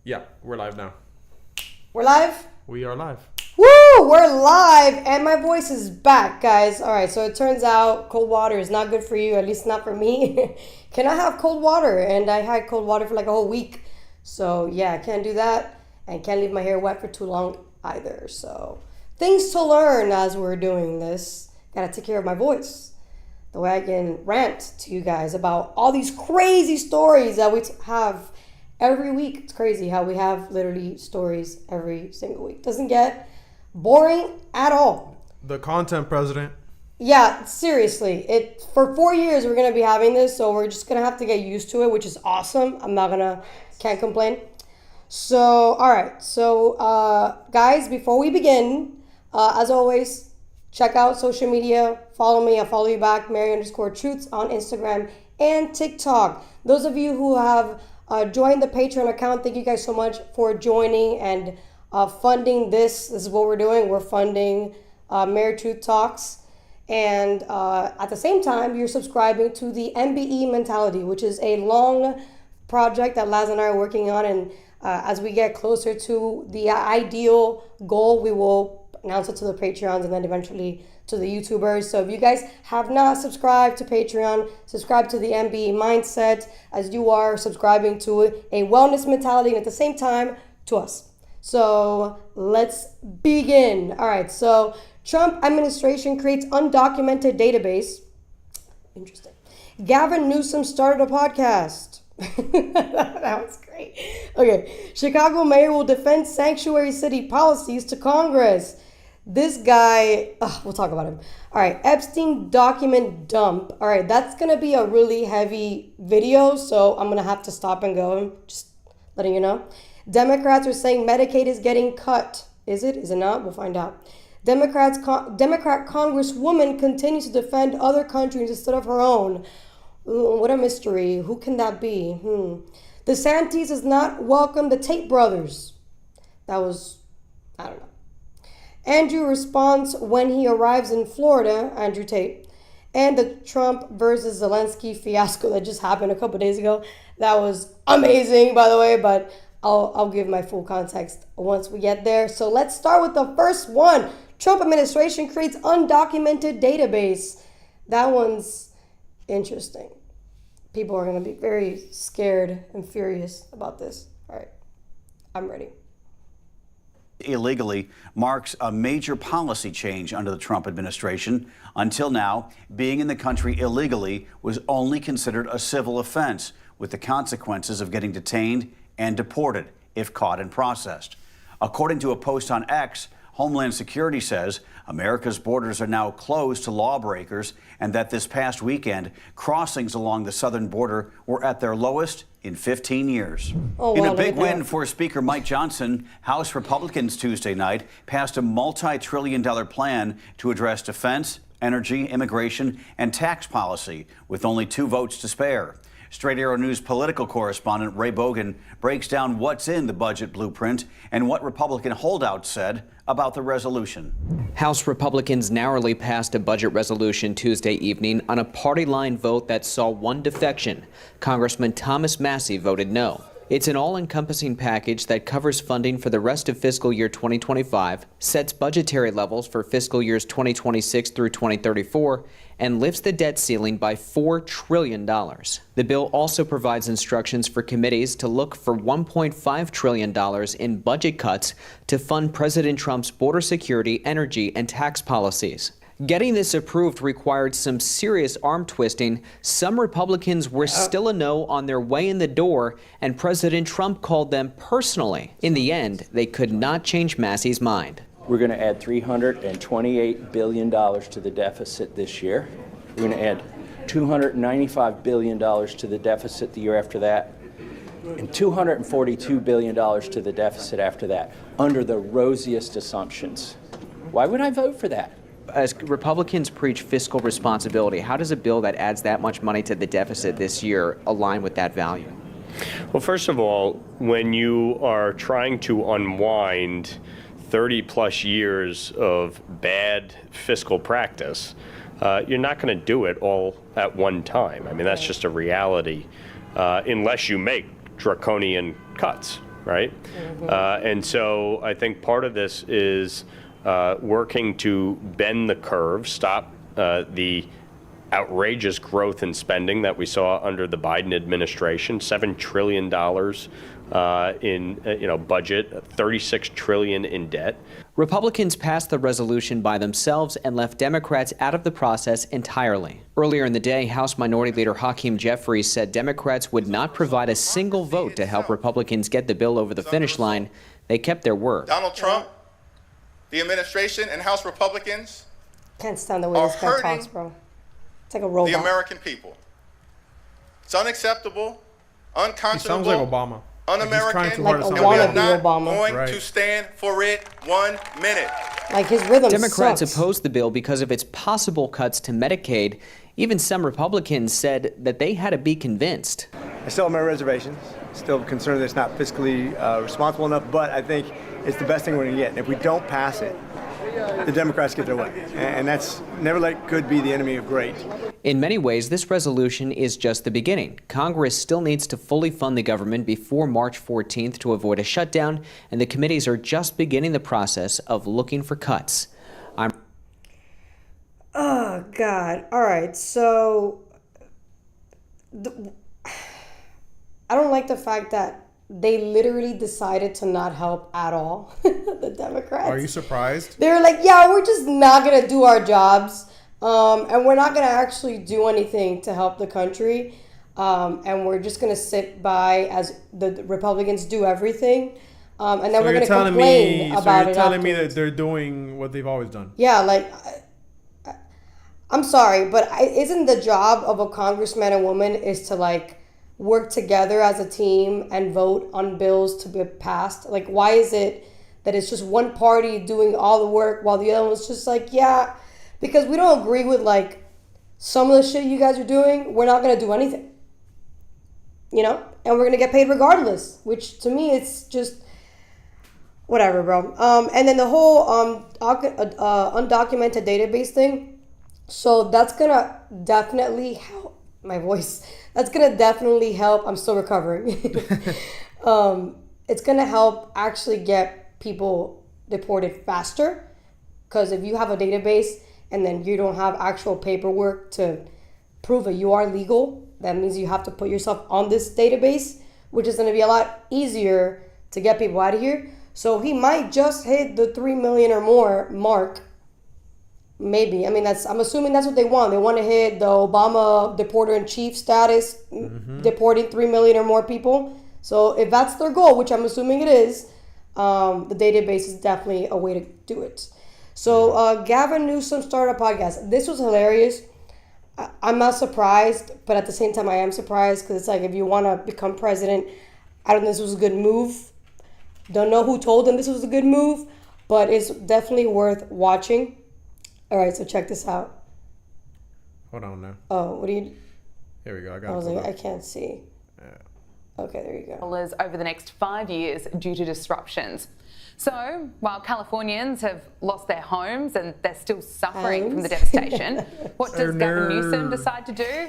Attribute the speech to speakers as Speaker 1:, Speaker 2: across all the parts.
Speaker 1: Yeah, we're live now.
Speaker 2: We're live?
Speaker 1: We are live.
Speaker 2: Woo! We're live and my voice is back, guys. All right, so it turns out cold water is not good for you, at least not for me. Can I have cold water? And I had cold water for like a whole week. So yeah, I can't do that and can't leave my hair wet for too long either. So things to learn as we're doing this. Gotta take care of my voice. The way I can rant to you guys about all these crazy stories that we have every week. It's crazy how we have literally stories every single week. Doesn't get boring at all.
Speaker 1: The content president.
Speaker 2: Yeah, seriously. For 4 years we're gonna be having this, so we're just gonna have to get used to it, which is awesome. Can't complain. So, all right. So, guys, before we begin, as always, check out social media. Follow me. I'll follow you back. Mary_Truths on Instagram and TikTok. Those of you who have joined the Patreon account, thank you guys so much for joining and funding this. This is what we're doing. We're funding Mary Truth Talks. And at the same time, you're subscribing to the MBE Mentality, which is a long project that Laz and I are working on. And as we get closer to the ideal goal, we will announce it to the Patreons and then eventually to the YouTubers. So if you guys have not subscribed to Patreon, subscribe to the MBE Mindset as you are subscribing to a wellness mentality and at the same time to us. So let's begin. All right, so Trump administration creates undocumented database. Interesting. Gavin Newsom started a podcast. That was great. Okay, Chicago mayor will defend sanctuary city policies to Congress. This guy, we'll talk about him. All right, Epstein document dump. All right, that's going to be a really heavy video, so I'm going to have to stop and go. Just letting you know. Democrats are saying Medicaid is getting cut. Is it? Is it not? We'll find out. Democrat Congresswoman continues to defend other countries instead of her own. What a mystery. Who can that be? DeSantis does not welcome the Tate brothers. That was, I don't know. Andrew responds when he arrives in Florida, Andrew Tate, and the Trump versus Zelensky fiasco that just happened a couple days ago. That was amazing, by the way, but I'll give my full context once we get there. So let's start with the first one. Trump administration creates undocumented database. That one's interesting. People are going to be very scared and furious about this. All right, I'm ready.
Speaker 3: Illegally marks a major policy change under the Trump administration. Until now, being in the country illegally was only considered a civil offense, with the consequences of getting detained and deported if caught and processed. According to a post on X, Homeland Security says America's borders are now closed to lawbreakers and that this past weekend, crossings along the southern border were at their lowest in 15 years. In a big win for Speaker Mike Johnson, House Republicans Tuesday night passed a multi-trillion-dollar plan to address defense, energy, immigration, and tax policy with only 2 votes to spare. Straight Arrow News political correspondent Ray Bogan breaks down what's in the budget blueprint and what Republican holdouts said about the resolution.
Speaker 4: House Republicans narrowly passed a budget resolution Tuesday evening on a party line vote that saw one defection. Congressman Thomas Massie voted no. It's an all-encompassing package that covers funding for the rest of fiscal year 2025, sets budgetary levels for fiscal years 2026 through 2034, and lifts the debt ceiling by $4 trillion. The bill also provides instructions for committees to look for $1.5 trillion in budget cuts to fund President Trump's border security, energy, and tax policies. Getting this approved required some serious arm twisting. Some Republicans were still a no on their way in the door, and President Trump called them personally. In the end, they could not change Massie's mind.
Speaker 5: We're going to add $328 billion to the deficit this year. We're going to add $295 billion to the deficit the year after that, and $242 billion to the deficit after that, under the rosiest assumptions. Why would I vote for that?
Speaker 4: As Republicans preach fiscal responsibility, how does a bill that adds that much money to the deficit this year align with that value?
Speaker 6: Well, first of all, when you are trying to unwind 30 plus years of bad fiscal practice, you're not going to do it all at one time. I mean, that's just a reality, unless you make draconian cuts. right? And so I think part of this is working to bend the curve, stop the outrageous growth in spending that we saw under the Biden administration, $7 trillion in budget, $36 trillion in debt.
Speaker 4: Republicans passed the resolution by themselves and left Democrats out of the process entirely. Earlier in the day, House Minority Leader Hakeem Jeffries said Democrats would not provide a single vote to help Republicans get the bill over the finish line. They kept their word.
Speaker 7: Donald Trump, the administration, and House Republicans
Speaker 2: Can't stand the way this guy talks, bro. It's like a robot.
Speaker 7: the American people. It's unacceptable, unconscionable.
Speaker 1: He sounds like Obama.
Speaker 7: Un-American,
Speaker 1: He's trying too
Speaker 2: Like
Speaker 1: hard to
Speaker 2: a
Speaker 1: sound
Speaker 7: and we are
Speaker 1: like
Speaker 2: wannabe
Speaker 7: not
Speaker 2: Obama.
Speaker 7: going
Speaker 1: Right.
Speaker 7: to stand for it 1 minute.
Speaker 2: Like his rhythm
Speaker 4: Democrats
Speaker 2: sucks.
Speaker 4: opposed the bill because of its possible cuts to Medicaid. Even some Republicans said that they had to be convinced.
Speaker 8: I still have my reservations. Still concerned that it's not fiscally responsible enough, but I think it's the best thing we're going to get. And if we don't pass it, the Democrats get their way. And that's never let good be the enemy of great.
Speaker 4: In many ways, this resolution is just the beginning. Congress still needs to fully fund the government before March 14th to avoid a shutdown, and the committees are just beginning the process of looking for cuts.
Speaker 2: Oh, God. All right. So, I don't like the fact that they literally decided to not help at all, the Democrats.
Speaker 1: Are you surprised?
Speaker 2: They're like, yeah, we're just not going to do our jobs. And we're not going to actually do anything to help the country. And we're just going to sit by as the Republicans do everything. And then we're going to complain about it.
Speaker 1: So you're telling me
Speaker 2: afterwards.
Speaker 1: that they're doing what they've always done?
Speaker 2: Yeah, like, I'm sorry, but isn't the job of a congressman and woman is to, like, work together as a team and vote on bills to be passed? Like, why is it that it's just one party doing all the work while the other one's just like, yeah, because we don't agree with, like, some of the shit you guys are doing, we're not going to do anything. You know? And we're going to get paid regardless, which to me, it's just whatever, bro. And then the whole undocumented database thing. So that's going to definitely help. My voice. That's going to definitely help. I'm still recovering. It's going to help actually get people deported faster. Because if you have a database and then you don't have actual paperwork to prove that you are legal, that means you have to put yourself on this database, which is going to be a lot easier to get people out of here. So he might just hit the 3 million or more mark. Maybe. I mean, I'm assuming that's what they want. They want to hit the Obama deporter-in-chief status, deporting 3 million or more people. So if that's their goal, which I'm assuming it is, the database is definitely a way to do it. So Gavin Newsom started a podcast. This was hilarious. I'm not surprised, but at the same time, I am surprised because it's like if you want to become president, I don't think this was a good move. Don't know who told him this was a good move, but it's definitely worth watching. All right, so check this out.
Speaker 1: Hold on now.
Speaker 2: Oh, what do you...
Speaker 1: Here we go. I
Speaker 2: I
Speaker 1: got
Speaker 2: was
Speaker 1: it.
Speaker 2: like, I can't see. Okay, there you go.
Speaker 9: Over the next 5 years due to disruptions. So, while Californians have lost their homes and they're still suffering from the devastation, what does Gavin Newsom decide to do?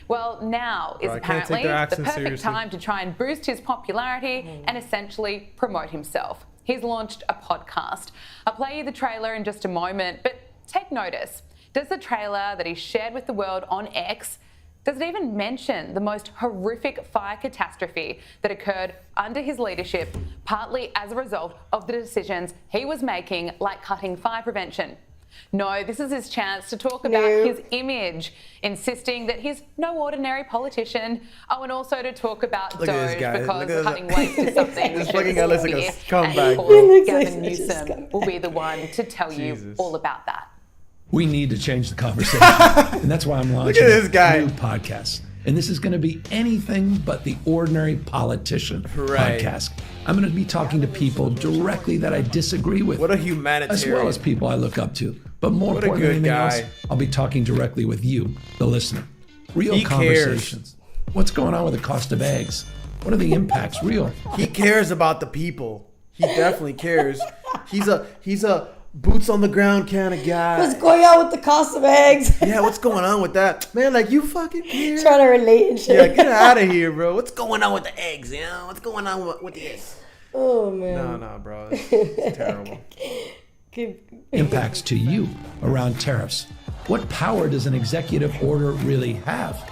Speaker 9: Well, now is
Speaker 1: Bro, I can't take
Speaker 9: apparently
Speaker 1: their
Speaker 9: the
Speaker 1: accent
Speaker 9: perfect
Speaker 1: seriously.
Speaker 9: time to try and boost his popularity and essentially promote himself. He's launched a podcast. I'll play you the trailer in just a moment, but take notice. Does the trailer that he shared with the world on X, does it even mention the most horrific fire catastrophe that occurred under his leadership, partly as a result of the decisions he was making, like cutting fire prevention? No, this is his chance to talk about his image, insisting that he's no ordinary politician. Oh, and also to talk about
Speaker 1: Look at this
Speaker 9: Doge
Speaker 1: guy.
Speaker 9: because
Speaker 1: Look at
Speaker 9: cutting
Speaker 1: this.
Speaker 9: waste is something
Speaker 1: This
Speaker 9: that
Speaker 1: fucking guy looks like a
Speaker 9: fear.
Speaker 1: scumbag.
Speaker 9: And of
Speaker 2: He
Speaker 9: course,
Speaker 2: looks
Speaker 9: Gavin
Speaker 2: like such a
Speaker 9: Newsom
Speaker 2: scumbag.
Speaker 9: will be the one to tell you
Speaker 1: Jesus.
Speaker 9: all about that.
Speaker 10: We need to change the conversation. And that's why I'm launching
Speaker 1: this guy.
Speaker 10: a new podcast. And this is going to be anything but the ordinary politician
Speaker 1: Right.
Speaker 10: podcast. I'm going to be talking to people directly that I disagree with.
Speaker 1: What a
Speaker 10: as
Speaker 1: humanitarian.
Speaker 10: well as people I look up to. But more
Speaker 1: What a
Speaker 10: important than
Speaker 1: good
Speaker 10: anything
Speaker 1: guy.
Speaker 10: else, I'll be talking directly with you, the listener. Real
Speaker 1: He
Speaker 10: conversations. What's going on with the cost of eggs? What are the impacts? Real.
Speaker 1: He cares about the people. He definitely cares. He's a boots on the ground kind of guy.
Speaker 2: What's going on with the cost of eggs?
Speaker 1: Yeah, what's going on with that? Man, like, you fucking care?
Speaker 2: Trying to relate and shit.
Speaker 1: Yeah, get out of here, bro. What's going on with the eggs, you know? What's going on with this?
Speaker 2: Oh man.
Speaker 1: No, bro. It's terrible.
Speaker 10: Impacts to you around tariffs. What power does an executive order really have?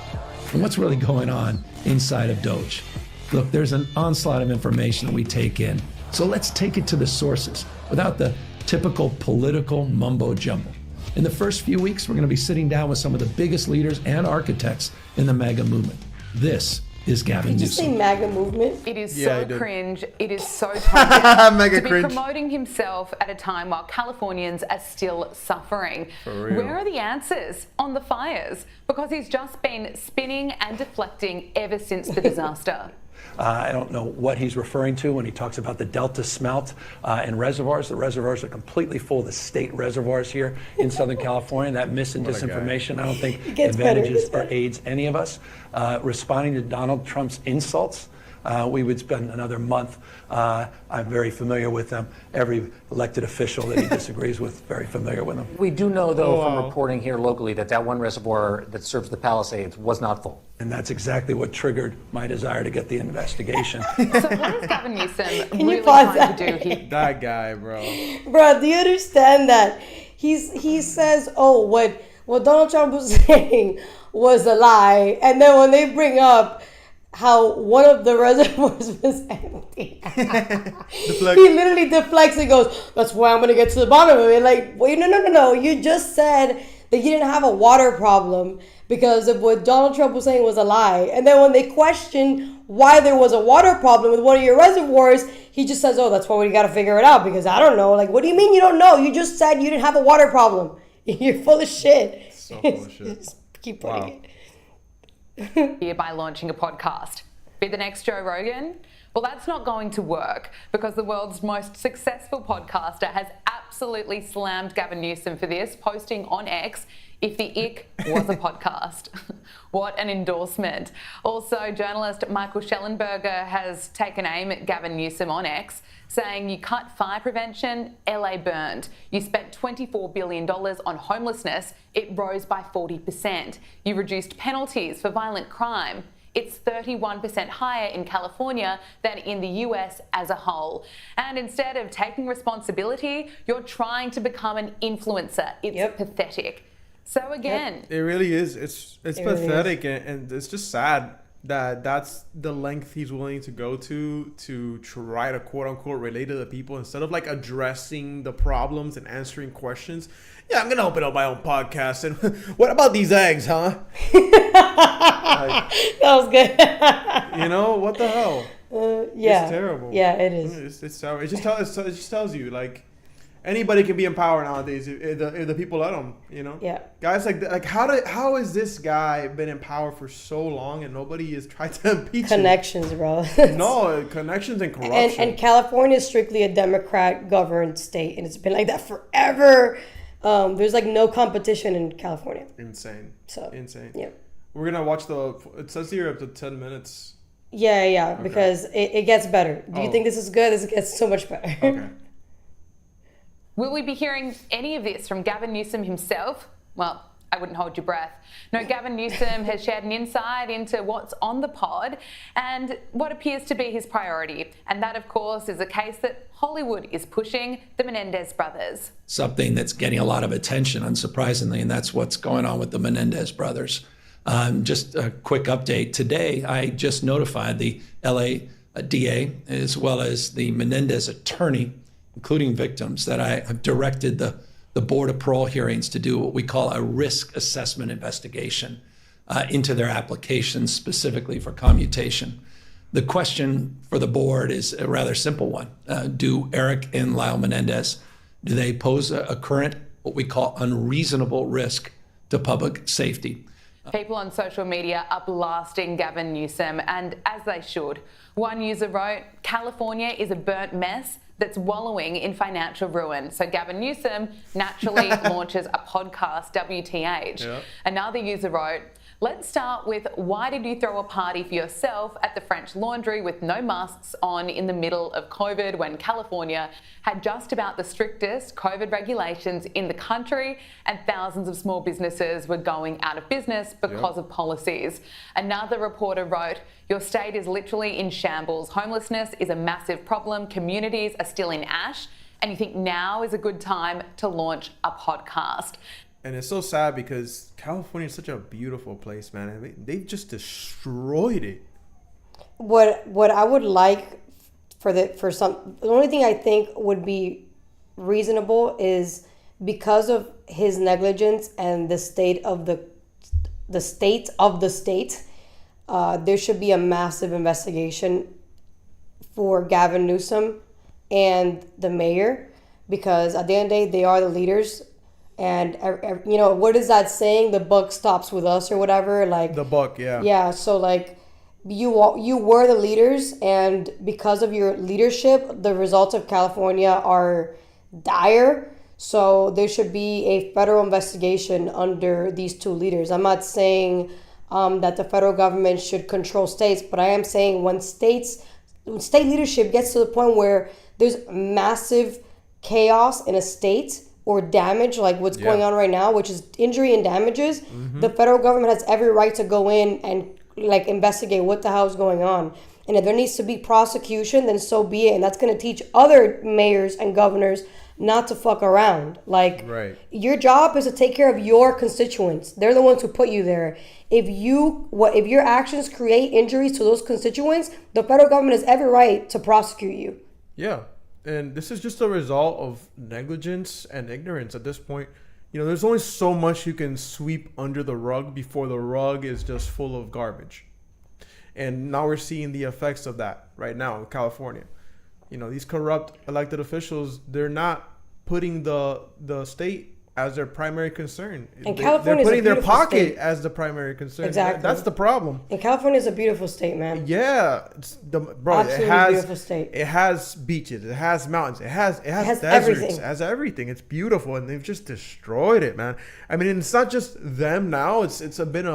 Speaker 10: And what's really going on inside of Doge? Look, there's an onslaught of information that we take in. So let's take it to the sources without the typical political mumbo jumbo. In the first few weeks, we're going to be sitting down with some of the biggest leaders and architects in the MAGA movement. This is Gavin
Speaker 2: Did you say
Speaker 10: Newsom.
Speaker 2: MAGA movement?
Speaker 9: It is
Speaker 1: Yeah, I
Speaker 9: so
Speaker 1: did.
Speaker 9: cringe. It is so toxic
Speaker 1: Mega
Speaker 9: to be
Speaker 1: cringe.
Speaker 9: promoting himself at a time while Californians are still suffering. Where are the answers on the fires? Because he's just been spinning and deflecting ever since the disaster.
Speaker 11: I don't know what he's referring to when he talks about the Delta smelt in reservoirs. The reservoirs are completely full, the state reservoirs here in Southern California. That mis and disinformation, I don't think advantages or aids any of us. Responding to Donald Trump's insults, we would spend another month. I'm very familiar with them. Every elected official that he disagrees with, very familiar with them.
Speaker 12: We do know, though, from reporting here locally, that one reservoir that serves the Palisades was not full.
Speaker 11: And that's exactly what triggered my desire to get the investigation.
Speaker 9: So what is Gavin Newsom
Speaker 2: you
Speaker 9: really
Speaker 2: pause
Speaker 9: trying to do here?
Speaker 1: That guy, bro.
Speaker 2: Bro, do you understand that? He says, oh, what Donald Trump was saying was a lie. And then when they bring up how one of the reservoirs was empty, he literally deflects and goes, that's why I'm going to get to the bottom of it. Like, wait, no. You just said that you didn't have a water problem because of what Donald Trump was saying was a lie. And then when they question why there was a water problem with one of your reservoirs, he just says, oh, that's why we got to figure it out because I don't know. Like, what do you mean you don't know? You just said you didn't have a water problem. You're full of shit.
Speaker 1: So full of shit.
Speaker 2: Just keep putting it.
Speaker 9: Here by launching a podcast. Be the next Joe Rogan? Well, that's not going to work because the world's most successful podcaster has absolutely slammed Gavin Newsom for this, posting on X, if the ick was a podcast. What an endorsement. Also, journalist Michael Schellenberger has taken aim at Gavin Newsom on X, saying you cut fire prevention, LA burned. You spent $24 billion on homelessness, it rose by 40%. You reduced penalties for violent crime. It's 31% higher in California than in the US as a whole. And instead of taking responsibility, you're trying to become an influencer. It's pathetic. So again,
Speaker 1: It really is. It's
Speaker 2: really
Speaker 1: pathetic, and it's just sad that that's the length he's willing to go to try to quote unquote relate to the people instead of like addressing the problems and answering questions. Yeah, I'm gonna open up my own podcast. And what about these eggs, huh?
Speaker 2: That was good.
Speaker 1: You know what the hell?
Speaker 2: Yeah.
Speaker 1: It's terrible.
Speaker 2: Yeah, it is.
Speaker 1: It's terrible. It just tells you like anybody can be in power nowadays if the people let them. You know.
Speaker 2: Yeah.
Speaker 1: Guys like how has this guy been in power for so long and nobody has tried to impeach him?
Speaker 2: Connections, bro.
Speaker 1: No, connections and corruption.
Speaker 2: And California is strictly a Democrat-governed state, and it's been like that forever. There's like no competition in California.
Speaker 1: Insane.
Speaker 2: So
Speaker 1: insane.
Speaker 2: Yeah.
Speaker 1: We're gonna watch it says here up to 10 minutes.
Speaker 2: Yeah, because it gets better. Do you think this is good? This gets so much better.
Speaker 1: Okay.
Speaker 9: will we be hearing any of this from Gavin Newsom himself? Well, I wouldn't hold your breath. No, Gavin Newsom has shared an insight into what's on the pod and what appears to be his priority. And that, of course, is a case that Hollywood is pushing, the Menendez brothers.
Speaker 10: Something that's getting a lot of attention, unsurprisingly, and that's what's going on with the Menendez brothers. Just a quick update. Today, I just notified the LA DA as well as the Menendez attorney, including victims, that I have directed the Board of Parole hearings to do what we call a risk assessment investigation into their applications specifically for commutation. The question for the board is a rather simple one. Do Eric and Lyle Menendez, do they pose a current, what we call unreasonable risk to public safety?
Speaker 9: People on social media are blasting Gavin Newsom, and as they should. One user wrote, "California is a burnt mess that's wallowing in financial ruin." So Gavin Newsom naturally launches a podcast, WTH. Yep. Another user wrote, Let's start with why did you throw a party for yourself at the French Laundry with no masks on in the middle of COVID when California had just about the strictest COVID regulations in the country and thousands of small businesses were going out of business because of policies? Another reporter wrote, your state is literally in shambles. Homelessness is a massive problem. Communities are still in ash. And you think now is a good time to launch a podcast.
Speaker 1: And it's so sad because California is such a beautiful place, man. They've just destroyed it.
Speaker 2: What I would like the only thing I think would be reasonable is because of his negligence and the state of the state, there should be a massive investigation for Gavin Newsom and the mayor, because at the end of the day, they are the leaders. And, you know, what is that saying? The buck stops with us or whatever. Like
Speaker 1: the buck, yeah.
Speaker 2: Yeah, so like you were the leaders, and because of your leadership, the results of California are dire. So there should be a federal investigation under these two leaders. I'm not saying that the federal government should control states, but I am saying when state leadership gets to the point where there's massive chaos in a state, or damage like what's going on right now, which is injury and damages, the federal government has every right to go in and like investigate what the hell is going on. And if there needs to be prosecution, then so be it. And that's going to teach other mayors and governors not to fuck around. Like, your job is to take care of your constituents. They're the ones who put you there. If your actions create injuries to those constituents, the federal government has every right to prosecute you.
Speaker 1: Yeah. And this is just a result of negligence and ignorance at this point. You know, there's only so much you can sweep under the rug before the rug is just full of garbage. And now we're seeing the effects of that right now in California. You know, these corrupt elected officials, they're not putting the state as their primary concern.
Speaker 2: And California,
Speaker 1: they're putting their pocket as the primary concern.
Speaker 2: Exactly.
Speaker 1: That's the problem.
Speaker 2: And California is a beautiful state, man.
Speaker 1: Yeah,
Speaker 2: Absolutely beautiful state.
Speaker 1: It has beaches, it has mountains, it has deserts,
Speaker 2: everything.
Speaker 1: It has everything. It's beautiful, and they've just destroyed it, man. I mean, it's not just them now. It's been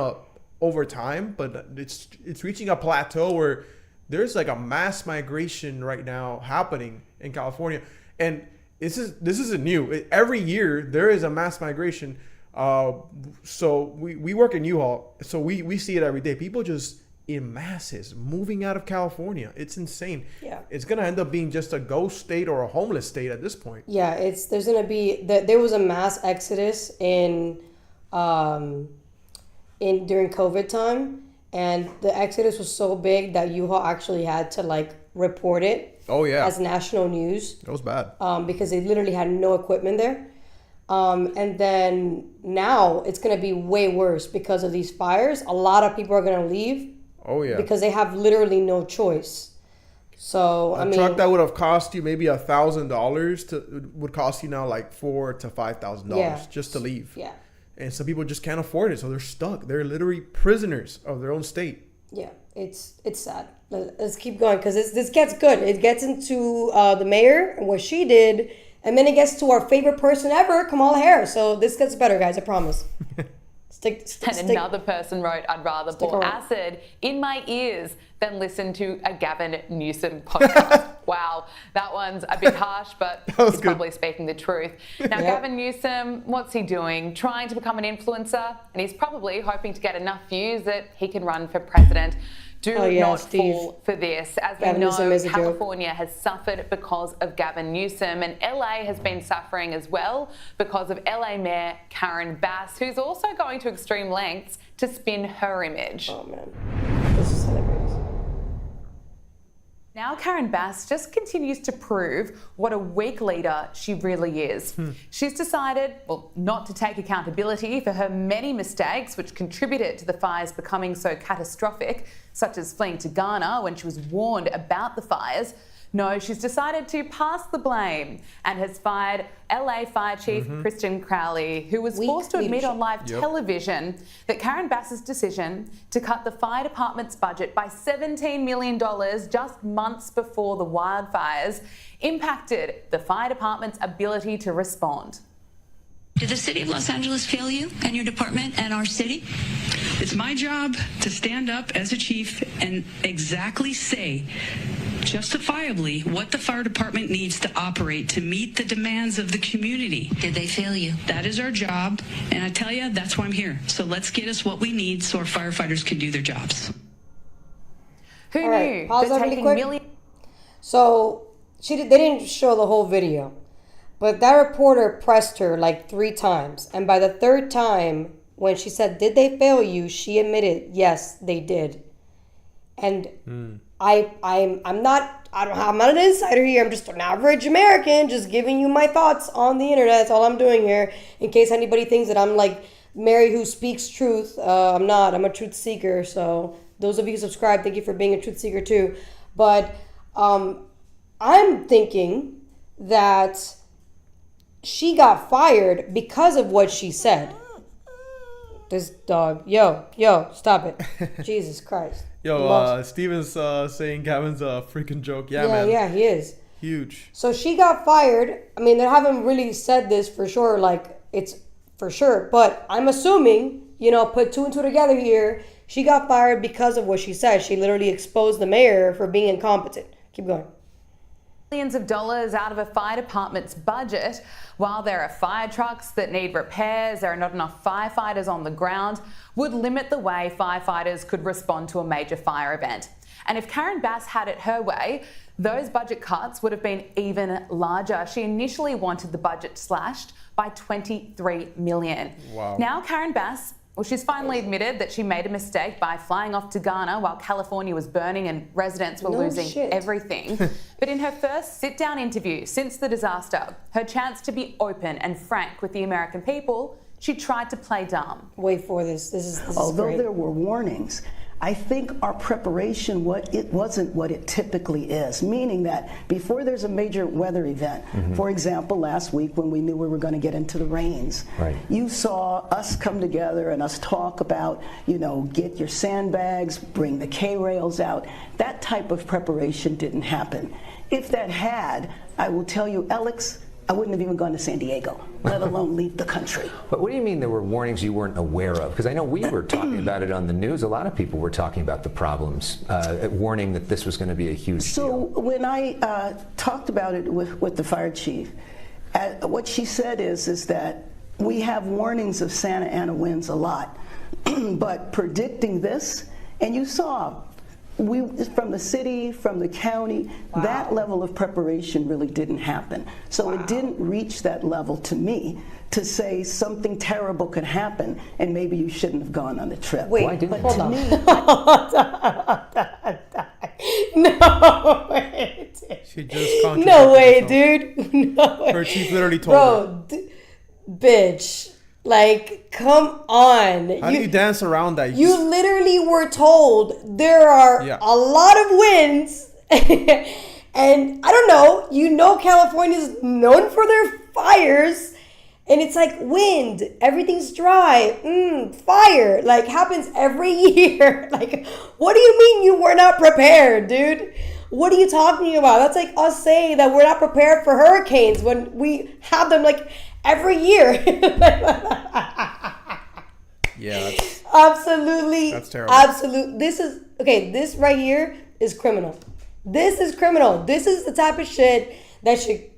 Speaker 1: over time, but it's reaching a plateau where there's like a mass migration right now happening in California, and this isn't new. Every year there is a mass migration. So we work in U-Haul, so we see it every day. People just in masses moving out of California. It's insane.
Speaker 2: Yeah,
Speaker 1: it's gonna end up being just a ghost state or a homeless state at this point.
Speaker 2: Yeah, there was a mass exodus in during COVID time, and the exodus was so big that U-Haul actually had to like report it.
Speaker 1: Oh yeah,
Speaker 2: as national news.
Speaker 1: That was bad.
Speaker 2: Because they literally had no equipment there. And then now it's going to be way worse because of these fires. A lot of people are going to leave.
Speaker 1: Oh yeah.
Speaker 2: Because they have literally no choice. So
Speaker 1: a truck that would have cost you maybe $1,000 would cost you now like $4,000 to $5,000 just to leave.
Speaker 2: Yeah.
Speaker 1: And some people just can't afford it, so they're stuck. They're literally prisoners of their own state.
Speaker 2: Yeah, it's sad. Let's keep going because this gets good. It gets into the mayor and what she did, and then it gets to our favorite person ever, Kamala Harris. So this gets better, guys. I promise.
Speaker 9: Another person wrote, I'd rather pour acid in my ears than listen to a Gavin Newsom podcast. Wow, that one's a bit harsh, but he's probably speaking the truth. Now, Gavin Newsom, what's he doing? Trying to become an influencer, and he's probably hoping to get enough views that he can run for president. Do not fall for this. As we know, California has suffered because of Gavin Newsom, and LA has been suffering as well because of LA Mayor Karen Bass, who's also going to extreme lengths to spin her image.
Speaker 2: Oh man, this is hilarious.
Speaker 9: Now Karen Bass just continues to prove what a weak leader she really is. She's decided, well, not to take accountability for her many mistakes which contributed to the fires becoming so catastrophic, such as fleeing to Ghana when she was warned about the fires. No, she's decided to pass the blame and has fired LA Fire Chief Kristen Crowley, who was forced to admit on live television that Karen Bass's decision to cut the fire department's budget by $17 million just months before the wildfires impacted the fire department's ability to respond.
Speaker 13: Did the city of Los Angeles fail you and your department and our city? It's my job to stand up as a chief and exactly say, justifiably, what the fire department needs to operate to meet the demands of the community.
Speaker 14: Did they fail you?
Speaker 13: That is our job, and I tell you, that's why I'm here. So let's get us what we need so our firefighters can do their jobs.
Speaker 9: Who
Speaker 2: All right,
Speaker 9: knew
Speaker 2: pause
Speaker 9: that
Speaker 2: that really
Speaker 9: taking
Speaker 2: quick.
Speaker 9: millions...
Speaker 2: So they didn't show the whole video, but that reporter pressed her like 3 times, and by the 3rd time, when she said, "Did they fail you?" she admitted, yes, they did. And I'm not an insider here. I'm just an average American, just giving you my thoughts on the internet. That's all I'm doing here. In case anybody thinks that I'm like Mary who speaks truth, I'm not. I'm a truth seeker. So those of you who subscribe, thank you for being a truth seeker too. But I'm thinking that she got fired because of what she said. This dog, yo, stop it. Jesus Christ.
Speaker 1: Yo, Steven's saying Gavin's a freaking joke. Yeah, man.
Speaker 2: Yeah, he is.
Speaker 1: Huge.
Speaker 2: So she got fired. I mean, they haven't really said this for sure, like it's for sure, but I'm assuming, put 2 and 2 together here. She got fired because of what she said. She literally exposed the mayor for being incompetent. Keep going.
Speaker 9: Millions of dollars out of a fire department's budget. While there are fire trucks that need repairs, there are not enough firefighters on the ground, would limit the way firefighters could respond to a major fire event. And if Karen Bass had it her way, those budget cuts would have been even larger. She initially wanted the budget slashed by $23 million.
Speaker 1: Wow.
Speaker 9: Now Karen Bass, well, she's finally admitted that she made a mistake by flying off to Ghana while California was burning and residents were losing everything. But in her first sit-down interview since the disaster, her chance to be open and frank with the American people, she tried to play dumb.
Speaker 2: Wait for this. This is
Speaker 15: Although
Speaker 2: great.
Speaker 15: there were warnings, I think our preparation wasn't what it typically is, meaning that before there's a major weather event, for example, last week when we knew we were going to get into the rains, you saw us come together and us talk about, get your sandbags, bring the K-rails out. That type of preparation didn't happen. If that had, I will tell you, Alex, I wouldn't have even gone to San Diego, let alone leave the country.
Speaker 16: But what do you mean there were warnings you weren't aware of? Because I know we were talking about it on the news. A lot of people were talking about the problems, warning that this was going to be a huge deal.
Speaker 15: When I talked about it with the fire chief, what she said is that we have warnings of Santa Ana winds a lot, but predicting this, and you saw, from the city, from the county, that level of preparation really didn't happen. So it didn't reach that level to me to say something terrible could happen and maybe you shouldn't have gone on the trip.
Speaker 2: Wait,
Speaker 15: but
Speaker 2: hold
Speaker 15: to
Speaker 2: on.
Speaker 15: me,
Speaker 2: No way.
Speaker 1: She just contradicted
Speaker 2: No way,
Speaker 1: herself.
Speaker 2: dude. No way.
Speaker 1: Her chief literally told her.
Speaker 2: Bitch. Like, come on.
Speaker 1: How do you dance around that?
Speaker 2: You literally were told there are a lot of winds. And I don't know, California is known for their fires. And it's like wind, everything's dry, fire, like happens every year. Like, what do you mean you were not prepared, dude? What are you talking about? That's like us saying that we're not prepared for hurricanes when we have them like every year.
Speaker 1: Yeah.
Speaker 2: Absolutely.
Speaker 1: That's terrible.
Speaker 2: Absolute. This right here is criminal. This is criminal. This is the type of shit that should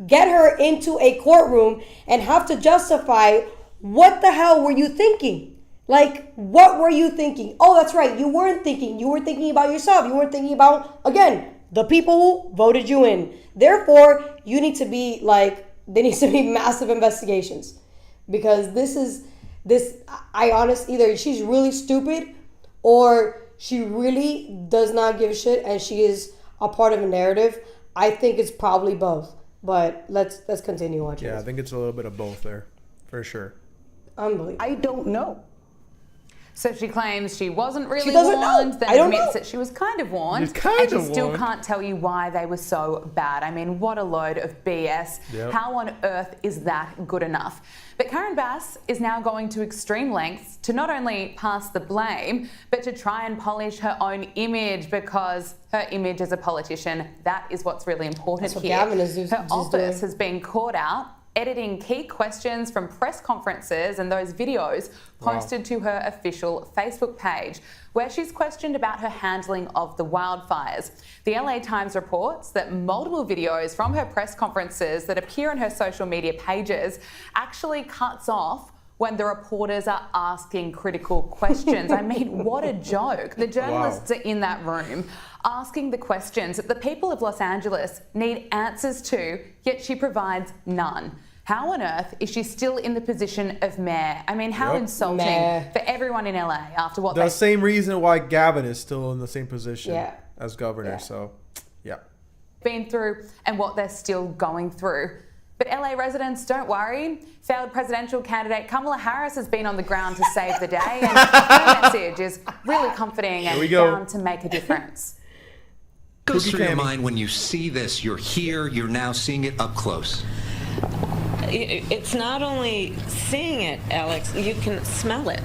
Speaker 2: get her into a courtroom and have to justify what the hell were you thinking? Like, what were you thinking? Oh, that's right. You weren't thinking. You were thinking about yourself. You weren't thinking about, again, the people who voted you in. Therefore, you need to be like, there needs to be massive investigations because either she's really stupid or she really does not give a shit and she is a part of a narrative. I think it's probably both. But let's continue watching.
Speaker 1: Yeah, I think it's a little bit of both there, for sure.
Speaker 2: Unbelievable.
Speaker 15: I don't know.
Speaker 9: So she claims she wasn't really
Speaker 2: She doesn't
Speaker 9: warned,
Speaker 2: know.
Speaker 9: then
Speaker 2: I don't
Speaker 9: admits
Speaker 2: know.
Speaker 9: that she was kind of warned,
Speaker 1: She's kind
Speaker 9: and she
Speaker 1: of
Speaker 9: still
Speaker 1: warned.
Speaker 9: can't tell you why they were so bad. I mean, what a load of BS.
Speaker 1: Yep.
Speaker 9: How on earth is that good enough? But Karen Bass is now going to extreme lengths to not only pass the blame, but to try and polish her own image because her image as a politician, that is what's really important
Speaker 2: That's what
Speaker 9: here.
Speaker 2: Gavin is
Speaker 9: Her office has been caught out editing key questions from press conferences and those videos posted to her official Facebook page, where she's questioned about her handling of the wildfires. The LA Times reports that multiple videos from her press conferences that appear on her social media pages actually cuts off when the reporters are asking critical questions. I mean, what a joke. The journalists are in that room asking the questions that the people of Los Angeles need answers to, yet she provides none. How on earth is she still in the position of mayor? I mean, how insulting for everyone in LA after what
Speaker 1: the same reason why Gavin is still in the same position as governor. So,
Speaker 9: been through and what they're still going through. But LA residents, don't worry. Failed presidential candidate Kamala Harris has been on the ground to save the day, and her message is really comforting and bound to make a difference.
Speaker 14: What goes through your mind when you see this? You're here, you're now seeing it up close.
Speaker 17: It's not only seeing it, Alex, you can smell it.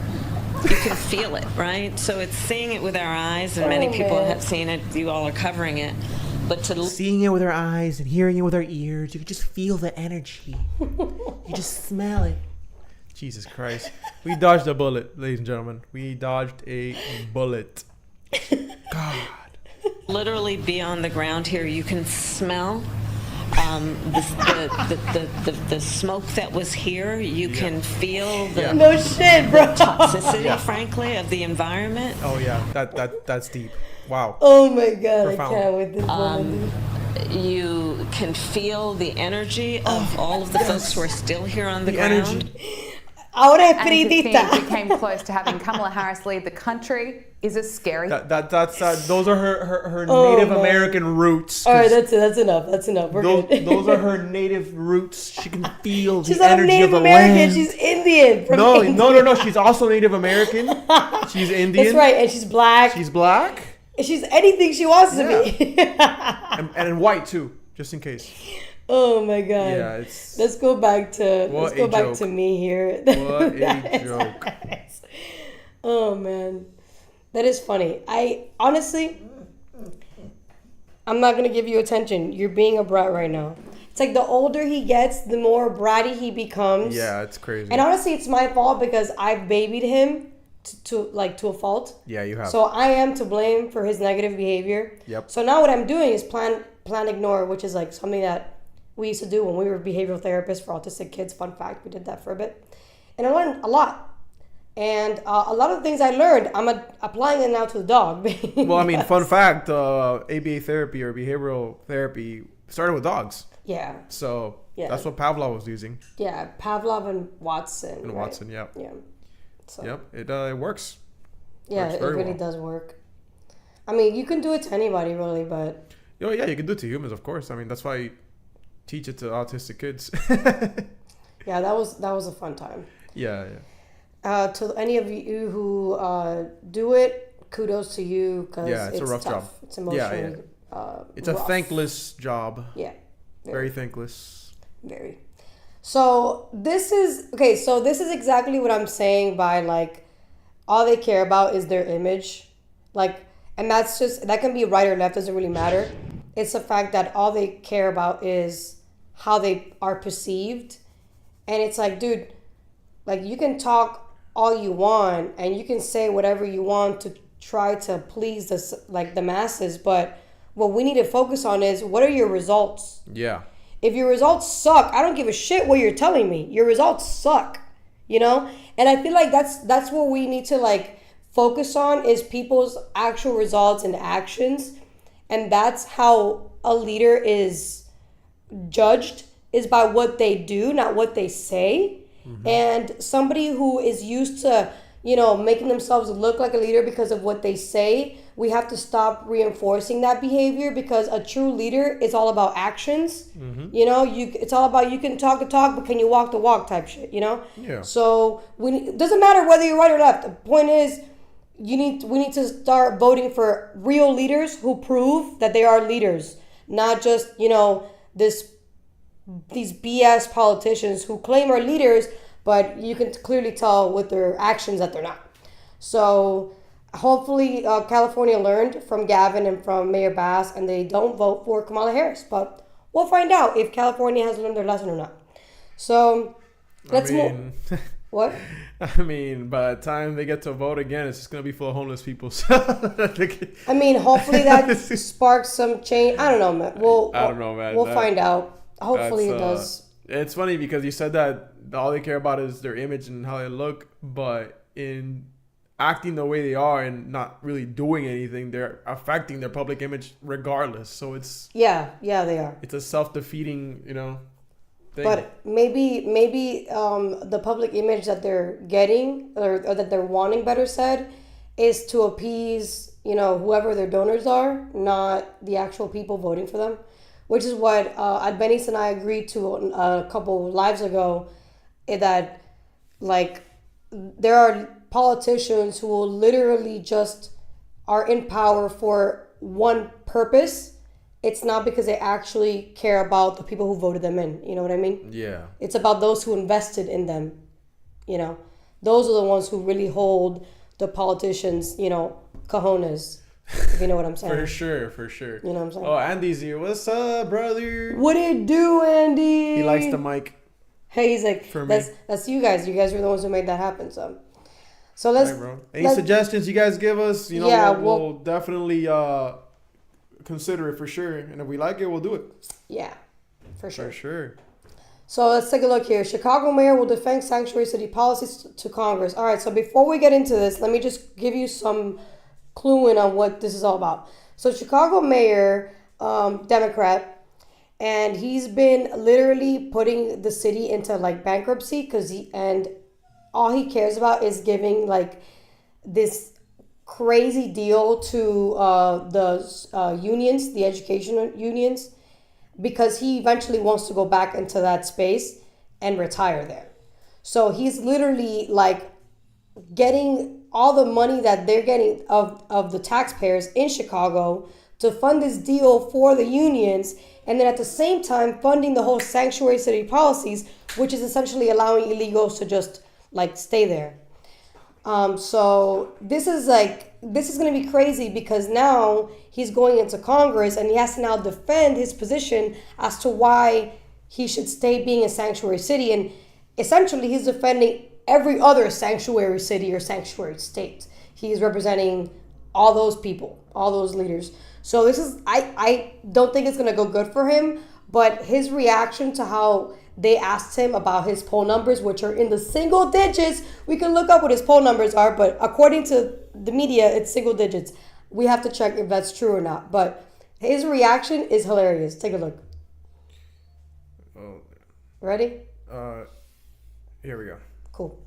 Speaker 17: You can feel it, right? So it's seeing it with our eyes, and many people have seen it. You all are covering it. But
Speaker 1: seeing it with our eyes and hearing it with our ears, you can just feel the energy. You just smell it. Jesus Christ. We dodged a bullet, ladies and gentlemen. We dodged a bullet. God.
Speaker 17: Literally be on the ground here. You can smell the smoke that was here. You can feel the toxicity, frankly, of the environment.
Speaker 1: Oh yeah, that's deep. Wow.
Speaker 2: Oh my God,
Speaker 1: profound.
Speaker 2: I can't with this woman.
Speaker 17: You can feel the energy of all of the folks who are still here on the ground.
Speaker 2: Ahora es
Speaker 9: And to think
Speaker 2: periodista.
Speaker 9: we came close to having Kamala Harris lead the country is a scary.
Speaker 1: Those are her Native American roots.
Speaker 2: All right, that's it. That's enough. That's enough. We're good.
Speaker 1: Those are her native roots. She can feel
Speaker 2: She's
Speaker 1: the
Speaker 2: not
Speaker 1: energy
Speaker 2: Native
Speaker 1: of the
Speaker 2: American.
Speaker 1: land.
Speaker 2: She's Indian. From
Speaker 1: No.
Speaker 2: India.
Speaker 1: She's also Native American. She's Indian.
Speaker 2: That's right, and she's black.
Speaker 1: She's black.
Speaker 2: She's anything she wants to be.
Speaker 1: and white too, just in case.
Speaker 2: Oh my God.
Speaker 1: Yeah,
Speaker 2: let's go back to me here.
Speaker 1: What a joke.
Speaker 2: Oh man. That is funny. I'm not gonna give you attention. You're being a brat right now. It's like the older he gets, the more bratty he becomes.
Speaker 1: Yeah, it's crazy.
Speaker 2: And honestly, it's my fault because I've babied him to a fault.
Speaker 1: Yeah, you have.
Speaker 2: So I am to blame for his negative behavior.
Speaker 1: Yep.
Speaker 2: So now what I'm doing is plan ignore, which is like something that we used to do when we were behavioral therapists for autistic kids. Fun fact, we did that for a bit. And I learned a lot. And a lot of the things I learned, I'm applying it now to the dog.
Speaker 1: Well, I mean, fun fact, ABA therapy or behavioral therapy started with dogs.
Speaker 2: Yeah.
Speaker 1: So
Speaker 2: that's
Speaker 1: what Pavlov was using.
Speaker 2: Yeah, Pavlov and Watson.
Speaker 1: And Watson, yeah.
Speaker 2: Yeah. So.
Speaker 1: Yep, it works.
Speaker 2: Yeah, it really does work. I mean, you can do it to anybody, really, but...
Speaker 1: Oh, yeah, you can do it to humans, of course. I mean, that's why you teach it to autistic kids.
Speaker 2: Yeah, that was a fun time.
Speaker 1: Yeah.
Speaker 2: To any of you who do it, kudos to you, because
Speaker 1: it's a rough
Speaker 2: tough.
Speaker 1: job.
Speaker 2: It's emotionally
Speaker 1: it's a
Speaker 2: rough.
Speaker 1: thankless job.
Speaker 2: Yeah.
Speaker 1: Very thankless.
Speaker 2: Very. So this is exactly what I'm saying by like all they care about is their image. Like, and that can be right or left, doesn't really matter. It's the fact that all they care about is how they are perceived. And it's like, dude, like you can talk all you want and you can say whatever you want to try to please the masses, but what we need to focus on is what are your results?
Speaker 1: Yeah.
Speaker 2: If your results suck, I don't give a shit what you're telling me. Your results suck, you know? And I feel like that's what we need to like focus on is people's actual results and actions. And that's how a leader is judged, is by what they do, not what they say. Mm-hmm. And somebody who is used to, making themselves look like a leader because of what they say, we have to stop reinforcing that behavior because a true leader is all about actions. Mm-hmm. It's all about you can talk the talk, but can you walk the walk type shit,
Speaker 1: Yeah.
Speaker 2: So it doesn't matter whether you're right or left. The point is we need to start voting for real leaders who prove that they are leaders, not just, these BS politicians who claim are leaders, but you can clearly tell with their actions that they're not. So hopefully California learned from Gavin and from Mayor Bass and they don't vote for Kamala Harris. But we'll find out if California has learned their lesson or not. So let's
Speaker 1: move.
Speaker 2: What?
Speaker 1: I mean, by the time they get to vote again, it's just gonna be full of homeless people.
Speaker 2: I mean, hopefully that sparks some change. I don't know, man.
Speaker 1: I don't know, man.
Speaker 2: We'll find out. Hopefully it does.
Speaker 1: It's funny because you said that all they care about is their image and how they look, but in acting the way they are and not really doing anything, they're affecting their public image regardless. So it's
Speaker 2: yeah, they are.
Speaker 1: It's a self-defeating, thing.
Speaker 2: But maybe the public image that they're getting or that they're wanting, better said, is to appease whoever their donors are, not the actual people voting for them, which is what Adbenis and I agreed to a couple lives ago, that like there are politicians who will literally just are in power for one purpose. It's not because they actually care about the people who voted them in. You know what I mean?
Speaker 1: Yeah.
Speaker 2: It's about those who invested in them. Those are the ones who really hold the politicians, cojones. If you know what I'm saying.
Speaker 1: For sure.
Speaker 2: You know what I'm saying?
Speaker 1: Oh, Andy's here. What's up, brother?
Speaker 2: What it do, Andy?
Speaker 1: He likes the mic.
Speaker 2: Hey, he's like, that's you guys. You guys are the ones who made that happen. So let's.
Speaker 1: Right, bro. Any suggestions you guys give us? We'll definitely consider it for sure. And if we like it, we'll do it.
Speaker 2: Yeah, for sure.
Speaker 1: For sure.
Speaker 2: So let's take a look here. Chicago mayor will defend sanctuary city policies to Congress. All right, so before we get into this, let me just give you some clue on what this is all about. So Chicago mayor, Democrat, and he's been literally putting the city into like bankruptcy and all he cares about is giving like this crazy deal to the unions, the education unions, because he eventually wants to go back into that space and retire there. So he's literally like getting all the money that they're getting of the taxpayers in Chicago to fund this deal for the unions, and then at the same time funding the whole sanctuary city policies, which is essentially allowing illegals to just like stay there. So this is going to be crazy because now he's going into Congress and he has to now defend his position as to why he should stay being a sanctuary city. And essentially he's defending every other sanctuary city or sanctuary state. He's representing all those people, all those leaders. So this is, I don't think it's going to go good for him, but his reaction to how they asked him about his poll numbers, which are in the single digits. We can look up what his poll numbers are, but according to the media, it's single digits. We have to check if that's true or not. But his reaction is hilarious. Take a look.
Speaker 1: Oh.
Speaker 2: Ready?
Speaker 1: Here we go.
Speaker 2: Cool.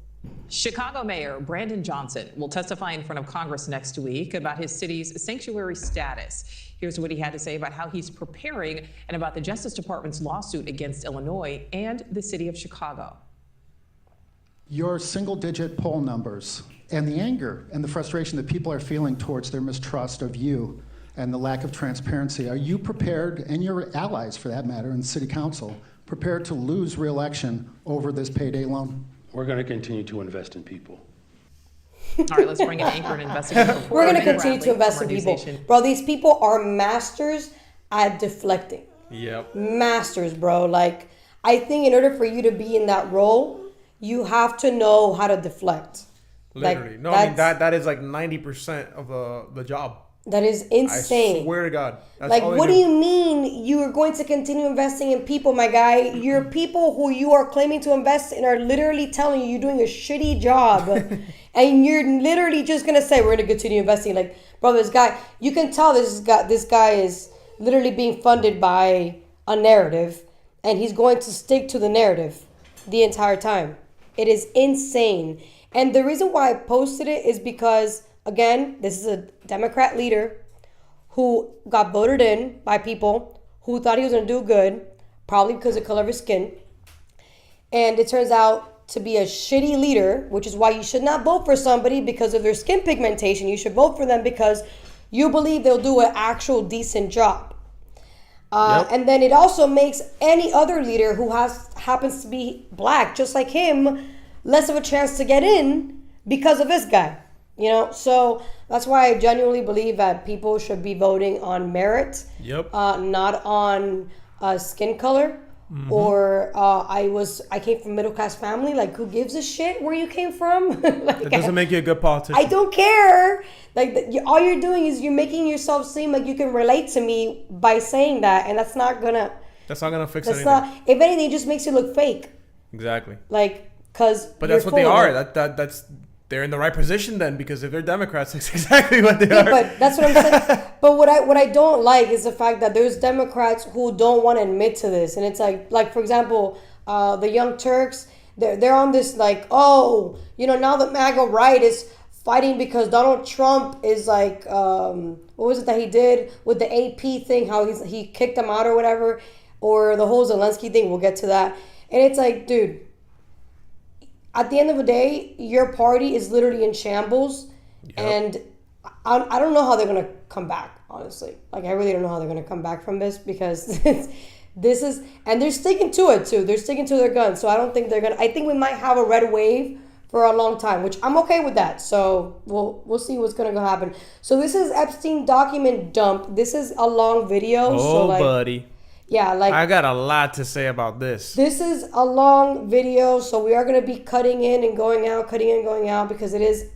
Speaker 18: Chicago Mayor Brandon Johnson will testify in front of Congress next week about his city's sanctuary status. Here's what he had to say about how he's preparing and about the Justice Department's lawsuit against Illinois and the city of Chicago.
Speaker 19: Your single-digit poll numbers and the anger and the frustration that people are feeling towards their mistrust of you and the lack of transparency, are you prepared, and your allies for that matter in City Council, prepared to lose re-election over this payday loan?
Speaker 20: We're going to continue to invest in people.
Speaker 18: All right, let's bring in anchor and investigative reporter.
Speaker 2: We're going to continue to invest in people. Bro, these people are masters at deflecting.
Speaker 1: Yep.
Speaker 2: Masters, bro. Like, I think in order for you to be in that role, you have to know how to deflect.
Speaker 1: Literally.
Speaker 2: Like,
Speaker 1: no, I mean, that is like 90% of the job.
Speaker 2: That is insane.
Speaker 1: I swear to God. That's
Speaker 2: like, what do you mean you are going to continue investing in people, my guy? Your people who you are claiming to invest in are literally telling you you're doing a shitty job. And you're literally just going to say, we're going to continue investing. Like, bro, this guy, you can tell this guy is literally being funded by a narrative. And he's going to stick to the narrative the entire time. It is insane. And the reason why I posted it is because, again, this is a Democrat leader who got voted in by people who thought he was going to do good, probably because of the color of his skin. And it turns out to be a shitty leader, which is why you should not vote for somebody because of their skin pigmentation. You should vote for them because you believe they'll do an actual decent job. And then it also makes any other leader who happens to be black, just like him, less of a chance to get in because of this guy. You know, so that's why I genuinely believe that people should be voting on merit, not on skin color or I came from a middle class family. Like, who gives a shit where you came from? Like,
Speaker 1: It doesn't make you a good politician.
Speaker 2: I don't care. Like, all you're doing is you're making yourself seem like you can relate to me by saying that, and that's not gonna fix anything. If anything, it just makes you look fake.
Speaker 1: Exactly.
Speaker 2: Like, cause.
Speaker 1: But that's what they are. That's they're in the right position then, because if they're Democrats, that's exactly what they are.
Speaker 2: But that's what I'm saying. But what I don't like is the fact that there's Democrats who don't want to admit to this, and it's like for example, the Young Turks, they're on this like, oh, now the MAGA right is fighting because Donald Trump is like, what was it that he did with the AP thing? How he kicked them out or whatever, or the whole Zelensky thing. We'll get to that. And it's like, dude, at the end of the day, your party is literally in shambles, and I don't know how they're gonna come back. Honestly, like, I really don't know how they're gonna come back from this, because this is, and they're sticking to it too. They're sticking to their guns. So I don't think they're gonna. I think we might have a red wave for a long time, which I'm okay with that. So we'll see what's gonna go happen. So this is Epstein document dump. This is a long video.
Speaker 1: Oh, buddy.
Speaker 2: Yeah, like,
Speaker 1: I got a lot to say about this.
Speaker 2: This is a long video, so we are going to be cutting in and going out, because it is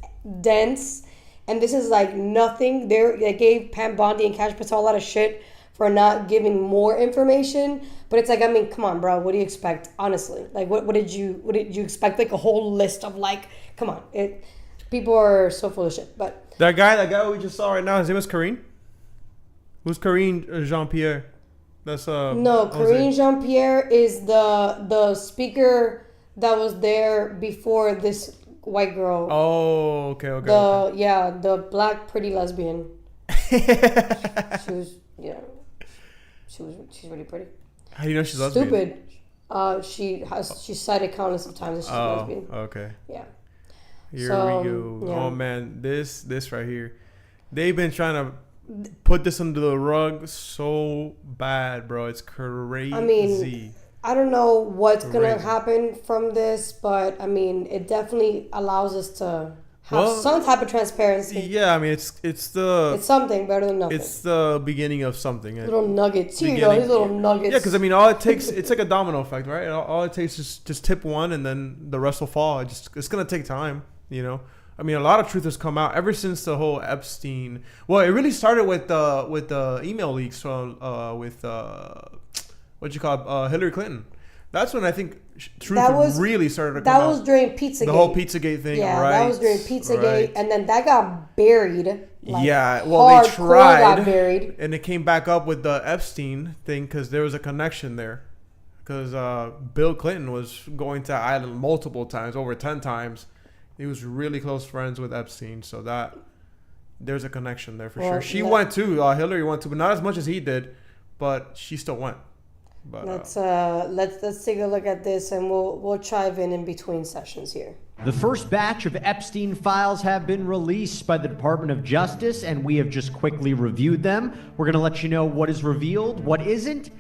Speaker 2: dense. And this is like nothing. They gave Pam Bondi and Kash Patel a lot of shit for not giving more information. But it's like, I mean, come on, bro. What do you expect? Honestly, like, what did you expect? Like a whole list of, like, come on. People are so full of shit. But
Speaker 1: that guy we just saw right now, his name is Karine. Who's Karine Jean-Pierre? That's
Speaker 2: no, Karine Jean-Pierre is the speaker that was there before this white girl.
Speaker 1: Oh, okay.
Speaker 2: The black pretty lesbian. She's really pretty.
Speaker 1: How do you know she's lesbian?
Speaker 2: Stupid. She's cited countless of times that she's lesbian.
Speaker 1: Okay.
Speaker 2: Yeah.
Speaker 1: Here we go. Yeah. Oh man, this right here. They've been trying to put this under the rug so bad, bro. It's crazy.
Speaker 2: I mean, I don't know what's gonna happen from this, but I mean, it definitely allows us to have some type of transparency.
Speaker 1: Yeah, I mean, it's
Speaker 2: something better than nothing.
Speaker 1: It's the beginning of something.
Speaker 2: Little nuggets. Here you go, these little nuggets.
Speaker 1: Yeah, because I mean, all it takes, it's like a domino effect, right? All it takes is just tip one, and then the rest will fall. It's gonna take time, I mean, a lot of truth has come out ever since the whole Epstein. Well, it really started with the email leaks from Hillary Clinton. That's when I think truth really started to come out.
Speaker 2: That was during Pizzagate.
Speaker 1: The whole Pizzagate thing,
Speaker 2: yeah,
Speaker 1: right?
Speaker 2: That was during Pizzagate, and then that got buried. Like,
Speaker 1: yeah, well, they tried,
Speaker 2: got buried.
Speaker 1: And it came back up with the Epstein thing because there was a connection there. Because Bill Clinton was going to Ireland multiple times, over 10 times. He was really close friends with Epstein, so that there's a connection there for sure. She went too. Hillary went too, but not as much as he did, but she still went. But,
Speaker 2: let's take a look at this, and we'll chive in between sessions here.
Speaker 21: The first batch of Epstein files have been released by the Department of Justice, and we have just quickly reviewed them. We're going to let you know what is revealed, what isn't,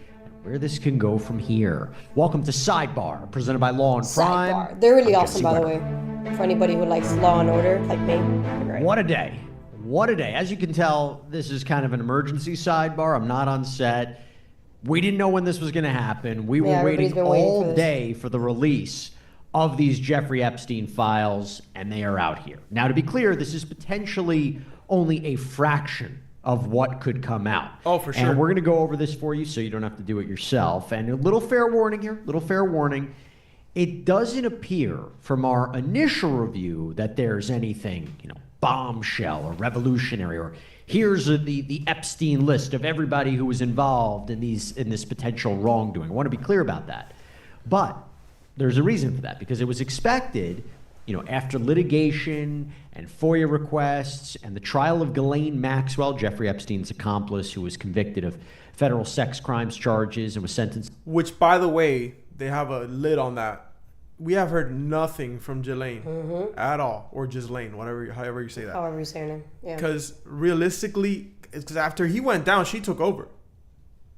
Speaker 21: where this can go from here. Welcome to Sidebar, presented by Law and Crime.
Speaker 2: Sidebar. They're really awesome, by the way, for anybody who likes Law and Order, like me. Right.
Speaker 21: What a day. What a day. As you can tell, this is kind of an emergency sidebar. I'm not on set. We didn't know when this was going to happen. We were waiting all day for the release of these Jeffrey Epstein files, and they are out here. Now, to be clear, this is potentially only a fraction of what could come out.
Speaker 1: Oh, for sure.
Speaker 21: And we're going to go over this for you so you don't have to do it yourself. And a little fair warning here, It doesn't appear from our initial review that there's anything, bombshell or revolutionary, or here's the Epstein list of everybody who was involved in this potential wrongdoing. I want to be clear about that. But there's a reason for that, because it was expected, after litigation and FOIA requests and the trial of Ghislaine Maxwell, Jeffrey Epstein's accomplice, who was convicted of federal sex crimes charges and was sentenced.
Speaker 1: Which, by the way, they have a lid on that. We have heard nothing from Ghislaine at all, or Ghislaine, however you say that.
Speaker 2: However you say her name, yeah.
Speaker 1: Because realistically, because after he went down, she took over.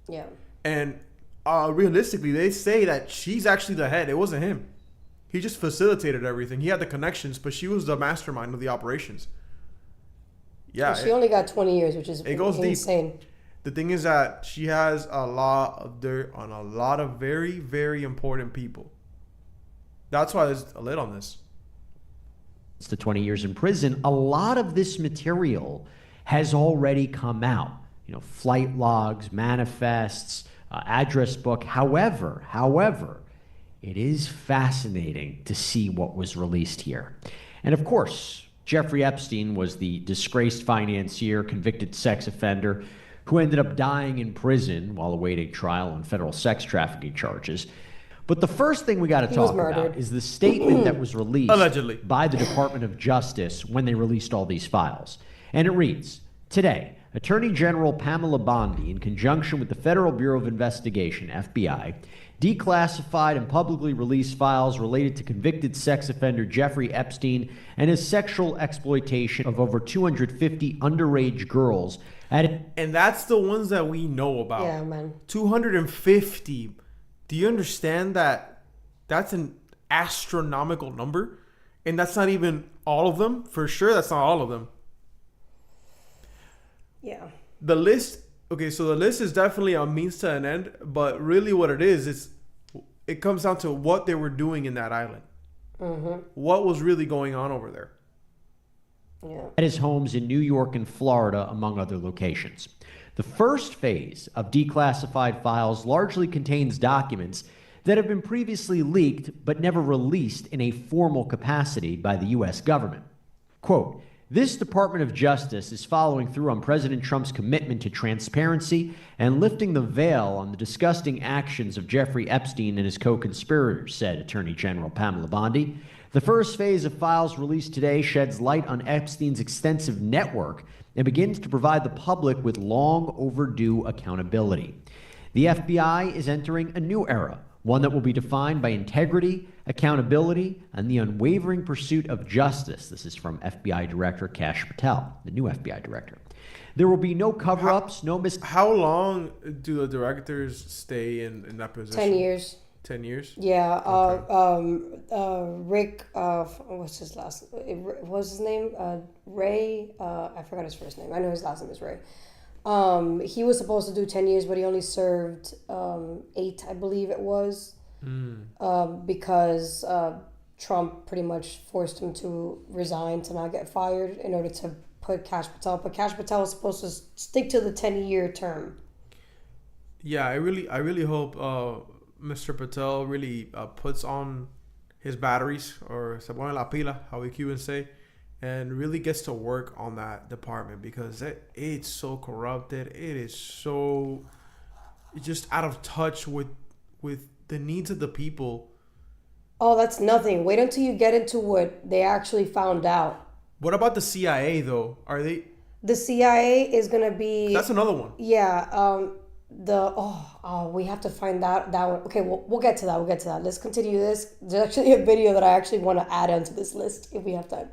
Speaker 2: Yeah.
Speaker 1: And realistically, they say that she's actually the head. It wasn't him. He just facilitated everything. He had the connections, but she was the mastermind of the operations. Yeah.
Speaker 2: She only got 20 years, which is
Speaker 1: it goes
Speaker 2: insane.
Speaker 1: deep. The thing is that she has a lot of dirt on a lot of very, very important people. That's why there's a lid on this.
Speaker 21: It's the 20 years in prison. A lot of this material has already come out. Flight logs, manifests, address book. However, it is fascinating to see what was released here. And of course, Jeffrey Epstein was the disgraced financier, convicted sex offender who ended up dying in prison while awaiting trial on federal sex trafficking charges. But the first thing we got to talk about is the statement that was released
Speaker 1: allegedly
Speaker 21: by the Department of Justice when they released all these files. And it reads, today, Attorney General Pamela Bondi, in conjunction with the Federal Bureau of Investigation, FBI, declassified and publicly released files related to convicted sex offender Jeffrey Epstein and his sexual exploitation of over 250 underage girls.
Speaker 1: And that's the ones that we know about.
Speaker 2: Yeah, man.
Speaker 1: 250. Do you understand that that's an astronomical number? And that's not even all of them? For sure, that's not all of them.
Speaker 2: Yeah.
Speaker 1: The list, okay, so the list is definitely a means to an end, but really what it is it comes down to what they were doing in that island.
Speaker 2: Mm-hmm.
Speaker 1: What was really going on over there?
Speaker 2: Yeah.
Speaker 21: At his homes in New York and Florida, among other locations. The first phase of declassified files largely contains documents that have been previously leaked but never released in a formal capacity by the U.S. government. Quote, this Department of Justice is following through on President Trump's commitment to transparency and lifting the veil on the disgusting actions of Jeffrey Epstein and his co-conspirators, said Attorney General Pamela Bondi. The first phase of files released today sheds light on Epstein's extensive network and begins to provide the public with long overdue accountability. The FBI is entering a new era, one that will be defined by integrity, accountability, and the unwavering pursuit of justice. This is from FBI Director Kash Patel, the new FBI Director. There will be no cover-ups,
Speaker 1: How long do the directors stay in that position?
Speaker 2: 10 years.
Speaker 1: 10 years?
Speaker 2: Yeah.
Speaker 1: Okay.
Speaker 2: Rick, what's his last? What's his name? Ray. I forgot his first name. I know his last name is Ray. He was supposed to do 10 years, but he only served 8, I believe it was, because Trump pretty much forced him to resign to not get fired in order to put Kash Patel. But Kash Patel was supposed to stick to the 10-year term.
Speaker 1: Yeah, I really hope Mr. Patel really puts on his batteries, or se pone la pila, how we Cubans say, and really gets to work on that department, because it's so corrupted. It is so just out of touch with the needs of the people.
Speaker 2: Oh, that's nothing. Wait until you get into what they actually found out.
Speaker 1: What about the CIA though? Are they?
Speaker 2: The CIA is gonna be.
Speaker 1: That's another one.
Speaker 2: Yeah. We have to find that one. Okay, we'll get to that. Let's continue this. There's actually a video that I actually want to add onto this list if we have time.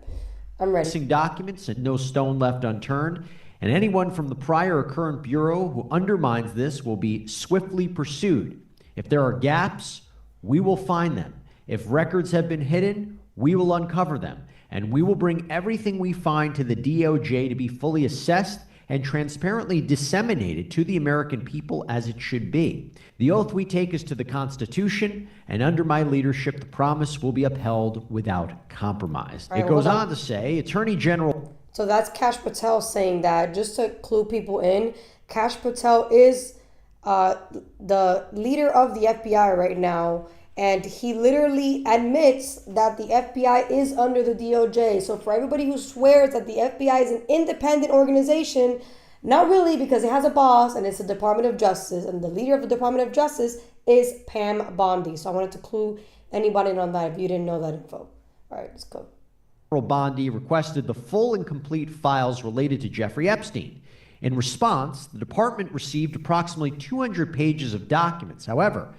Speaker 2: I'm ready.
Speaker 21: Documents and no stone left unturned, and anyone from the prior or current bureau who undermines this will be swiftly pursued. If there are gaps, we will find them. If records have been hidden, we will uncover them, and we will bring everything we find to the DOJ to be fully assessed and transparently disseminated to the American people as it should be. The oath we take is to the Constitution, and under my leadership, the promise will be upheld without compromise.
Speaker 2: Right,
Speaker 21: it goes on to say, Attorney General...
Speaker 2: So that's Kash Patel saying that. Just to clue people in, Kash Patel is the leader of the FBI right now, and he literally admits that the FBI is under the DOJ. So for everybody who swears that the FBI is an independent organization, not really, because it has a boss and it's the Department of Justice, and the leader of the Department of Justice is Pam Bondi. So I wanted to clue anybody in on that if you didn't know that info. All right, let's go.
Speaker 21: Bondi requested the full and complete files related to Jeffrey Epstein. In response, the department received approximately 200 pages of documents. However,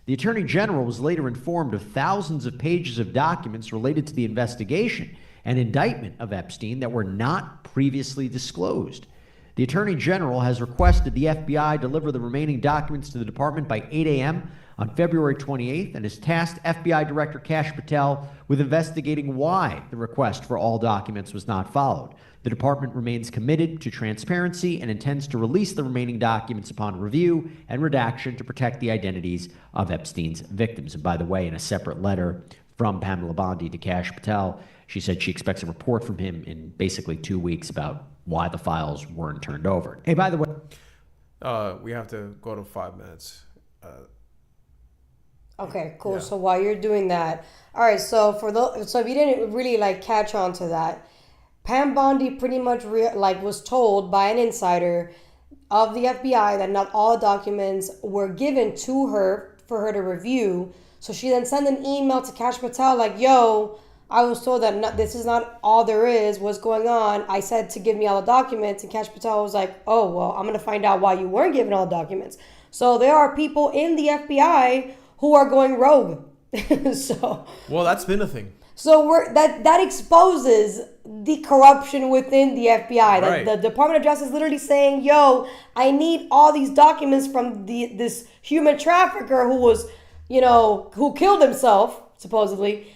Speaker 21: the Attorney General was later informed of thousands of pages of documents related to the investigation and indictment of Epstein that were not previously disclosed. The Attorney General has requested the FBI deliver the remaining documents to the department by 8 a.m. on February 28th and has tasked FBI Director Kash Patel with investigating why the request for all documents was not followed. The department remains committed to transparency and intends to release the remaining documents upon review and redaction to protect the identities of Epstein's victims. And by the way, in a separate letter from Pamela Bondi to Kash Patel, she said she expects a report from him in basically 2 weeks about why the files weren't turned over. Hey, by the way,
Speaker 1: we have to go to 5 minutes.
Speaker 2: Okay, cool. Yeah. So while you're doing that, all right. So so if you didn't really like catch on to that, Pam Bondi pretty much was told by an insider of the FBI that not all documents were given to her for her to review. So she then sent an email to Kash Patel like, "Yo, I was told that this is not all there is. What's going on? I said to give me all the documents." And Kash Patel was like, "Oh, well, I'm going to find out why you weren't given all the documents." So there are people in the FBI who are going rogue.
Speaker 1: Well, that's been a thing.
Speaker 2: So that exposes the corruption within the FBI.
Speaker 1: Right.
Speaker 2: The Department of Justice literally saying, "Yo, I need all these documents from this human trafficker who was, who killed himself supposedly."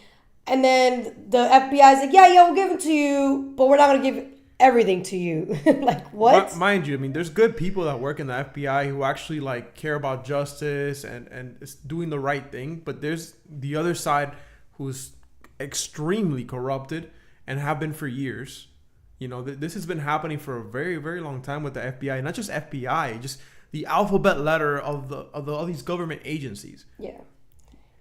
Speaker 2: And then the FBI is like, "Yeah, we'll give it to you, but we're not going to give everything to you." Like, what?
Speaker 1: Mind you, I mean, there's good people that work in the FBI who actually care about justice and is doing the right thing. But there's the other side who's extremely corrupted and have been for years. This has been happening for a very, very long time with the FBI. Not just FBI, just the alphabet letter of all these government agencies.
Speaker 2: Yeah.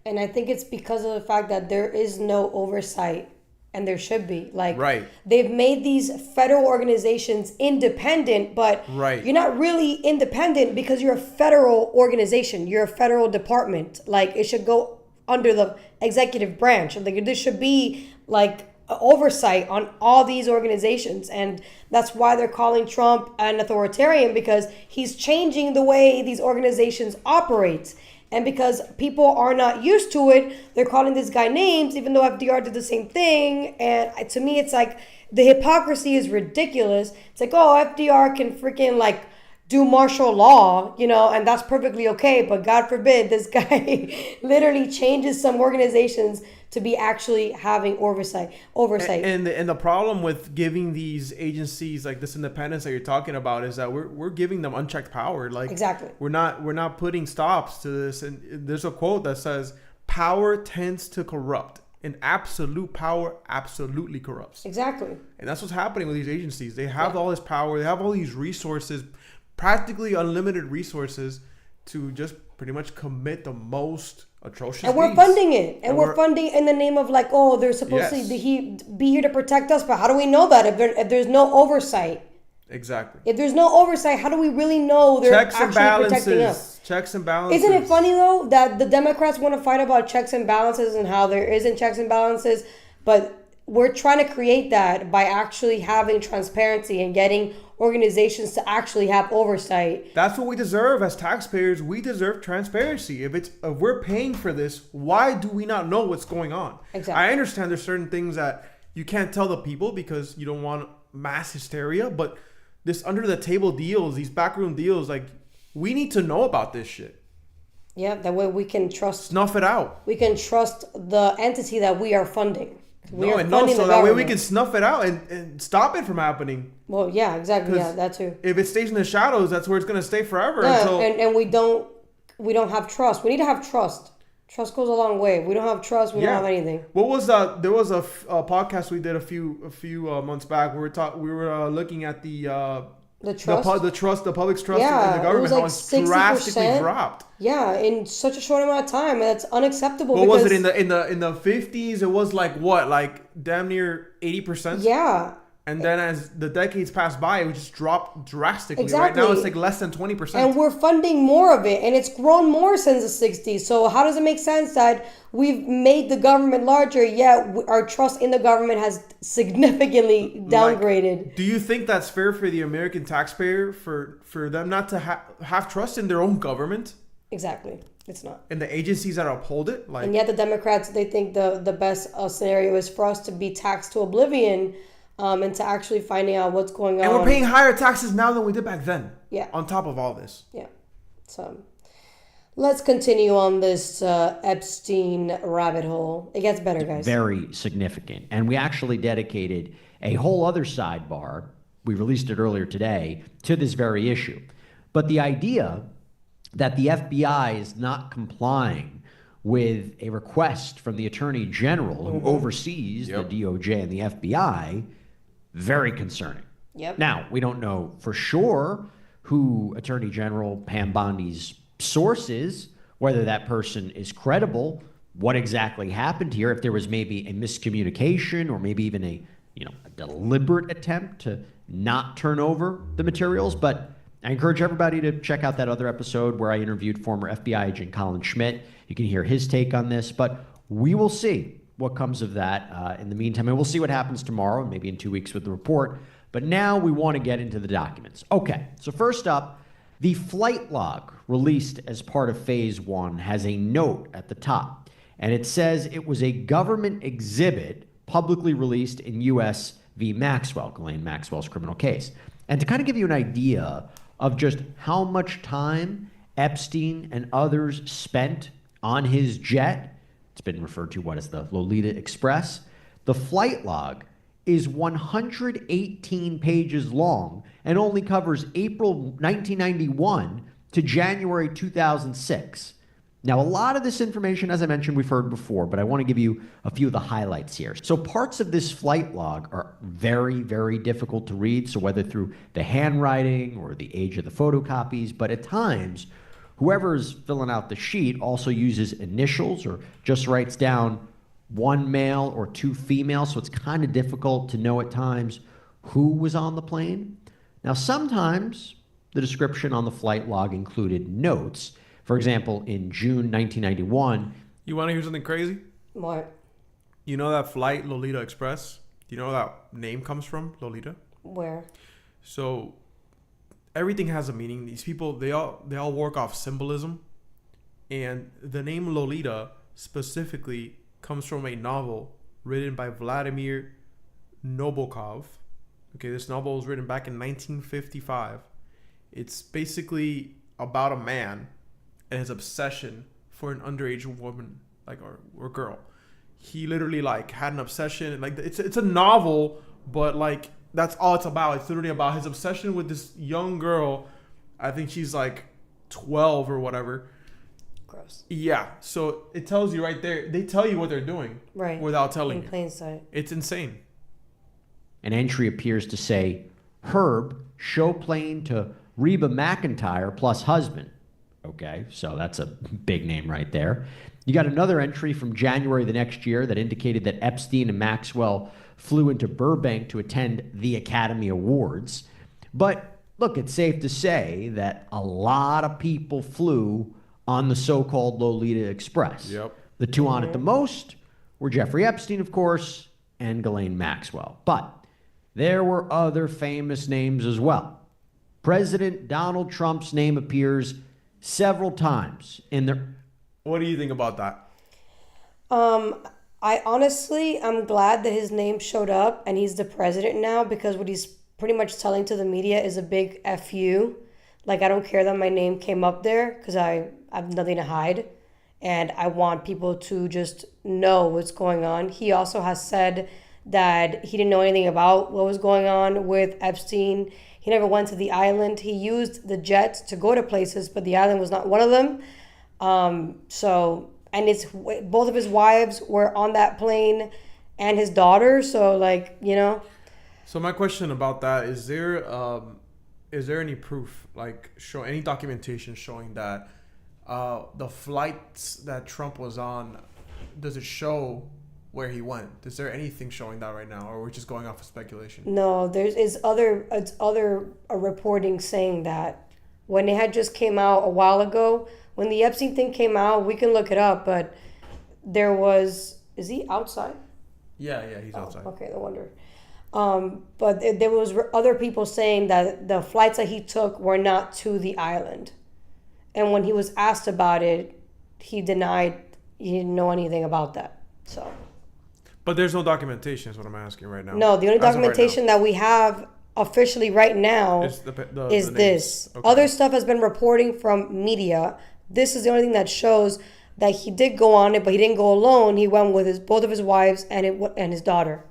Speaker 2: And I think it's because of the fact that there is no oversight, and there should be.
Speaker 1: Right.
Speaker 2: They've made these federal organizations independent, but you're not really independent because you're a federal organization. You're a federal department. It should go under the executive branch. There should be oversight on all these organizations, and that's why they're calling Trump an authoritarian, because he's changing the way these organizations operate. And because people are not used to it, they're calling this guy names, even though FDR did the same thing. And to me, it's the hypocrisy is ridiculous. It's FDR can freaking do martial law, and that's perfectly okay. But God forbid this guy literally changes some organizations to be actually having oversight.
Speaker 1: And the problem with giving these agencies this independence that you're talking about is that we're giving them unchecked power.
Speaker 2: Exactly.
Speaker 1: We're not putting stops to this. And there's a quote that says, "Power tends to corrupt, and absolute power absolutely corrupts."
Speaker 2: Exactly.
Speaker 1: And that's what's happening with these agencies. They have all this power. They have all these resources, practically unlimited resources, to just pretty much commit the most atrocious
Speaker 2: and we're
Speaker 1: deeds.
Speaker 2: Funding it. And we're funding in the name of they're supposed to be here to protect us. But how do we know that if there's no oversight?
Speaker 1: Exactly.
Speaker 2: If there's no oversight, how do we really know they're actually protecting us?
Speaker 1: Checks and balances.
Speaker 2: Isn't it funny, though, that the Democrats want to fight about checks and balances and how there isn't checks and balances, but we're trying to create that by actually having transparency and getting organizations to actually have oversight.
Speaker 1: That's what we deserve as taxpayers. We deserve transparency. If we're paying for this, why do we not know what's going on?
Speaker 2: Exactly.
Speaker 1: I understand there's certain things that you can't tell the people because you don't want mass hysteria, but this under the table deals, these backroom deals, we need to know about this shit.
Speaker 2: Yeah, that way we can
Speaker 1: snuff it out.
Speaker 2: We can trust the entity that we are funding.
Speaker 1: So that way we can snuff it out and stop it from happening.
Speaker 2: Well, yeah, exactly. Yeah, that too.
Speaker 1: If it stays in the shadows, that's where it's going to stay forever.
Speaker 2: Yeah, and we don't have trust. We need to have trust. Trust goes a long way. We don't have trust. We don't have anything.
Speaker 1: What was that? There was a podcast we did a few months back. We were looking at the trust, the public's trust in the government. How it's drastically dropped.
Speaker 2: Yeah, in such a short amount of time, that's unacceptable.
Speaker 1: What was it in the 50s? It was damn near 80%.
Speaker 2: Yeah.
Speaker 1: And then as the decades passed by, it just dropped drastically. Exactly. Right now it's less than 20%.
Speaker 2: And we're funding more of it, and it's grown more since the 60s. So how does it make sense that we've made the government larger, yet our trust in the government has significantly downgraded?
Speaker 1: Do you think that's fair for the American taxpayer, for them not to have trust in their own government?
Speaker 2: Exactly. It's not.
Speaker 1: And the agencies that uphold it?
Speaker 2: And yet the Democrats, they think the best scenario is for us to be taxed to oblivion, and to actually finding out what's going on.
Speaker 1: And we're paying higher taxes now than we did back then.
Speaker 2: Yeah.
Speaker 1: On top of all this.
Speaker 2: Yeah. So Let's continue on this Epstein rabbit hole. It gets better, guys.
Speaker 21: Very significant. And we actually dedicated a whole other sidebar, we released it earlier today, to this very issue. But the idea that the FBI is not complying with a request from the Attorney General who oversees the DOJ and the FBI, very concerning.
Speaker 2: Yep.
Speaker 21: Now, we don't know for sure who Attorney General Pam Bondi's source is, whether that person is credible, what exactly happened here, if there was maybe a miscommunication or maybe even a deliberate attempt to not turn over the materials. But I encourage everybody to check out that other episode where I interviewed former FBI agent Colin Schmidt. You can hear his take on this, but we will see what comes of that in the meantime. And we'll see what happens tomorrow and maybe in 2 weeks with the report. But now we want to get into the documents. Okay, so first up, the flight log released as part of Phase 1 has a note at the top, and it says it was a government exhibit publicly released in U.S. v. Maxwell, Ghislaine Maxwell's criminal case. And to kind of give you an idea of just how much time Epstein and others spent on his jet, it's been referred to as the Lolita Express, the flight log is 118 pages long and only covers April 1991 to January 2006. Now, a lot of this information, as I mentioned, we've heard before, but I want to give you a few of the highlights here. So parts of this flight log are very, very difficult to read, so whether through the handwriting or the age of the photocopies, but at times, whoever's filling out the sheet also uses initials or just writes down one male or two female, so it's kind of difficult to know at times who was on the plane. Now, sometimes the description on the flight log included notes. For example, in June 1991...
Speaker 1: You want to hear something crazy?
Speaker 2: What?
Speaker 1: You know that flight, Lolita Express? Do you know where that name comes from, Lolita?
Speaker 2: Where?
Speaker 1: So, everything has a meaning. These people, they all work off symbolism. And the name Lolita specifically comes from a novel written by Vladimir Nabokov. Okay, this novel was written back in 1955. It's basically about a man and his obsession for an underage woman, or girl. He literally had an obsession. It's a novel, but that's all it's about. It's literally about his obsession with this young girl. I think she's 12 or whatever.
Speaker 2: Gross.
Speaker 1: Yeah, so it tells you right there. They tell you what they're doing,
Speaker 2: right,
Speaker 1: without telling you.
Speaker 2: In plain sight.
Speaker 1: It's insane.
Speaker 21: An entry appears to say, Herb, show plane to Reba McEntire plus husband. Okay, so that's a big name right there. You got another entry from January the next year that indicated that Epstein and Maxwell flew into Burbank to attend the Academy Awards. But look, it's safe to say that a lot of people flew on the so-called Lolita Express.
Speaker 1: Yep.
Speaker 21: The two on it the most were Jeffrey Epstein, of course, and Ghislaine Maxwell. But there were other famous names as well. President Donald Trump's name appears several times in the...
Speaker 1: What do you think about that?
Speaker 2: I honestly, I'm glad that his name showed up and he's the president now, because what he's pretty much telling to the media is a big F you. I don't care that my name came up there because I have nothing to hide. And I want people to just know what's going on. He also has said that he didn't know anything about what was going on with Epstein. He never went to the island. He used the jet to go to places, but the island was not one of them. And it's both of his wives were on that plane and his daughter. So
Speaker 1: So my question about that, is there any proof, show any documentation showing that the flights that Trump was on, does it show where he went? Is there anything showing that right now, or we're just going off of speculation?
Speaker 2: No, it's other reporting saying that when it had just came out a while ago, when the Epstein thing came out, we can look it up, but there was, is he outside?
Speaker 1: Yeah, he's outside.
Speaker 2: Okay, no wonder. But there was other people saying that the flights that he took were not to the island. And when he was asked about it, he denied he didn't know anything about that. So.
Speaker 1: But there's no documentation is what I'm asking right now.
Speaker 2: No, the only documentation that we have officially right now is this. Okay. Other stuff has been reporting from media, this is the only thing that shows that he did go on it, but he didn't go alone. He went with both of his wives and his daughter.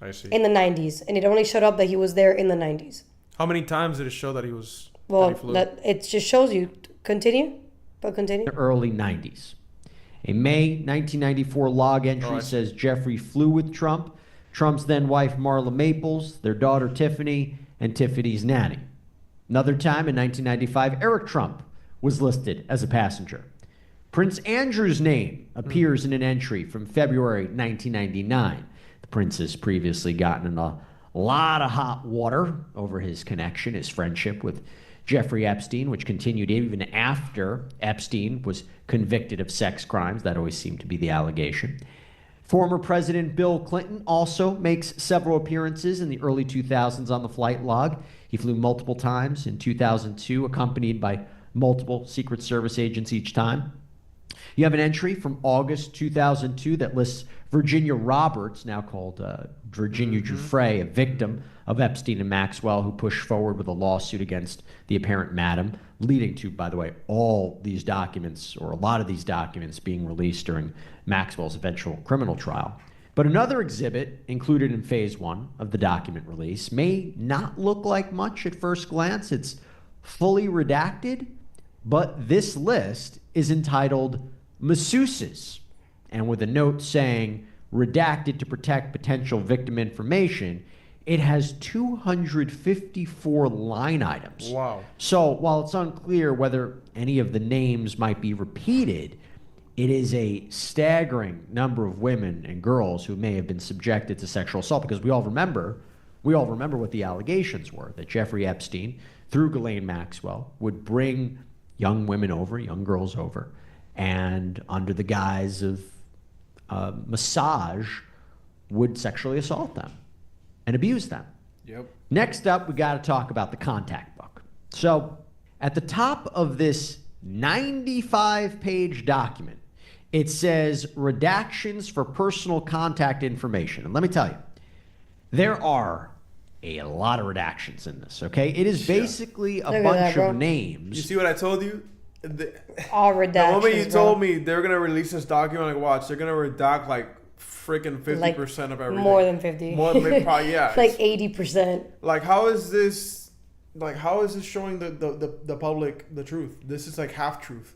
Speaker 1: I see.
Speaker 2: In the 90s, and it only showed up that he was there in the 90s.
Speaker 1: How many times did it show that he was?
Speaker 2: Well,
Speaker 1: that he flew?
Speaker 2: it just shows you. Continue.
Speaker 21: The early 90s. A May 1994 log entry says Jeffrey flew with Trump, Trump's then wife Marla Maples, their daughter Tiffany, and Tiffany's nanny. Another time in 1995, Eric Trump was listed as a passenger. Prince Andrew's name appears in an entry from February 1999. The prince has previously gotten in a lot of hot water over his connection, his friendship with Jeffrey Epstein, which continued even after Epstein was convicted of sex crimes. That always seemed to be the allegation. Former President Bill Clinton also makes several appearances in the early 2000s on the flight log. He flew multiple times in 2002, accompanied by multiple Secret Service agents each time. You have an entry from August 2002 that lists Virginia Roberts, now called Virginia Giuffre, a victim of Epstein and Maxwell, who pushed forward with a lawsuit against the apparent madam, leading to, by the way, all these documents, or a lot of these documents, being released during Maxwell's eventual criminal trial. But another exhibit included in phase 1 of the document release may not look like much at first glance. It's fully redacted, but this list is entitled Masseuses, and with a note saying redacted to protect potential victim information, it has 254 line items.
Speaker 1: Wow.
Speaker 21: So while it's unclear whether any of the names might be repeated, it is a staggering number of women and girls who may have been subjected to sexual assault, because we all remember what the allegations were, that Jeffrey Epstein, through Ghislaine Maxwell, would bring young women over, young girls over, and under the guise of massage, would sexually assault them and abuse them.
Speaker 1: Yep.
Speaker 21: Next up, we got to talk about the contact book. So at the top of this 95-page document, it says redactions for personal contact information. And let me tell you, there are a lot of redactions in this, okay? It is basically a bunch of names.
Speaker 1: You see what I told you?
Speaker 2: All redactions.
Speaker 1: The moment you told me they're going to release this document, like, watch, they're going to redact like freaking 50% of everything.
Speaker 2: More than 50.
Speaker 1: More than probably, yeah.
Speaker 2: Like 80%.
Speaker 1: Like, how is this showing the public the truth? This is like half truth.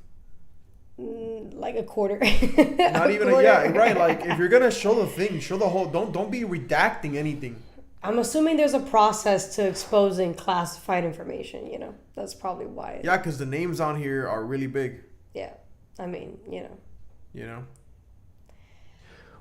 Speaker 2: Like a quarter.
Speaker 1: Not even right. Like, if you're gonna show the thing, show the whole. Don't be redacting anything.
Speaker 2: I'm assuming there's a process to exposing classified information. You know, that's probably why.
Speaker 1: Yeah, because the names on here are really big.
Speaker 2: Yeah, I mean, you know.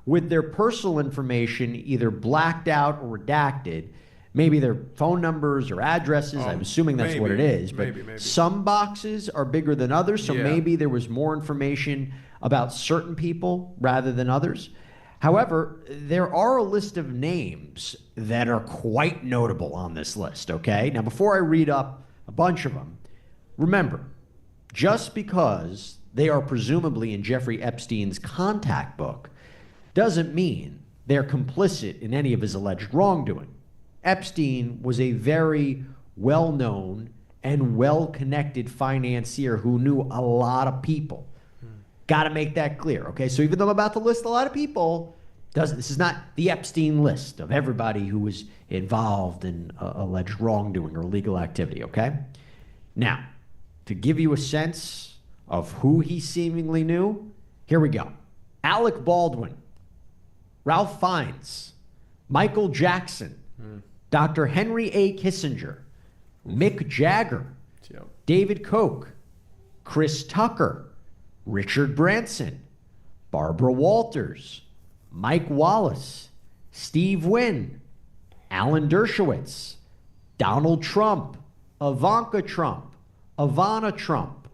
Speaker 21: With their personal information either blacked out or redacted, maybe their phone numbers or addresses. I'm assuming that's what it is. But maybe. Some boxes are bigger than others, so maybe there was more information about certain people rather than others. However, there are a list of names that are quite notable on this list, okay? Now, before I read up a bunch of them, remember, just because they are presumably in Jeffrey Epstein's contact book doesn't mean they're complicit in any of his alleged wrongdoing. Epstein was a very well-known and well-connected financier who knew a lot of people. Got to make that clear, okay? So even though I'm about to list a lot of people, this is not the Epstein list of everybody who was involved in alleged wrongdoing or illegal activity, okay? Now, to give you a sense of who he seemingly knew, here we go. Alec Baldwin, Ralph Fiennes, Michael Jackson, Dr. Henry A. Kissinger, Mick Jagger, David Koch, Chris Tucker, Richard Branson, Barbara Walters, Mike Wallace, Steve Wynn, Alan Dershowitz, Donald Trump, Ivanka Trump, Ivana Trump,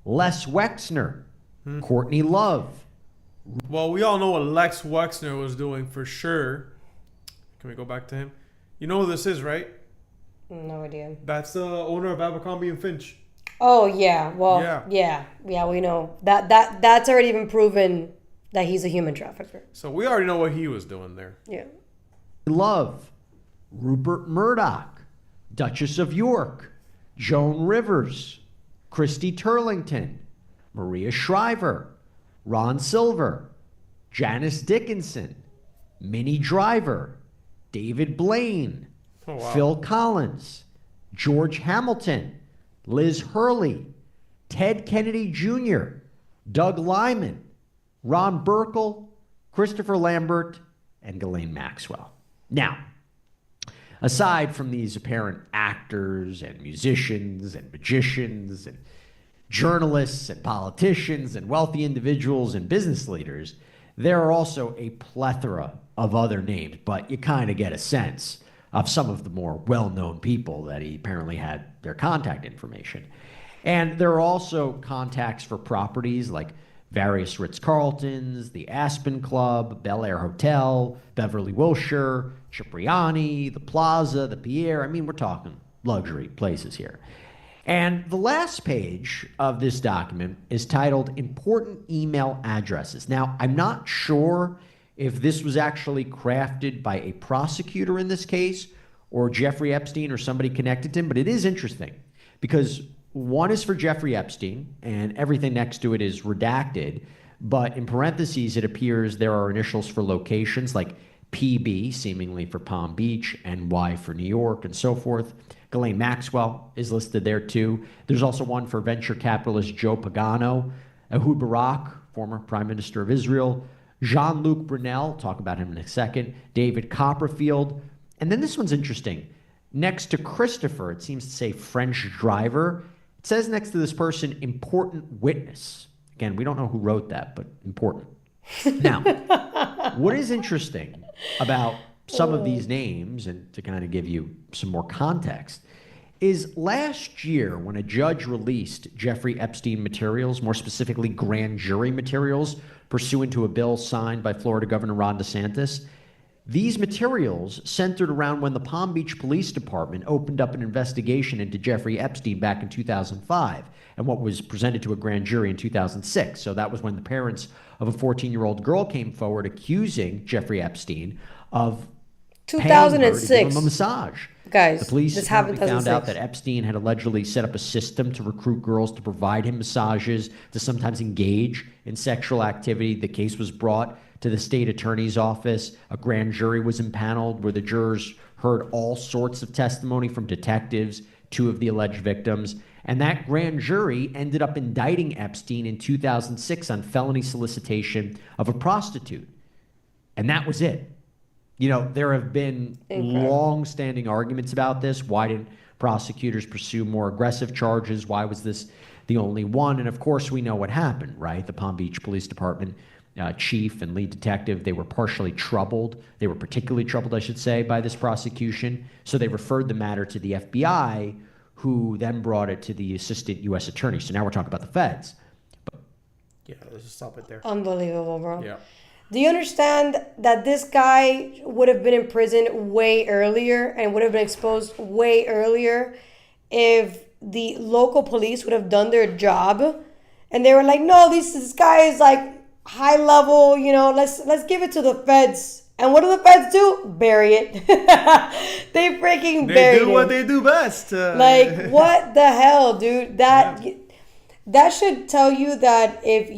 Speaker 21: Les Wexner, Courtney Love.
Speaker 1: Well, we all know what Lex Wexner was doing for sure. Can we go back to him? You know who this is, right?
Speaker 2: No idea.
Speaker 1: That's the owner of Abercrombie and Finch.
Speaker 2: Oh yeah, well yeah, we know that's already been proven that he's a human trafficker.
Speaker 1: So we already know what he was doing there.
Speaker 2: Yeah.
Speaker 21: Love, Rupert Murdoch, Duchess of York, Joan Rivers, Christy Turlington, Maria Shriver, Ron Silver, Janice Dickinson, Minnie Driver, David Blaine, Phil Collins, George Hamilton, Liz Hurley, Ted Kennedy Jr., Doug Lyman, Ron Burkle, Christopher Lambert, and Ghislaine Maxwell. Now, aside from these apparent actors and musicians and magicians and journalists and politicians and wealthy individuals and business leaders, there are also a plethora of other names, but you kind of get a sense of some of the more well-known people that he apparently had their contact information. And there are also contacts for properties like various Ritz-Carltons, the Aspen Club, Bel Air Hotel, Beverly Wilshire, Cipriani, the Plaza, the Pierre. I mean, we're talking luxury places here. And the last page of this document is titled Important Email Addresses. Now, I'm not sure if this was actually crafted by a prosecutor in this case or Jeffrey Epstein or somebody connected to him, but it is interesting because one is for Jeffrey Epstein and everything next to it is redacted, but in parentheses it appears there are initials for locations like PB, seemingly for Palm Beach, NY for New York, and so forth. Ghislaine Maxwell is listed there too. There's also one for venture capitalist Joe Pagano, Ehud Barak, former Prime Minister of Israel, Jean-Luc Brunel, talk about him in a second, David Copperfield, and then this one's interesting. Next to Christopher, it seems to say French driver. It says next to this person, important witness. Again, we don't know who wrote that, but important. Now, what is interesting about some of these names, and to kind of give you some more context, is last year when a judge released Jeffrey Epstein materials, more specifically grand jury materials, pursuant to a bill signed by Florida Governor Ron DeSantis, these materials centered around when the Palm Beach Police Department opened up an investigation into Jeffrey Epstein back in 2005 and what was presented to a grand jury in 2006. So that was when the parents of a 14-year-old girl came forward accusing Jeffrey Epstein of
Speaker 2: 2006
Speaker 21: paying her to give him a massage.
Speaker 2: Guys,
Speaker 21: the police
Speaker 2: this happened in
Speaker 21: found out
Speaker 2: 2006.
Speaker 21: that Epstein had allegedly set up a system to recruit girls to provide him massages, to sometimes engage in sexual activity. The case was brought to the state attorney's office. A grand jury was impaneled where the jurors heard all sorts of testimony from detectives, two of the alleged victims. And that grand jury ended up indicting Epstein in 2006 on felony solicitation of a prostitute. And that was it. You know, there have been long-standing arguments about this. Why didn't prosecutors pursue more aggressive charges? Why was this the only one? And of course, we know what happened, right? The Palm Beach Police Department chief and lead detective, they were partially troubled. They were particularly troubled, I should say, by this prosecution. So they referred the matter to the FBI, who then brought it to the assistant U.S. attorney. So now we're talking about the feds.
Speaker 1: Yeah, let's just stop it there.
Speaker 2: Unbelievable, bro.
Speaker 1: Yeah.
Speaker 2: Do you understand that this guy would have been in prison way earlier and would have been exposed way earlier if the local police would have done their job and they were like, no, this guy is like high level, you know, let's give it to the feds. And what do the feds do? Bury it. They freaking bury it. They do
Speaker 1: what they do best.
Speaker 2: Like, what the hell, dude? That should tell you that if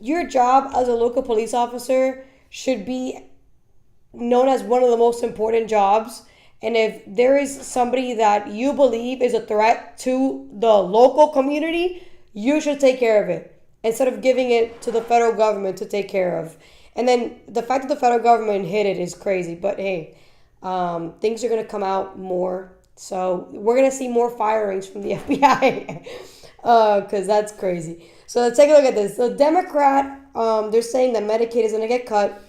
Speaker 2: your job as a local police officer should be known as one of the most important jobs, and if there is somebody that you believe is a threat to the local community, you should take care of it instead of giving it to the federal government to take care of. And then the fact that the federal government hid it is crazy, but hey, things are going to come out more. So we're going to see more firings from the FBI because that's crazy. So let's take a look at this. The Democrat, they're saying that Medicaid is going to get cut.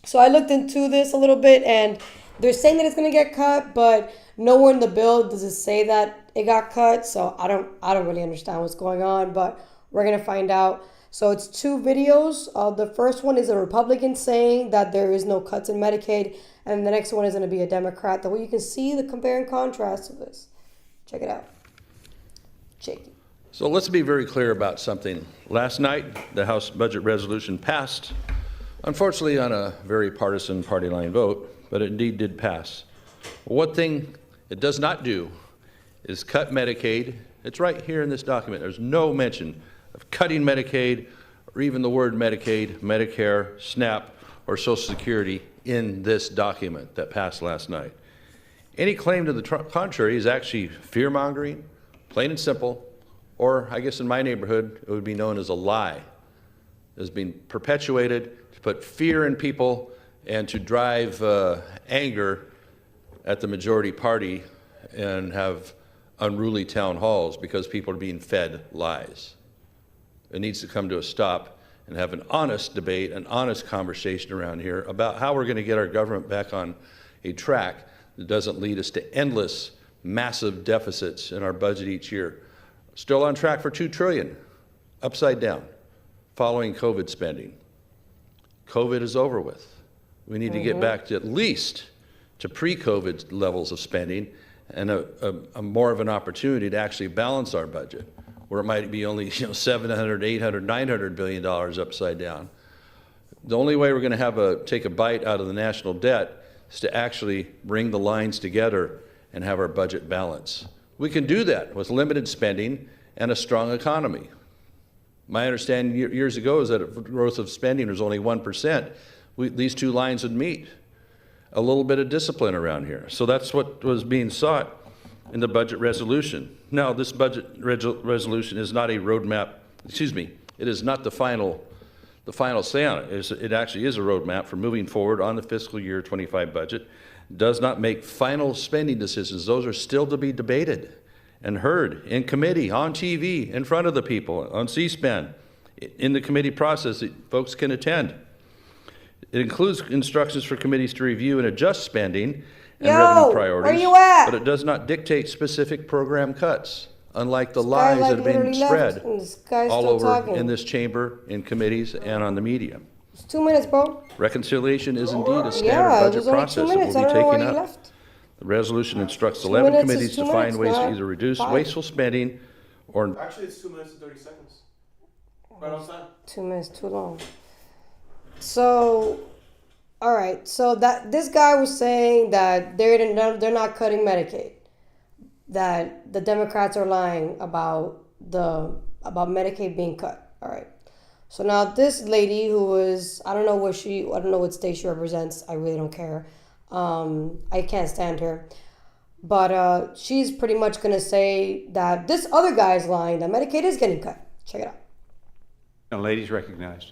Speaker 2: So I looked into this a little bit, and they're saying that it's going to get cut, but nowhere in the bill does it say that it got cut. So I don't really understand what's going on, but we're going to find out. So it's two videos. The first one is a Republican saying that there is no cuts in Medicaid, and the next one is going to be a Democrat. That way you can see the compare and contrast of this. Check it out. Check it.
Speaker 3: So let's be very clear about something. Last night, the House budget resolution passed, unfortunately on a very partisan party line vote, but it indeed did pass. One thing it does not do is cut Medicaid, It's right here in this document. There's no mention of cutting Medicaid or even the word Medicaid, Medicare, SNAP, or Social Security in this document that passed last night. Any claim to the contrary is actually fear-mongering, plain and simple, or I guess in my neighborhood, it would be known as a lie. It has been perpetuated to put fear in people and to drive anger at the majority party and have unruly town halls because people are being fed lies. It needs to come to a stop and have an honest debate, an honest conversation around here about how we're going to get our government back on a track that doesn't lead us to endless, massive deficits in our budget each year. Still on track for $2 trillion, upside down, following COVID spending. COVID is over with. We need to get back to at least to pre-COVID levels of spending and a more of an opportunity to actually balance our budget, where it might be only $700, $800, $900 billion upside down. The only way we're going to take a bite out of the national debt is to actually bring the lines together and have our budget balance. We can do that with limited spending and a strong economy. My understanding years ago is that if growth of spending was only 1%, these two lines would meet. A little bit of discipline around here. So that's what was being sought in the budget resolution. Now, this budget resolution is not a roadmap, it is not the final say on it. It actually is a roadmap for moving forward on the fiscal year 25 budget. It does not make final spending decisions. Those are still to be debated and heard in committee, on TV, in front of the people, on C-SPAN, in the committee process that folks can attend. It includes instructions for committees to review and adjust spending and revenue priorities,
Speaker 2: where you at?
Speaker 3: but it does not dictate specific program cuts, unlike the lies that have been spread all over in this chamber, in committees, and on the media.
Speaker 2: It's 2 minutes, bro.
Speaker 3: Reconciliation is indeed a standard budget process that will be taken up. The resolution instructs 11 committees to find ways to either reduce wasteful spending or...
Speaker 1: Actually, it's 2 minutes and 30 seconds. Right on time.
Speaker 2: 2 minutes, too long. So, all right. So that this guy was saying that they're not cutting Medicaid. That the Democrats are lying about Medicaid being cut. All right. So now this lady who is, I don't know what state she represents. I really don't care. I can't stand her. But she's pretty much going to say that this other guy is lying, that Medicaid is getting cut. Check it out.
Speaker 5: No, ladies recognized.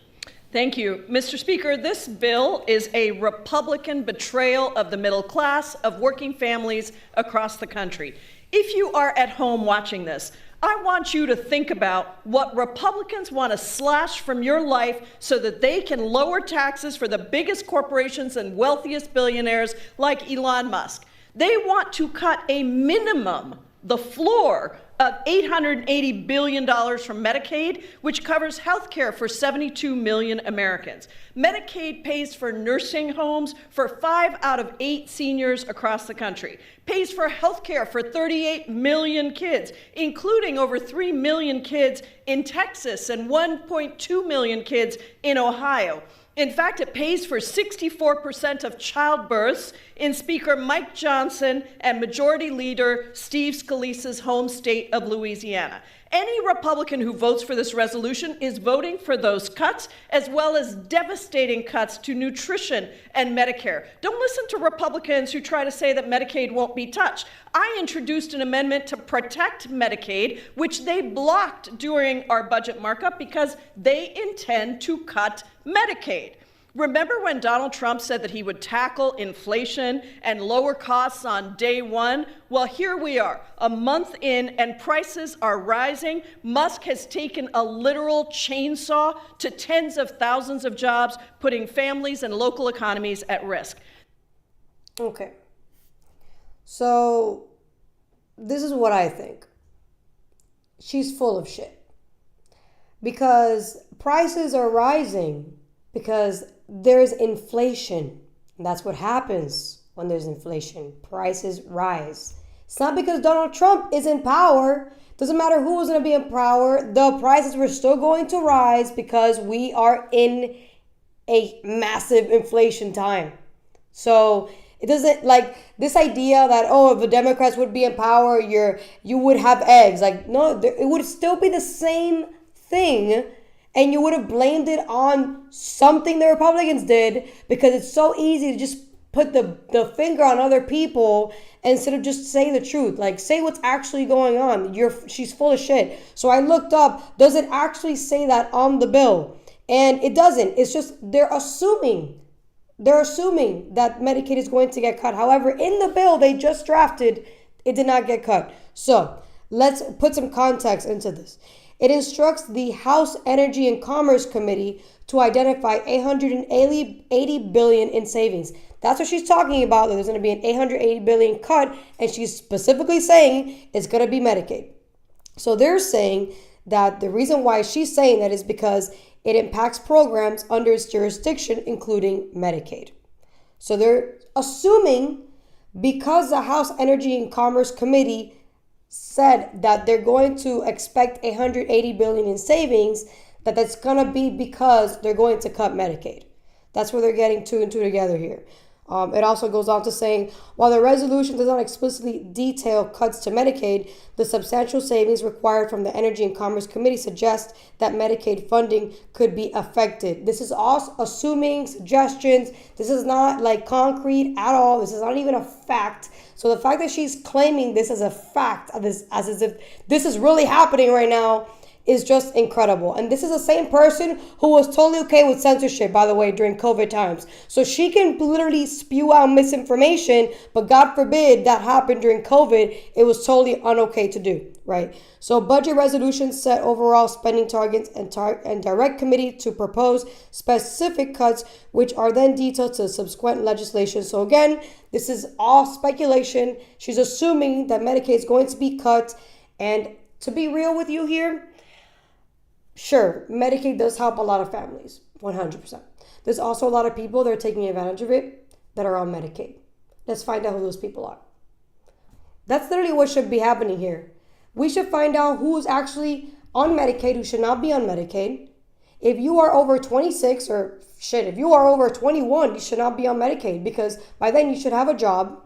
Speaker 22: Thank you. Mr. Speaker, this bill is a Republican betrayal of the middle class, of working families across the country. If you are at home watching this, I want you to think about what Republicans want to slash from your life so that they can lower taxes for the biggest corporations and wealthiest billionaires like Elon Musk. They want to cut a minimum, the floor, of $880 billion from Medicaid, which covers health care for 72 million Americans. Medicaid pays for nursing homes for 5 out of 8 seniors across the country, pays for health care for 38 million kids, including over 3 million kids in Texas and 1.2 million kids in Ohio. In fact, it pays for 64% of childbirths in Speaker Mike Johnson and Majority Leader Steve Scalise's home state of Louisiana. Any Republican who votes for this resolution is voting for those cuts, as well as devastating cuts to nutrition and Medicare. Don't listen to Republicans who try to say that Medicaid won't be touched. I introduced an amendment to protect Medicaid, which they blocked during our budget markup because they intend to cut Medicaid. Remember when Donald Trump said that he would tackle inflation and lower costs on day one? Well, here we are, a month in, and prices are rising. Musk has taken a literal chainsaw to tens of thousands of jobs, putting families and local economies at risk.
Speaker 2: Okay. So, this is what I think. She's full of shit. Because prices are rising because there's inflation. And that's what happens when there's inflation. Prices rise. It's not because Donald Trump is in power. Doesn't matter who is going to be in power. The prices were still going to rise because we are in a massive inflation time. So It doesn't, like, this idea that, oh, if the Democrats would be in power, you would have eggs. Like, no, it would still be the same thing, and you would have blamed it on something the Republicans did, because it's so easy to just put the finger on other people instead of just say the truth. Like, say what's actually going on. She's full of shit. So I looked up, does it actually say that on the bill? And it doesn't. It's just they're assuming that Medicaid is going to get cut. However, in the bill they just drafted, it did not get cut. So let's put some context into this. It instructs the House Energy and Commerce Committee to identify $880 billion in savings. That's what she's talking about. That there's going to be an $880 billion cut, and she's specifically saying it's going to be Medicaid. So they're saying that the reason why she's saying that is because it impacts programs under its jurisdiction, including Medicaid. So they're assuming because the House Energy and Commerce Committee said that they're going to expect $880 billion in savings, that's going to be because they're going to cut Medicaid. That's where they're getting two and two together here. It also goes on to saying, while the resolution does not explicitly detail cuts to Medicaid, the substantial savings required from the Energy and Commerce Committee suggest that Medicaid funding could be affected. This is all assuming suggestions. This is not like concrete at all. This is not even a fact. So the fact that she's claiming this as a fact, as if this is really happening right now, is just incredible. And this is the same person who was totally okay with censorship, by the way, during COVID times. So she can literally spew out misinformation, but God forbid that happened during COVID. It was totally unokay to do, right? So budget resolutions set overall spending targets and direct committee to propose specific cuts, which are then detailed to subsequent legislation. So again, this is all speculation. She's assuming that Medicaid is going to be cut. And to be real with you here, sure, Medicaid does help a lot of families, 100%. There's also a lot of people that are taking advantage of it that are on Medicaid. Let's find out who those people are. That's literally what should be happening here. We should find out who's actually on Medicaid, who should not be on Medicaid. If you are over 26, or if you are over 21, you should not be on Medicaid, because by then you should have a job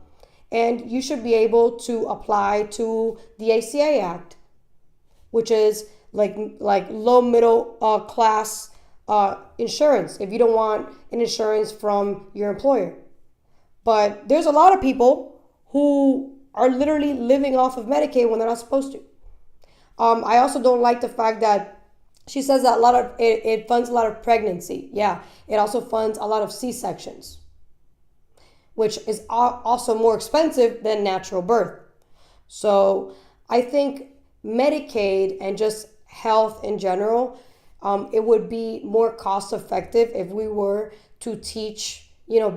Speaker 2: and you should be able to apply to the ACA Act, which is like low middle class insurance, if you don't want an insurance from your employer. But there's a lot of people who are literally living off of Medicaid when they're not supposed to. I also don't like the fact that she says that it funds a lot of pregnancy. Yeah, it also funds a lot of C-sections, which is also more expensive than natural birth. So I think Medicaid and just health in general, it would be more cost effective if we were to teach,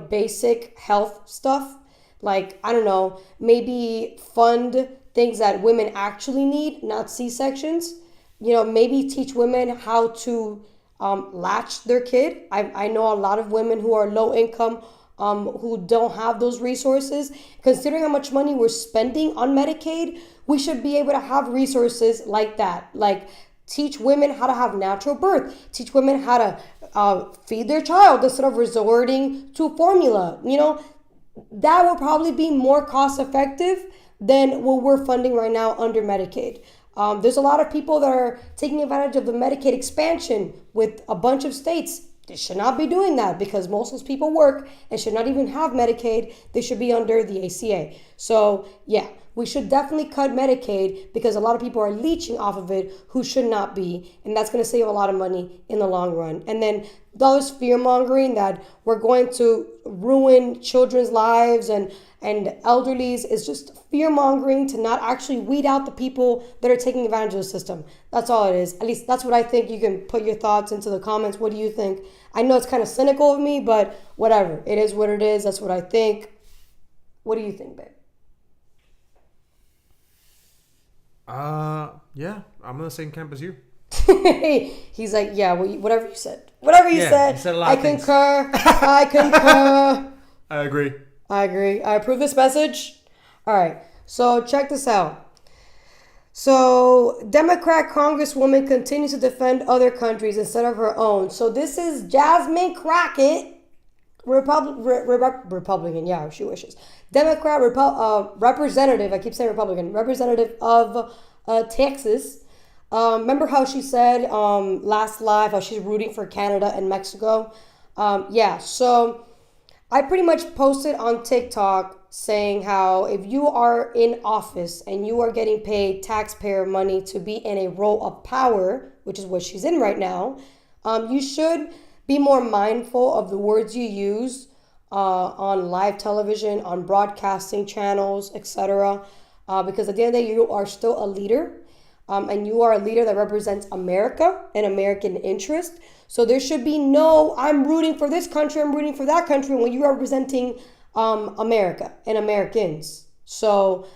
Speaker 2: basic health stuff. Like, I don't know, maybe fund things that women actually need, not C-sections. Maybe teach women how to latch their kid. I know a lot of women who are low income who don't have those resources. Considering how much money we're spending on Medicaid, we should be able to have resources like that. Like, teach women how to have natural birth. Teach women how to feed their child instead of resorting to formula. That would probably be more cost effective than what we're funding right now under Medicaid. There's a lot of people that are taking advantage of the Medicaid expansion with a bunch of states. They should not be doing that, because most of those people work and should not even have Medicaid. They should be under the ACA. So yeah, we should definitely cut Medicaid, because a lot of people are leeching off of it who should not be. And that's going to save a lot of money in the long run. And then all this fear mongering that we're going to ruin children's lives and elderlies is just fear mongering to not actually weed out the people that are taking advantage of the system. That's all it is. At least that's what I think. You can put your thoughts into the comments. What do you think? I know it's kind of cynical of me, but whatever. It is what it is. That's what I think. What do you think, babe?
Speaker 1: Yeah, I'm in the same camp as you.
Speaker 2: He's like, yeah, well, whatever you said. Whatever you said.
Speaker 1: You said a lot of things.
Speaker 2: Concur. I concur.
Speaker 1: I agree.
Speaker 2: I approve this message. All right. So check this out. So Democrat Congresswoman continues to defend other countries instead of her own. So this is Jasmine Crockett Republican, yeah, she wishes. Democrat representative, I keep saying Republican, representative of Texas. Remember how she said last live how she's rooting for Canada and Mexico? Yeah, so I pretty much posted on TikTok saying how if you are in office and you are getting paid taxpayer money to be in a role of power, which is what she's in right now, you should be more mindful of the words you use on live television, on broadcasting channels, etc. Because at the end of the day, you are still a leader, and you are a leader that represents America and American interest. So there should be no, I'm rooting for this country, I'm rooting for that country, when you are representing America and Americans. So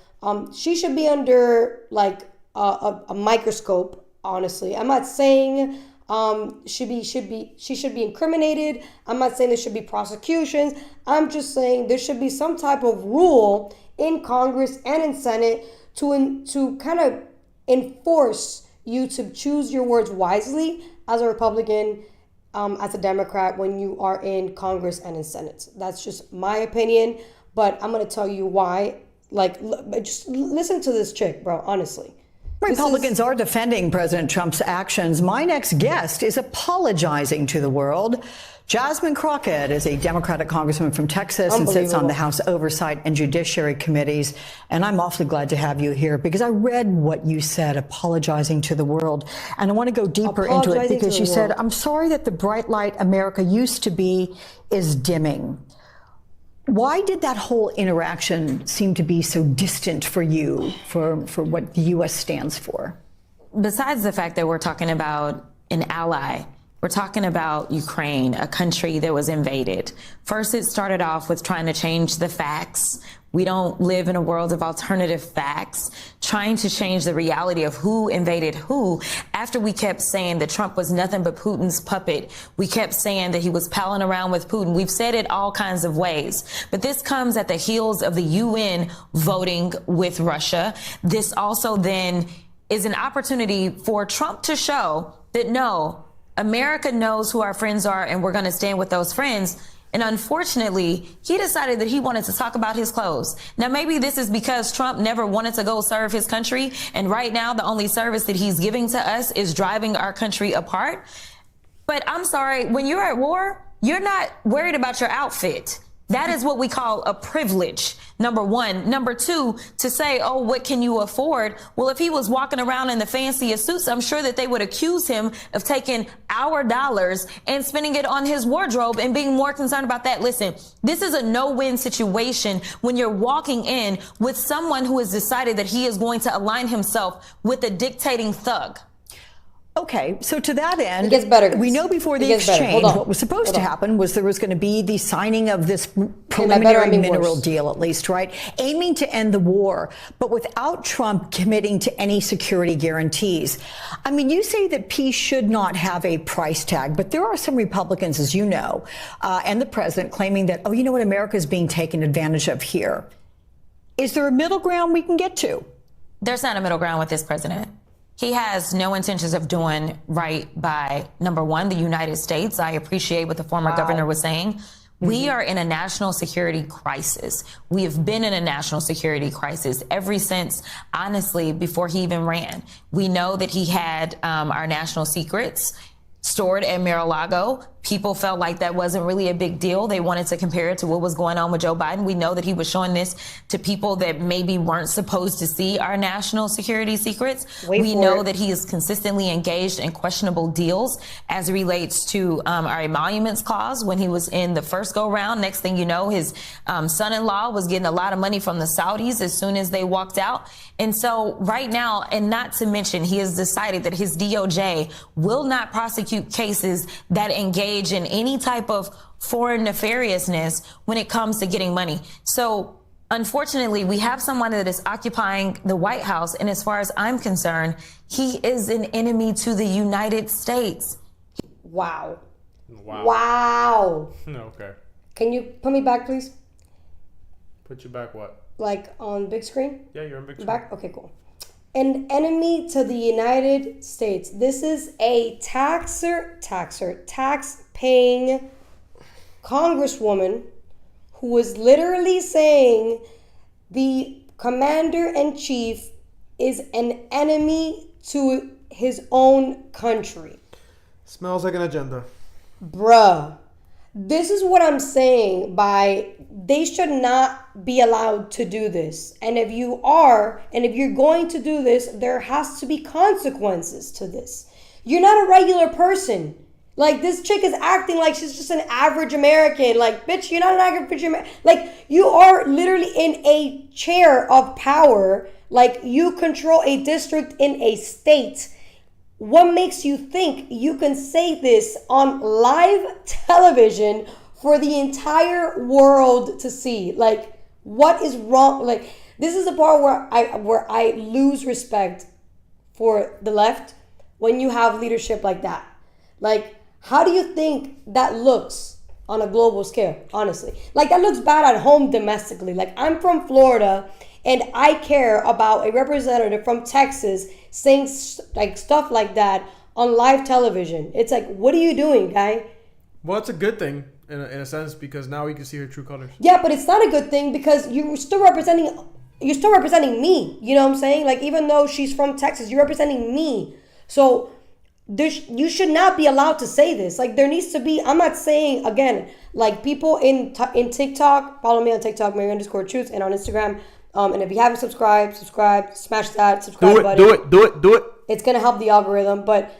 Speaker 2: she should be under like a microscope, honestly. I'm not saying she should be incriminated. I'm not saying there should be prosecutions. I'm just saying there should be some type of rule in Congress and in Senate to kind of enforce you to choose your words wisely as a Republican, as a Democrat, when you are in Congress and in Senate. That's just my opinion, but I'm going to tell you why. Like, just listen to this chick, bro, honestly.
Speaker 6: Republicans are defending President Trump's actions. My next guest is apologizing to the world. Jasmine Crockett is a Democratic congressman from Texas and sits on the House Oversight and Judiciary Committees. And I'm awfully glad to have you here because I read what you said, apologizing to the world. And I want to go deeper into it because you said, I'm sorry that the bright light America used to be is dimming. Why did that whole interaction seem to be so distant for you, for what the U.S. stands for?
Speaker 7: Besides the fact that we're talking about an ally, we're talking about Ukraine, a country that was invaded. First, it started off with trying to change the facts. We don't live in a world of alternative facts, trying to change the reality of who invaded who. After we kept saying that Trump was nothing but Putin's puppet, we kept saying that he was palling around with Putin. We've said it all kinds of ways. But this comes at the heels of the UN voting with Russia. This also then is an opportunity for Trump to show that, no, America knows who our friends are and we're going to stand with those friends. And unfortunately, he decided that he wanted to talk about his clothes. Now, maybe this is because Trump never wanted to go serve his country. And right now, the only service that he's giving to us is driving our country apart. But I'm sorry, when you're at war, you're not worried about your outfit. That is what we call a privilege, number one. Number two, to say, oh, what can you afford? Well, if he was walking around in the fanciest suits, I'm sure that they would accuse him of taking our dollars and spending it on his wardrobe and being more concerned about that. Listen, this is a no-win situation when you're walking in with someone who has decided that he is going to align himself with a dictating thug.
Speaker 6: Okay, so to that end,
Speaker 2: it gets better.
Speaker 6: We know before the exchange, what was supposed to happen was there was going to be the signing of this preliminary mineral deal, at least, right? Aiming to end the war, but without Trump committing to any security guarantees. I mean, you say that peace should not have a price tag, but there are some Republicans, as you know, and the president claiming that, oh, you know what, America is being taken advantage of here. Is there a middle ground we can get to?
Speaker 7: There's not a middle ground with this president. He has no intentions of doing right by, number one, the United States. I appreciate what the former governor was saying. We are in a national security crisis. We have been in a national security crisis ever since, honestly, before he even ran. We know that he had our national secrets stored at Mar-a-Lago. People felt like that wasn't really a big deal. They wanted to compare it to what was going on with Joe Biden. We know that he was showing this to people that maybe weren't supposed to see our national security secrets. We know that he is consistently engaged in questionable deals as it relates to our emoluments clause when he was in the first go round. Next thing you know, his son-in-law was getting a lot of money from the Saudis as soon as they walked out. And so right now, and not to mention, he has decided that his DOJ will not prosecute cases that engage in any type of foreign nefariousness when it comes to getting money. So unfortunately, we have someone that is occupying the White House. And as far as I'm concerned, he is an enemy to the United States.
Speaker 2: Wow. Wow.
Speaker 1: Okay.
Speaker 2: Can you put me back, please?
Speaker 1: Put you back what?
Speaker 2: Like on big screen?
Speaker 1: Yeah, you're on big screen.
Speaker 2: Back? Okay, cool. An enemy to the United States. This is a tax-paying congresswoman who was literally saying the commander-in-chief is an enemy to his own country.
Speaker 1: Smells like an agenda.
Speaker 2: Bruh, this is what I'm saying by they should not be allowed to do this. And if you are, and if you're going to do this, there has to be consequences to this. You're not a regular person. Like, this chick is acting like she's just an average American. Like, bitch, you're not an average American. Like, you are literally in a chair of power. Like, you control a district in a state. What makes you think you can say this on live television for the entire world to see? Like, what is wrong? Like, this is the part where I lose respect for the left when you have leadership like that. Like, how do you think that looks on a global scale, honestly? Like, that looks bad at home domestically. Like, I'm from Florida, and I care about a representative from Texas saying like stuff like that on live television. It's like, what are you doing, guy?
Speaker 1: Well, it's a good thing in a sense, because now we can see her true colors.
Speaker 2: Yeah, but it's not a good thing because you're still representing me. You know what I'm saying? Like, even though she's from Texas, you're representing me. So you should not be allowed to say this. Like, there needs to be, I'm not saying, again, like, people in TikTok, follow me on TikTok, Mary_Truth, and on Instagram. And if you haven't subscribed, smash that subscribe button.
Speaker 1: Do it.
Speaker 2: It's going to help the algorithm. But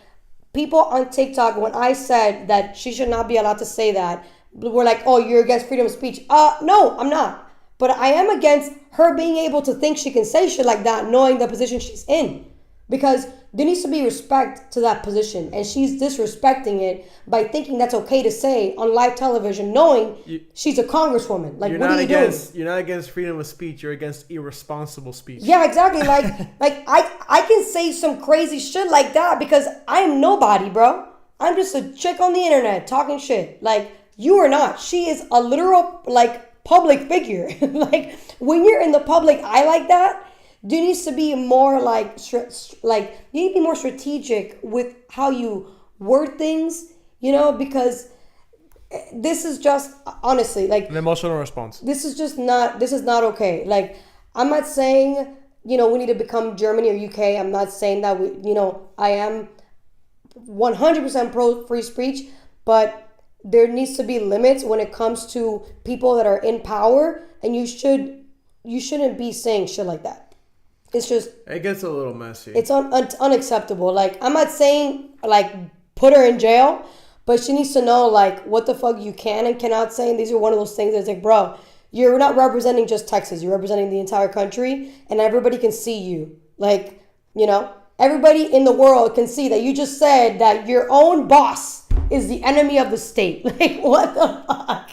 Speaker 2: people on TikTok, when I said that she should not be allowed to say that, were like, oh, you're against freedom of speech. No, I'm not. But I am against her being able to think she can say shit like that, knowing the position she's in. Because there needs to be respect to that position. And she's disrespecting it by thinking that's okay to say on live television, knowing she's a congresswoman. Like, what are you doing?
Speaker 1: You're not against freedom of speech. You're against irresponsible speech.
Speaker 2: Yeah, exactly. Like, I can say some crazy shit like that because I am nobody, bro. I'm just a chick on the internet talking shit. Like, you are not. She is a literal, like, public figure. Like, when you're in the public eye like that, there needs to be more you need to be more strategic with how you word things, you know, because this is just, honestly, like,
Speaker 1: an emotional response.
Speaker 2: This is not okay. Like, I'm not saying, you know, we need to become Germany or UK. I'm not saying that I am 100% pro free speech, but there needs to be limits when it comes to people that are in power, and you shouldn't be saying shit like that. It's just, it
Speaker 1: gets a little messy.
Speaker 2: It's unacceptable. Like, I'm not saying, like, put her in jail, but she needs to know, like, what the fuck you can and cannot say. And these are one of those things that's like, bro, you're not representing just Texas. You're representing the entire country, and everybody can see you. Like, you know, everybody in the world can see that you just said that your own boss is the enemy of the state. Like, what the fuck?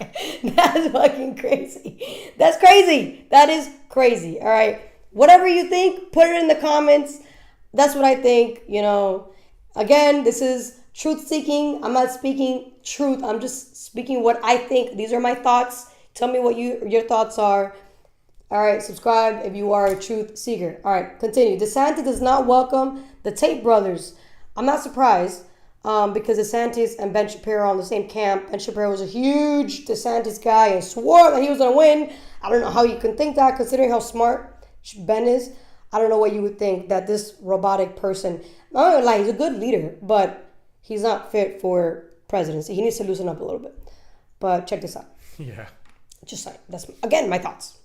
Speaker 2: That's fucking crazy. That's crazy. That is crazy. All right. Whatever you think, put it in the comments. That's what I think, you know. Again, this is truth seeking. I'm not speaking truth. I'm just speaking what I think. These are my thoughts. Tell me what your thoughts are. All right, subscribe if you are a truth seeker. All right, continue. DeSantis does not welcome the Tate brothers. I'm not surprised because DeSantis and Ben Shapiro are on the same camp. Ben Shapiro was a huge DeSantis guy and swore that he was going to win. I don't know how you can think that, considering how smart Ben is. I don't know what you would think that this robotic person, I'm not gonna lie, he's a good leader, but he's not fit for presidency. He needs to loosen up a little bit. But check this out.
Speaker 1: Yeah.
Speaker 2: Just saying. That's, again, my thoughts.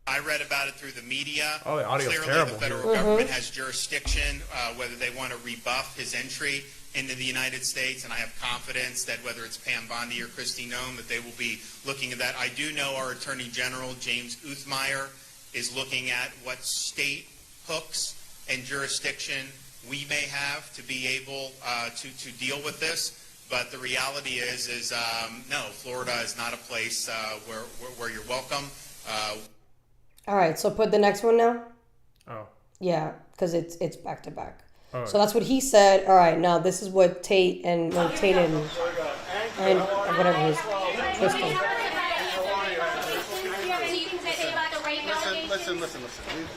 Speaker 4: I read about it through the media.
Speaker 1: Oh, the audio's
Speaker 4: Clearly,
Speaker 1: terrible.
Speaker 4: the federal government has jurisdiction, whether they want to rebuff his entry into the United States, and I have confidence that whether it's Pam Bondi or Kristi Noem, that they will be looking at that. I do know our Attorney General, James Uthmeyer, is looking at what state hooks and jurisdiction we may have to be able to deal with this. But the reality is no, Florida is not a place where you're welcome.
Speaker 2: All right, so put the next one now.
Speaker 1: Oh.
Speaker 2: Yeah, because it's back to back.
Speaker 1: Oh.
Speaker 2: So that's what he said. All right, now this is what Tate and whatever his Tristan.
Speaker 8: listen.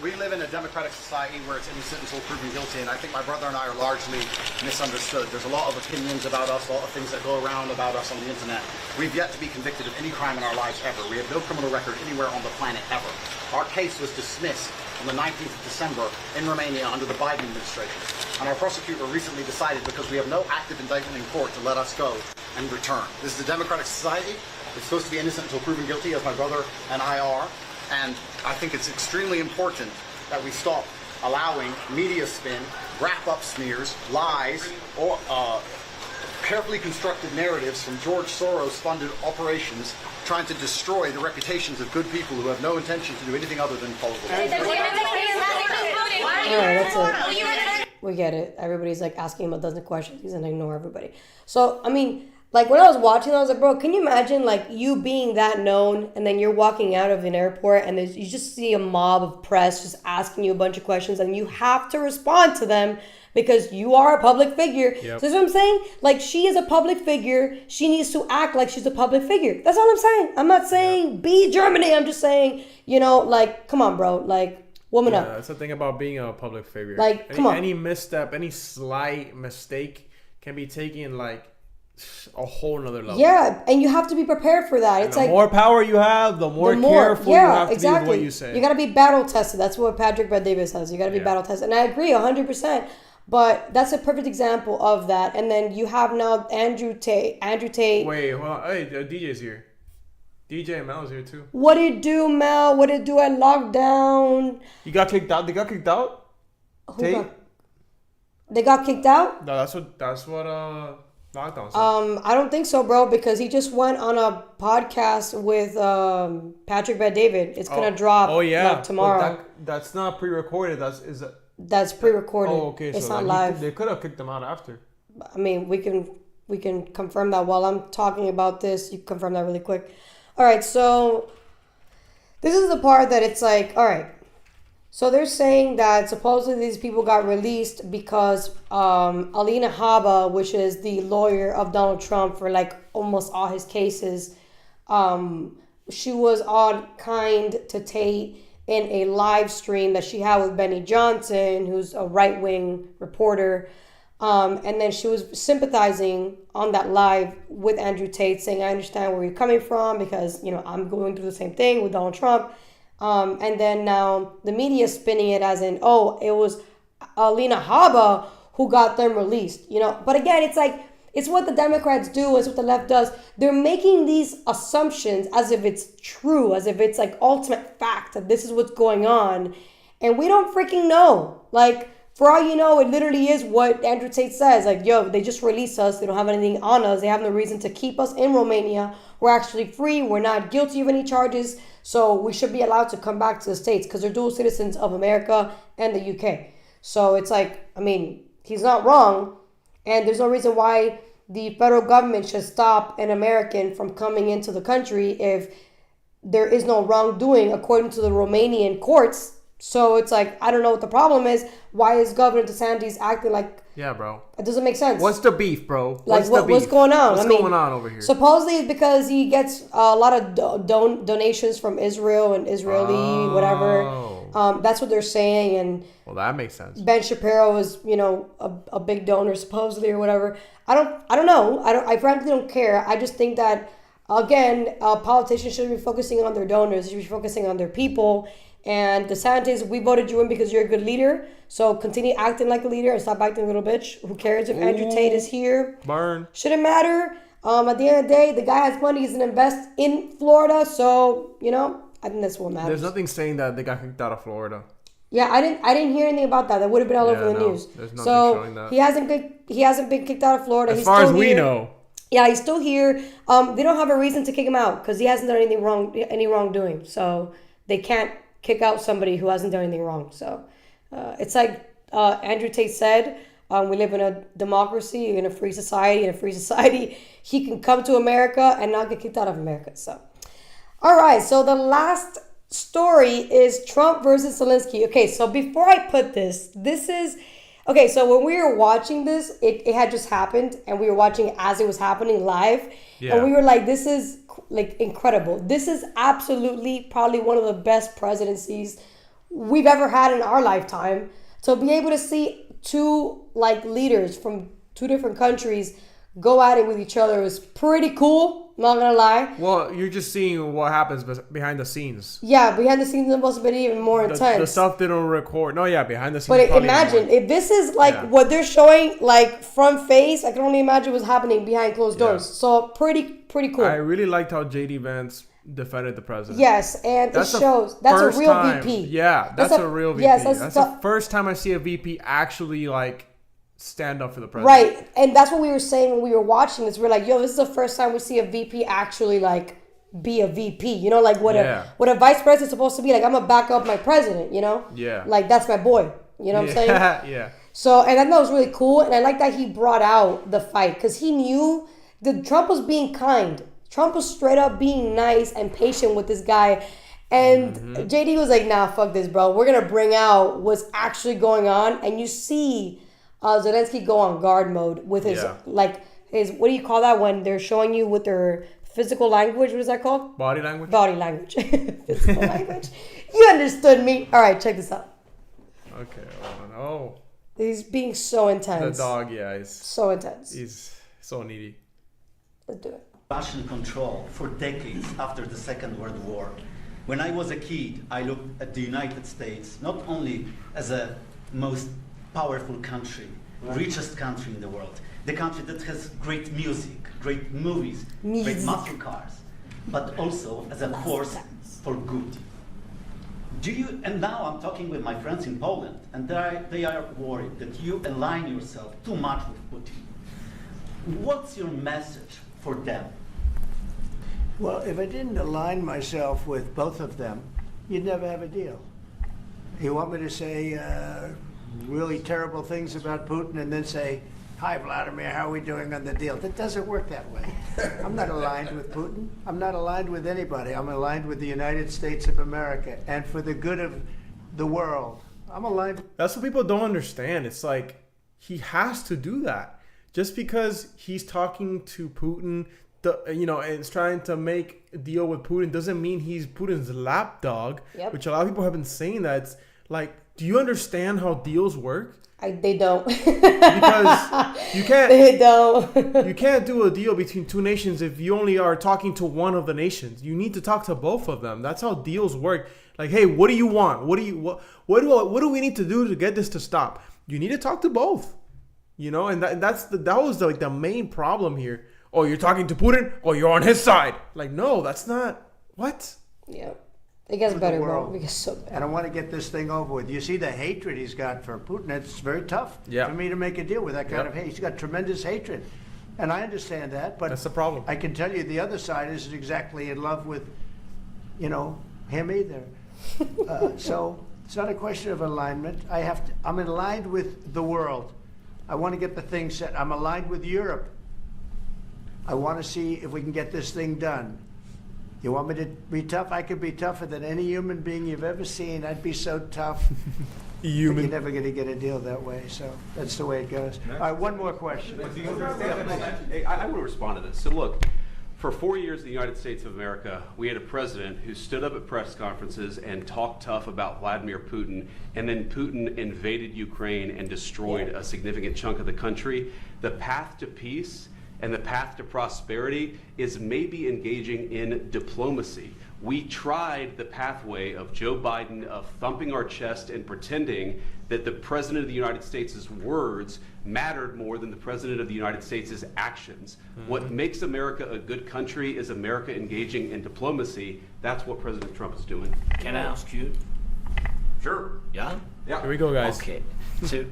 Speaker 8: We live in a democratic society where it's innocent until proven guilty, and I think my brother and I are largely misunderstood. There's a lot of opinions about us, a lot of things that go around about us on the internet. We've yet to be convicted of any crime in our lives ever. We have no criminal record anywhere on the planet ever. Our case was dismissed on the 19th of December in Romania under the Biden administration. And our prosecutor recently decided, because we have no active indictment in court, to let us go and return. This is a democratic society. It's supposed to be innocent until proven guilty, as my brother and I are. And I think it's extremely important that we stop allowing media spin, wrap-up smears, lies, or carefully constructed narratives from George Soros-funded operations trying to destroy the reputations of good people who have no intention to do anything other than follow the law.
Speaker 2: Alright, that's it. We get it. Everybody's like asking him a dozen questions. He's gonna ignore everybody. So, I mean, like when I was watching, I was like, bro, can you imagine like you being that known and then you're walking out of an airport and you just see a mob of press just asking you a bunch of questions and you have to respond to them because you are a public figure. Yep. So that's what I'm saying. Like, she is a public figure. She needs to act like she's a public figure. That's all I'm saying. I'm not saying be Germany. I'm just saying, you know, like, come on, bro. Like, woman up.
Speaker 1: That's the thing about being a public figure.
Speaker 2: Like, come on.
Speaker 1: Any misstep, any slight mistake can be taken like a whole nother level.
Speaker 2: Yeah, and you have to be prepared for that. It's
Speaker 1: the
Speaker 2: like
Speaker 1: more power you have, the more careful you have to be with what you say.
Speaker 2: You got to be battle tested. That's what Patrick Bet-David says. You got to be battle tested. And I agree 100%. But that's a perfect example of that. And then you have now Andrew Tate.
Speaker 1: Wait, hold on. Hey, DJ's here. DJ Mel's here too.
Speaker 2: What did it do, Mel? What did it do at lockdown?
Speaker 1: You got kicked out? They got kicked out?
Speaker 2: They got kicked out?
Speaker 1: No, that's what lockdown said.
Speaker 2: I don't think so, bro, because he just went on a podcast with Patrick Bet-David. It's gonna drop like, tomorrow.
Speaker 1: But that's not pre-recorded.
Speaker 2: That's pre-recorded.
Speaker 1: Oh, okay.
Speaker 2: It's
Speaker 1: so
Speaker 2: not live.
Speaker 1: They could have kicked him out after.
Speaker 2: I mean, we can confirm that while I'm talking about this. You can confirm that really quick. All right, so this is the part that it's like, all right. So they're saying that supposedly these people got released because Alina Habba, which is the lawyer of Donald Trump for like almost all his cases, she was on kind to Tate in a live stream that she had with Benny Johnson, who's a right-wing reporter. And then she was sympathizing on that live with Andrew Tate, saying, I understand where you're coming from because, you know, I'm going through the same thing with Donald Trump. And then now the media is spinning it as in, oh, it was Alina Habba who got them released, you know. But again, it's like, it's what the Democrats do, it's what the left does. They're making these assumptions as if it's true, as if it's like ultimate fact that this is what's going on. And we don't freaking know. Like, for all you know, it literally is what Andrew Tate says. Like, yo, they just released us. They don't have anything on us. They have no reason to keep us in Romania. We're actually free. We're not guilty of any charges. So we should be allowed to come back to the States because they're dual citizens of America and the UK. So it's like, I mean, he's not wrong. And there's no reason why the federal government should stop an American from coming into the country if there is no wrongdoing according to the Romanian courts. So it's like, I don't know what the problem is. Why is Governor DeSantis acting like...
Speaker 1: Yeah, bro.
Speaker 2: It doesn't make sense.
Speaker 1: What's the beef, bro?
Speaker 2: Like, what's going on?
Speaker 1: What's going on over here?
Speaker 2: Supposedly it's because he gets a lot of donations from Israel and Israeli, whatever. That's what they're saying. And
Speaker 1: well, that makes sense.
Speaker 2: Ben Shapiro is, you know, a big donor supposedly or whatever. I don't know. I frankly don't care. I just think that, again, politicians shouldn't be focusing on their donors. They should be focusing on their people. And DeSantis, we voted you in because you're a good leader. So continue acting like a leader and stop acting a little bitch. Who cares if Andrew Tate is here?
Speaker 1: Burn.
Speaker 2: Shouldn't matter. At the end of the day, the guy has money. He's going to invest in Florida. So, you know, I think that's what matters.
Speaker 1: There's nothing saying that they got kicked out of Florida.
Speaker 2: Yeah, I didn't hear anything about that. That would have been all over the news.
Speaker 1: There's nothing
Speaker 2: So
Speaker 1: showing that.
Speaker 2: he hasn't been kicked out of Florida.
Speaker 1: As far as we know.
Speaker 2: Yeah, he's still here. They don't have a reason to kick him out because he hasn't done anything wrong, any wrongdoing. So they can't kick out somebody who hasn't done anything wrong. So it's like Andrew Tate said, we live in a democracy, in a free society. In a free society, he can come to America and not get kicked out of America. So, all right. So the last story is Trump versus Zelensky. Okay, so before I put this is... Okay, so when we were watching this, it had just happened, and we were watching it as it was happening live. Yeah. And we were like, this is like incredible. This is absolutely probably one of the best presidencies we've ever had in our lifetime. To be able to see two like leaders from two different countries go at it with each other was pretty cool. Not gonna lie.
Speaker 1: Well, you're just seeing what happens behind the scenes.
Speaker 2: Yeah, behind the scenes it must have been even more intense.
Speaker 1: The stuff they don't record. No, yeah, behind the scenes.
Speaker 2: But imagine if this is like what they're showing, like front face. I can only imagine what's happening behind closed doors. So pretty cool.
Speaker 1: I really liked how JD Vance defended the president.
Speaker 2: Yes, and it shows that's a real VP.
Speaker 1: Yeah, that's a real VP.
Speaker 2: Yes,
Speaker 1: that's the first time I see a VP actually like stand up for the president.
Speaker 2: Right, and that's what we were saying when we were watching this. We're like, yo, this is the first time we see a VP actually like be a VP. You know, like what a vice president's supposed to be. Like, I'm gonna back up my president. You know, like that's my boy. You know what I'm saying?
Speaker 1: Yeah.
Speaker 2: So, and I thought that was really cool, and I like that he brought out the fight because he knew that Trump was being kind. Trump was straight up being nice and patient with this guy. And JD was like, nah, fuck this, bro. We're going to bring out what's actually going on. And you see Zelensky go on guard mode with his, his, what do you call that when they're showing you with their physical language? What is that called?
Speaker 1: Body language?
Speaker 2: Body language. Physical language. You understood me. All right, check this out.
Speaker 1: Okay, oh.
Speaker 2: He's being so intense.
Speaker 1: The dog, he's
Speaker 2: so intense.
Speaker 1: He's so needy.
Speaker 2: Let's do it.
Speaker 8: Russian control for decades after the Second World War. When I was a kid, I looked at the United States not only as a most powerful country, richest country in the world, the country that has great music, great movies, great muscle cars, but also as a force for good. And now I'm talking with my friends in Poland, and they are worried that you align yourself too much with Putin. What's your message for them?
Speaker 11: Well, if I didn't align myself with both of them, you'd never have a deal. You want me to say really terrible things about Putin and then say, hi, Vladimir, how are we doing on the deal? That doesn't work that way. I'm not aligned with Putin. I'm not aligned with anybody. I'm aligned with the United States of America. And for the good of the world, I'm aligned.
Speaker 1: That's what people don't understand. It's like he has to do that. Just because he's talking to Putin, and is trying to make a deal with Putin doesn't mean he's Putin's lapdog, which a lot of people have been saying that. It's like, do you understand how deals work?
Speaker 2: They don't.
Speaker 1: Because you can't.
Speaker 2: They don't.
Speaker 1: You can't do a deal between two nations if you only are talking to one of the nations. You need to talk to both of them. That's how deals work. Like, hey, what do you want? What do we need to do to get this to stop? You need to talk to both. And that was like the main problem here. Oh, you're talking to Putin? Oh, you're on his side. Like, no, that's not. What?
Speaker 2: Yeah. It gets better, bro. It gets so bad.
Speaker 11: And I want to get this thing over with. You see the hatred he's got for Putin. It's very tough for me to make a deal with that kind of hate. He's got tremendous hatred. And I understand that. But
Speaker 1: that's the problem.
Speaker 11: I can tell you the other side isn't exactly in love with, him either. So it's not a question of alignment. I'm aligned with the world. I want to get the thing set. I'm aligned with Europe. I want to see if we can get this thing done. You want me to be tough? I could be tougher than any human being you've ever seen. I'd be so tough. You're never going to get a deal that way. So that's the way it goes. All right, one more question.
Speaker 12: I want to respond to this. So look, for 4 years in the United States of America, we had a president who stood up at press conferences and talked tough about Vladimir Putin, and then Putin invaded Ukraine and destroyed a significant chunk of the country. The path to peace and the path to prosperity is maybe engaging in diplomacy. We tried the pathway of Joe Biden of thumping our chest and pretending that the President of the United States' words mattered more than the President of the United States' actions. What makes America a good country is America engaging in diplomacy. That's what President Trump is doing.
Speaker 23: Can I ask you?
Speaker 12: Sure.
Speaker 23: Yeah?
Speaker 1: Here we go, guys.
Speaker 23: Okay. So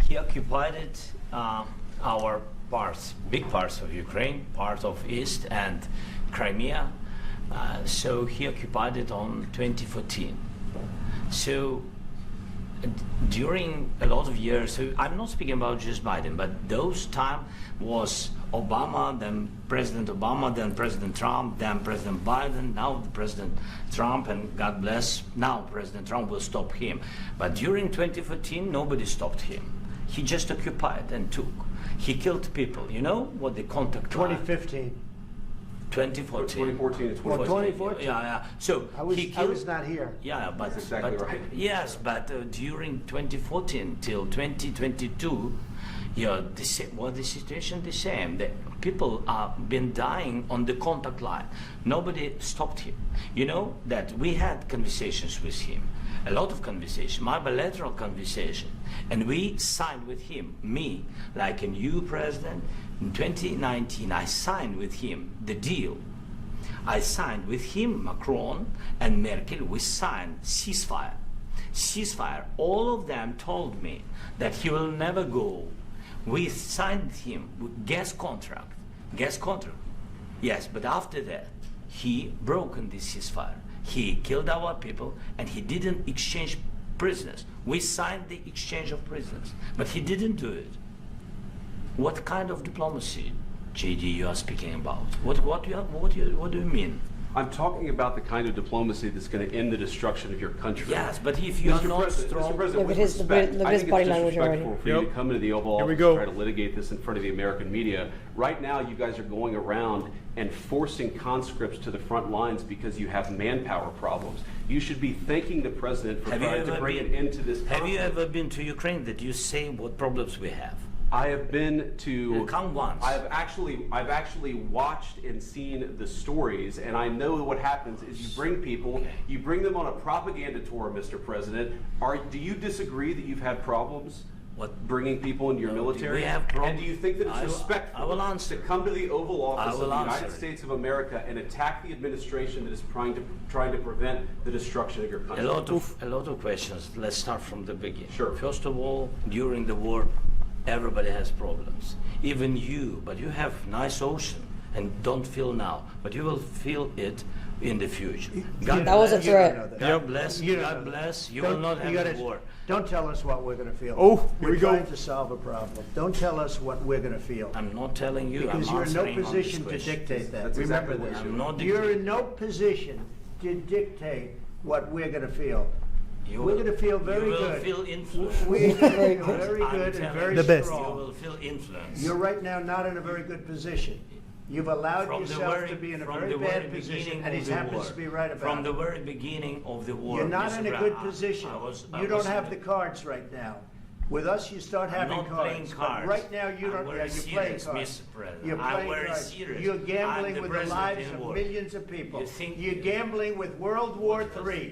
Speaker 23: he occupied our parts, big parts of Ukraine, part of East and Crimea. So he occupied it on 2014. So during a lot of years, so I'm not speaking about just Biden, but those time was Obama, then President Obama, then President Trump, then President Biden, now President Trump, and God bless, now President Trump will stop him. But during 2014, nobody stopped him. He just occupied and took. He killed people. You know what the contact
Speaker 11: 2015.
Speaker 23: 2014.
Speaker 12: 2014 and
Speaker 23: 2014. Yeah. So
Speaker 11: I was,
Speaker 23: he
Speaker 11: I
Speaker 23: killed.
Speaker 11: was not here.
Speaker 23: Yeah, but,
Speaker 12: That's exactly
Speaker 23: but
Speaker 12: right.
Speaker 23: yes, but during 2014 till 2022, the situation the same. The people have been dying on the contact line. Nobody stopped him. You know that we had conversations with him, a lot of conversation, my bilateral conversation, and we signed with him, me, like a new president. In 2019, I signed with him the deal. I signed with him, Macron and Merkel, we signed ceasefire. Ceasefire, all of them told me that he will never go. We signed him with gas contract. Yes, but after that, he broken this ceasefire. He killed our people and he didn't exchange prisoners. We signed the exchange of prisoners, but he didn't do it. What kind of diplomacy, JD, you are speaking about? What do you mean?
Speaker 12: I'm talking about the kind of diplomacy that's going to end the destruction of your country.
Speaker 23: Yes, but if you are not strong,
Speaker 12: Mr. President,
Speaker 2: Look
Speaker 12: with
Speaker 2: at his-
Speaker 12: respect,
Speaker 2: look at
Speaker 12: I
Speaker 2: his
Speaker 12: think
Speaker 2: body
Speaker 12: it's
Speaker 2: language
Speaker 12: disrespectful
Speaker 2: already.
Speaker 12: for you to come into the Oval
Speaker 1: Here we
Speaker 12: Office
Speaker 1: go.
Speaker 12: and try to litigate this in front of the American media. Right now, you guys are going around and forcing conscripts to the front lines because you have manpower problems. You should be thanking the president for trying to bring an end to this conflict.
Speaker 23: Have you ever been to Ukraine? That you say what problems we have?
Speaker 12: I have been to.
Speaker 23: Come once.
Speaker 12: I've actually watched and seen the stories, and I know what happens is you bring people, you bring them on a propaganda tour, Mr. President. Do you disagree that you've had problems? Bringing people into your military?
Speaker 23: we have problems?
Speaker 12: And do you think that it's
Speaker 23: I will
Speaker 12: respectful
Speaker 23: answer.
Speaker 12: to come to the Oval Office of the
Speaker 23: answer
Speaker 12: United
Speaker 23: it.
Speaker 12: States of America and attack the administration that is trying to prevent the destruction of your country?
Speaker 23: A lot of questions. Let's start from the beginning.
Speaker 12: Sure.
Speaker 23: First of all, during the war, everybody has problems. Even you, but you have nice ocean and don't feel now, but you will feel it in the future. God
Speaker 2: That was a
Speaker 23: bless.
Speaker 2: threat.
Speaker 23: God bless. God bless. You will not have a war.
Speaker 11: Don't tell us what we're going to feel.
Speaker 1: Oh, here
Speaker 11: we're
Speaker 1: we go.
Speaker 11: trying to solve a problem. Don't tell us what we're going to feel.
Speaker 23: I'm not telling you.
Speaker 11: Because
Speaker 23: I'm
Speaker 11: you're in no
Speaker 23: answering on this
Speaker 11: position to
Speaker 23: question.
Speaker 11: dictate that.
Speaker 12: That's
Speaker 11: Remember
Speaker 12: exactly what
Speaker 11: this.
Speaker 23: I'm not
Speaker 11: You're
Speaker 23: dictating.
Speaker 11: in no position to dictate what we're going to feel.
Speaker 23: You
Speaker 11: We're
Speaker 23: will-
Speaker 11: going to feel very
Speaker 23: You will
Speaker 11: good.
Speaker 23: feel influence.
Speaker 11: We're going to feel very
Speaker 23: I'm
Speaker 11: good and
Speaker 23: telling
Speaker 11: very
Speaker 23: you,
Speaker 11: strong.
Speaker 23: You will feel influence.
Speaker 11: You're right now not in a very good position. You've allowed
Speaker 23: From the
Speaker 11: yourself
Speaker 23: very-
Speaker 11: to be in a
Speaker 23: from
Speaker 11: very
Speaker 23: the
Speaker 11: bad
Speaker 23: very
Speaker 11: position,
Speaker 23: beginning
Speaker 11: and he
Speaker 23: of the
Speaker 11: happens
Speaker 23: war.
Speaker 11: to be right about
Speaker 23: From
Speaker 11: it.
Speaker 23: the very beginning of the war.
Speaker 11: You're not
Speaker 23: Mr.
Speaker 11: in a
Speaker 23: Brown,
Speaker 11: good position.
Speaker 23: I
Speaker 11: You don't
Speaker 23: was
Speaker 11: have
Speaker 23: in
Speaker 11: the cards right now. With us, you start
Speaker 23: I'm
Speaker 11: having
Speaker 23: not
Speaker 11: cards.
Speaker 23: playing
Speaker 11: But
Speaker 23: cards.
Speaker 11: right now, you
Speaker 23: I'm
Speaker 11: don't.
Speaker 23: very
Speaker 11: Yeah, you're playing
Speaker 23: serious,
Speaker 11: cards.
Speaker 23: Mr. President.
Speaker 11: You're
Speaker 23: I'm
Speaker 11: playing
Speaker 23: very
Speaker 11: cards.
Speaker 23: serious.
Speaker 11: You're
Speaker 23: I'm
Speaker 11: gambling
Speaker 23: the
Speaker 11: with the
Speaker 23: president
Speaker 11: lives
Speaker 23: in
Speaker 11: of
Speaker 23: war.
Speaker 11: millions of people.
Speaker 23: You think-
Speaker 11: You're gambling with World War III.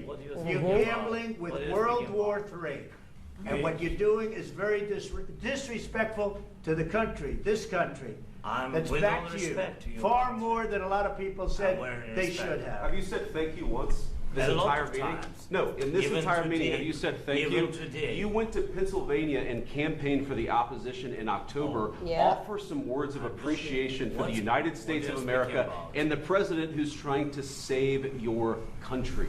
Speaker 23: what do you
Speaker 11: You're
Speaker 23: think about?
Speaker 11: gambling with
Speaker 23: What do you
Speaker 11: World
Speaker 23: think
Speaker 11: War III. And what you're doing is very disrespectful to the country, this country.
Speaker 23: I'm
Speaker 11: That's
Speaker 23: with
Speaker 11: back
Speaker 23: all
Speaker 11: to you.
Speaker 23: respect to you.
Speaker 11: Far more than a lot of people said
Speaker 23: wearing
Speaker 11: they
Speaker 23: respect.
Speaker 11: should have.
Speaker 12: Have you said thank you once this
Speaker 23: A lot
Speaker 12: entire
Speaker 23: of
Speaker 12: meeting?
Speaker 23: times.
Speaker 12: No, in this
Speaker 23: Even
Speaker 12: entire meeting,
Speaker 23: today.
Speaker 12: have you said thank
Speaker 23: Even
Speaker 12: you?
Speaker 23: today.
Speaker 12: You went to Pennsylvania and campaigned for the opposition in October.
Speaker 2: Yeah.
Speaker 12: Offer some words of appreciation for the
Speaker 23: What-
Speaker 12: United States
Speaker 23: what
Speaker 12: of
Speaker 23: you're
Speaker 12: America
Speaker 23: speaking about.
Speaker 12: and the president who's trying to save your country.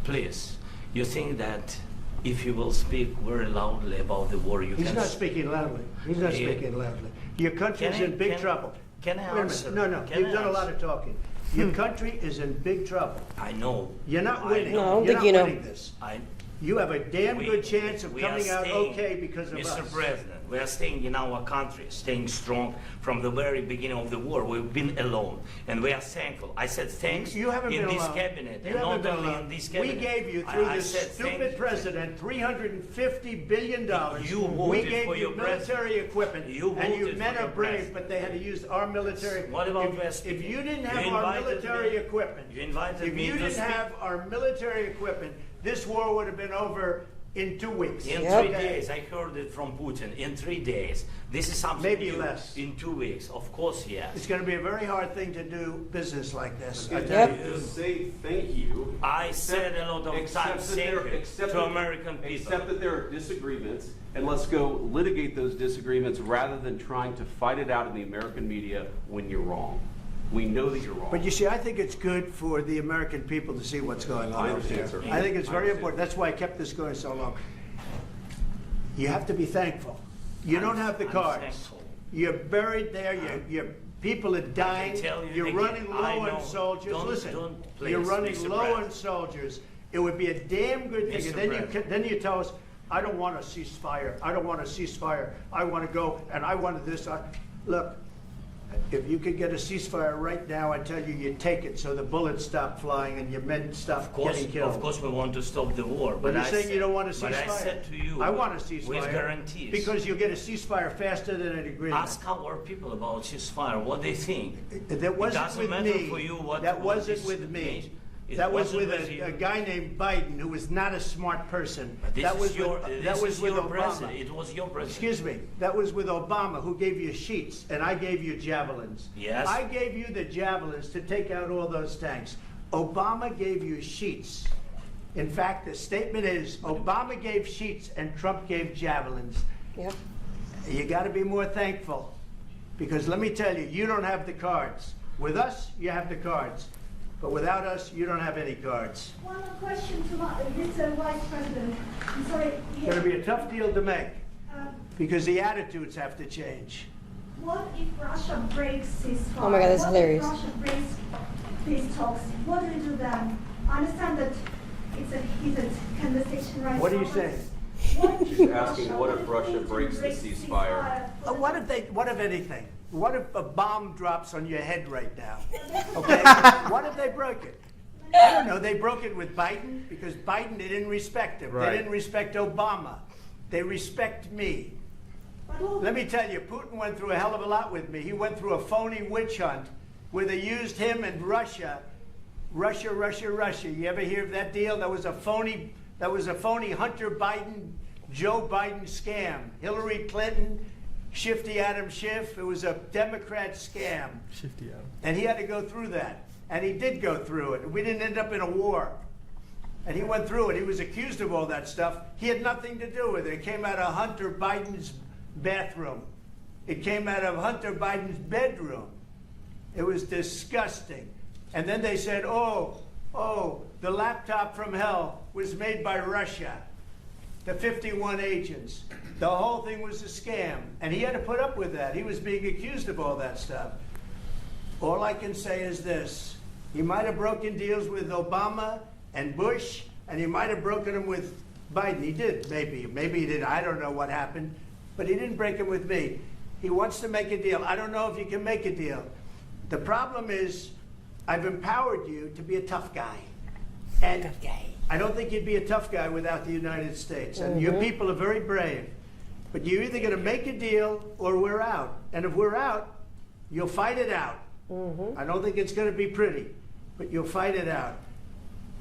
Speaker 23: Please, you think that if you will speak very loudly about the war, you
Speaker 11: He's
Speaker 23: can...
Speaker 11: not speaking loudly. He's not
Speaker 23: Yeah.
Speaker 11: speaking loudly. Your country's
Speaker 23: Can I-
Speaker 11: in big
Speaker 23: can-
Speaker 11: trouble.
Speaker 23: can I
Speaker 11: Wait a minute.
Speaker 23: answer?
Speaker 11: No,
Speaker 23: Can
Speaker 11: you've
Speaker 23: I
Speaker 11: done a lot
Speaker 23: answer?
Speaker 11: of talking. Your country is in big trouble.
Speaker 23: I know.
Speaker 11: You're not
Speaker 23: I
Speaker 11: winning.
Speaker 23: know.
Speaker 2: No, I don't
Speaker 11: You're
Speaker 2: think you
Speaker 11: not
Speaker 2: know.
Speaker 11: winning this.
Speaker 23: I,
Speaker 11: You have a damn
Speaker 23: we-
Speaker 11: good chance of
Speaker 23: we are
Speaker 11: coming out
Speaker 23: staying-
Speaker 11: okay because of
Speaker 23: Mr.
Speaker 11: us.
Speaker 23: President, we are staying in our country, staying strong from the very beginning of the war. We've been alone, and we are thankful. I said thanks
Speaker 11: You haven't
Speaker 23: in
Speaker 11: been
Speaker 23: this
Speaker 11: alone.
Speaker 23: cabinet,
Speaker 11: You
Speaker 23: and
Speaker 11: haven't
Speaker 23: not
Speaker 11: been
Speaker 23: only
Speaker 11: alone.
Speaker 23: in this
Speaker 11: We
Speaker 23: cabinet.
Speaker 11: gave you, through
Speaker 23: I
Speaker 11: this
Speaker 23: said
Speaker 11: stupid
Speaker 23: thank-
Speaker 11: president, $350 billion.
Speaker 23: You
Speaker 11: We
Speaker 23: voted
Speaker 11: gave
Speaker 23: for
Speaker 11: you
Speaker 23: your
Speaker 11: military equipment,
Speaker 23: You
Speaker 11: and you
Speaker 23: voted
Speaker 11: men
Speaker 23: for
Speaker 11: are
Speaker 23: your
Speaker 11: brave,
Speaker 23: president.
Speaker 11: but they had to use our military.
Speaker 23: What about
Speaker 11: if,
Speaker 23: West
Speaker 11: if you didn't
Speaker 23: You
Speaker 11: have our
Speaker 23: invited
Speaker 11: military
Speaker 23: me-
Speaker 11: equipment,
Speaker 23: You invited
Speaker 11: if
Speaker 23: me
Speaker 11: you
Speaker 23: to
Speaker 11: didn't
Speaker 23: speak.
Speaker 11: have our military equipment, this war would have been over in 2 weeks.
Speaker 23: In
Speaker 2: Yep.
Speaker 23: 3 days, I heard it from Putin. In 3 days, this is something
Speaker 11: Maybe
Speaker 23: new.
Speaker 11: less.
Speaker 23: In 2 weeks, of course, yes.
Speaker 11: It's going to be a very hard thing to do business like this. I
Speaker 12: Yep.
Speaker 11: tell you.
Speaker 12: To say thank you.
Speaker 23: I said a lot of
Speaker 12: Except
Speaker 23: times
Speaker 12: that
Speaker 23: thank
Speaker 12: there-
Speaker 23: you
Speaker 12: except
Speaker 23: to
Speaker 12: that-
Speaker 23: American people.
Speaker 12: Except that there are disagreements, and let's go litigate those disagreements rather than trying to fight it out in the American media when you're wrong. We know that you're wrong.
Speaker 11: But you see, I think it's good for the American people to see what's going on
Speaker 12: I
Speaker 11: over
Speaker 12: understand,
Speaker 11: there.
Speaker 12: sir.
Speaker 11: I think it's
Speaker 12: I
Speaker 11: very
Speaker 12: understand.
Speaker 11: important. That's why I kept this going so long. You have to be thankful. You don't have the
Speaker 23: I'm
Speaker 11: cards.
Speaker 23: thankful.
Speaker 11: You're buried there. Your people are dying.
Speaker 23: tell you
Speaker 11: You're
Speaker 23: again,
Speaker 11: running
Speaker 23: I
Speaker 11: low
Speaker 23: know.
Speaker 11: on soldiers.
Speaker 23: Don't-
Speaker 11: Listen,
Speaker 23: don't, please,
Speaker 11: you're running
Speaker 23: Mr.
Speaker 11: low
Speaker 23: President.
Speaker 11: on soldiers. It would be a damn good thing.
Speaker 23: Mr.
Speaker 11: And then
Speaker 23: President.
Speaker 11: then you tell us, I don't want a ceasefire. I don't want a ceasefire. I want to go and I wanted this. Look, If you could get a ceasefire right now, I tell you, you'd take it so the bullets stop flying and your men stop getting killed.
Speaker 23: Of course we want to stop the war.
Speaker 11: But you're saying you don't want a ceasefire?
Speaker 23: But I said to you,
Speaker 11: I want a ceasefire.
Speaker 23: with guarantees.
Speaker 11: Because you'll get a ceasefire faster than an agreement.
Speaker 23: Ask our people about ceasefire, what they think.
Speaker 11: That wasn't
Speaker 23: it doesn't
Speaker 11: with
Speaker 23: matter
Speaker 11: me.
Speaker 23: for you what
Speaker 11: That
Speaker 23: what
Speaker 11: wasn't
Speaker 23: this
Speaker 11: with me.
Speaker 23: means. It
Speaker 11: That was
Speaker 23: wasn't
Speaker 11: with
Speaker 23: you.
Speaker 11: a guy named Biden, who was not a smart person.
Speaker 23: But this
Speaker 11: That
Speaker 23: is
Speaker 11: was
Speaker 23: your,
Speaker 11: with,
Speaker 23: this
Speaker 11: that was
Speaker 23: is
Speaker 11: with
Speaker 23: your
Speaker 11: Obama.
Speaker 23: president. It was your president.
Speaker 11: Excuse me. That was with Obama, who gave you sheets, and I gave you javelins.
Speaker 23: Yes.
Speaker 11: I gave you the javelins to take out all those tanks. Obama gave you sheets. In fact, the statement is Obama gave sheets and Trump gave javelins.
Speaker 2: Yep.
Speaker 11: You got to be more thankful, because let me tell you, you don't have the cards. With us, you have the cards. But without us, you don't have any cards.
Speaker 10: One more question to Mr. Vice President. I'm sorry.
Speaker 11: It's going to be a tough deal to make, because the attitudes have to change.
Speaker 10: What if Russia breaks ceasefire?
Speaker 2: Oh my God, that's hilarious.
Speaker 10: What if Russia breaks peace talks? What do we do then? I understand that it's a heated conversation right now.
Speaker 11: What are you saying?
Speaker 12: She's asking, what if Russia breaks the ceasefire?
Speaker 11: What if anything? What if a bomb drops on your head right now? Okay? What if they broke it? I don't know. They broke it with Biden because Biden, they didn't respect him.
Speaker 1: Right.
Speaker 11: They didn't respect Obama. They respect me. Let me tell you, Putin went through a hell of a lot with me. He went through a phony witch hunt where they used him and Russia. Russia. You ever hear of that deal? That was a phony Hunter Biden, Joe Biden scam. Hillary Clinton, Shifty Adam Schiff. It was a Democrat scam.
Speaker 1: Shifty Adam.
Speaker 11: And he had to go through that. And he did go through it. We didn't end up in a war. And he went through it. He was accused of all that stuff. He had nothing to do with it. It came out of Hunter Biden's bathroom. It came out of Hunter Biden's bedroom. It was disgusting. And then they said, oh, the laptop from hell was made by Russia. The 51 agents. The whole thing was a scam. And he had to put up with that. He was being accused of all that stuff. All I can say is this. He might have broken deals with Obama and Bush, and he might have broken them with Biden. He did, maybe. Maybe he did. I don't know what happened. But he didn't break them with me. He wants to make a deal. I don't know if you can make a deal. The problem is, I've empowered you to be a tough guy. And I don't think you'd be a tough guy without the United States. And your people are very brave. But you're either going to make a deal or we're out. And if we're out, you'll fight it out. I don't think it's going to be pretty, but you'll fight it out.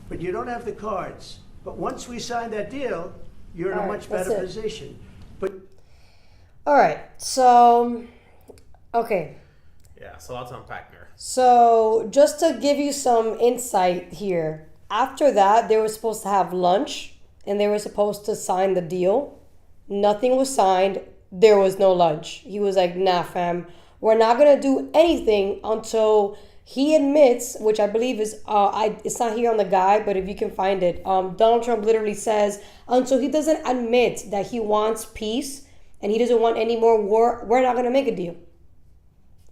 Speaker 11: But you don't have the cards. But once we sign that deal, you're in a much better position. But
Speaker 2: all right, so okay.
Speaker 1: Yeah, so lots to unpack there.
Speaker 2: So just to give you some insight here, after that they were supposed to have lunch and they were supposed to sign the deal. Nothing was signed. There was no lunch. He was like, nah, fam. We're not going to do anything until he admits, which I believe is, it's not here on the guide, but if you can find it, Donald Trump literally says, until he doesn't admit that he wants peace and he doesn't want any more war, we're not going to make a deal.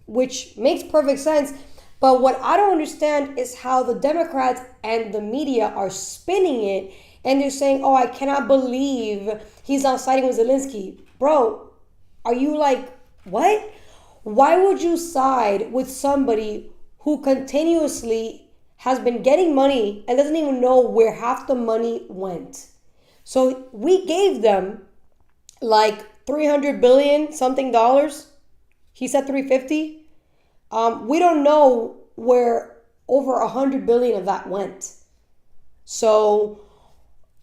Speaker 2: Which makes perfect sense. But what I don't understand is how the Democrats and the media are spinning it. And they're saying, oh, I cannot believe he's not siding with Zelensky. Bro, are you like, what? Why would you side with somebody who continuously has been getting money and doesn't even know where half the money went? So we gave them like $300 billion something dollars. He said 350. We don't know where over 100 billion of that went. So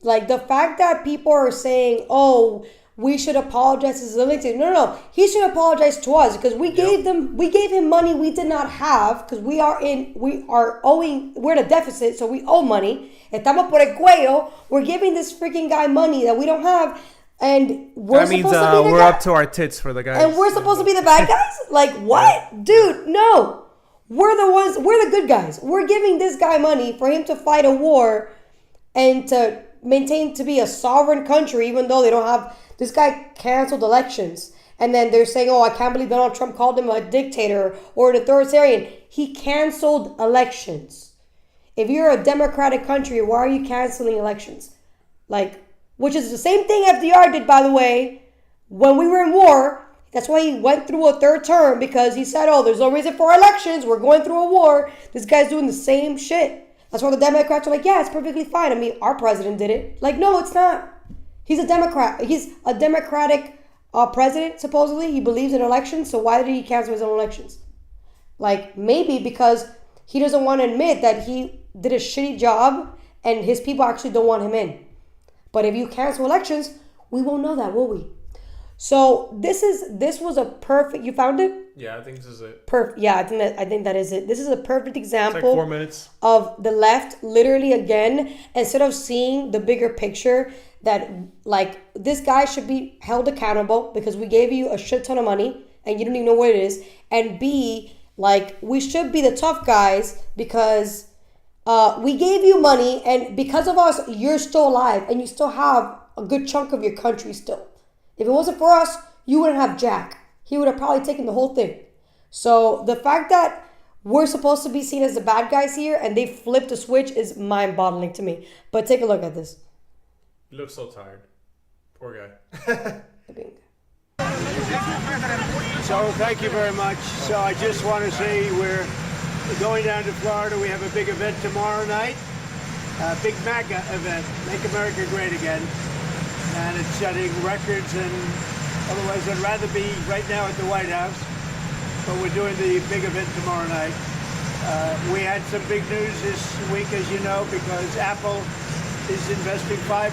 Speaker 2: like the fact that people are saying, oh, we should apologize to Zelensky. No. He should apologize to us because we gave him money we did not have because we're in a deficit, so we owe money. Estamos por el cuello. We're giving this freaking guy money that we don't have, and we're
Speaker 1: that means
Speaker 2: supposed to be the
Speaker 1: we're
Speaker 2: guy.
Speaker 1: Up to our tits for the guys.
Speaker 2: And we're supposed to be the bad guys? Like what? Dude, no. We're the good guys. We're giving this guy money for him to fight a war and to maintain to be a sovereign country, even though they don't have. This guy canceled elections. And then they're saying, oh, I can't believe Donald Trump called him a dictator or an authoritarian. He canceled elections. If you're a democratic country, why are you canceling elections? Like, which is the same thing FDR did, by the way, when we were in war. That's why he went through a third term, because he said, oh, there's no reason for elections. We're going through a war. This guy's doing the same shit. That's why the Democrats are like, yeah, it's perfectly fine. I mean, our president did it. Like, no, it's not. He's a Democrat. He's a Democratic president, supposedly. He believes in elections. So why did he cancel his own elections? Like, maybe because he doesn't want to admit that he did a shitty job and his people actually don't want him in. But if you cancel elections, we won't know that, will we? So this was a perfect. You found it?
Speaker 1: Yeah, I think this is it.
Speaker 2: Perfect. Yeah, I think that is it. This is a perfect example.
Speaker 1: It's like 4 minutes
Speaker 2: of the left. Literally, again, instead of seeing the bigger picture, that like this guy should be held accountable because we gave you a shit ton of money and you don't even know what it is. And B, like we should be the tough guys because we gave you money and because of us, you're still alive and you still have a good chunk of your country still. If it wasn't for us, you wouldn't have Jack. He would have probably taken the whole thing. So the fact that we're supposed to be seen as the bad guys here and they flipped a switch is mind-boggling to me. But take a look at this.
Speaker 1: You look so tired. Poor guy.
Speaker 11: So thank you very much. So I just want to say we're going down to Florida. We have a big event tomorrow night. A big MAGA event, Make America Great Again. And it's setting records, and otherwise I'd rather be right now at the White House. But we're doing the big event tomorrow night. We had some big news this week, as you know, because Apple is investing $500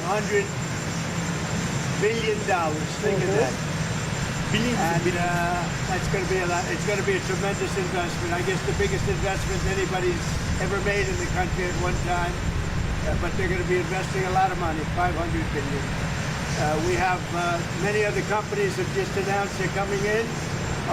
Speaker 11: billion. Think of that. And that's going to be a lot. It's going to be a tremendous investment. I guess the biggest investment anybody's ever made in the country at one time. But they're going to be investing a lot of money, $500 billion. We have many other companies have just announced they're coming in.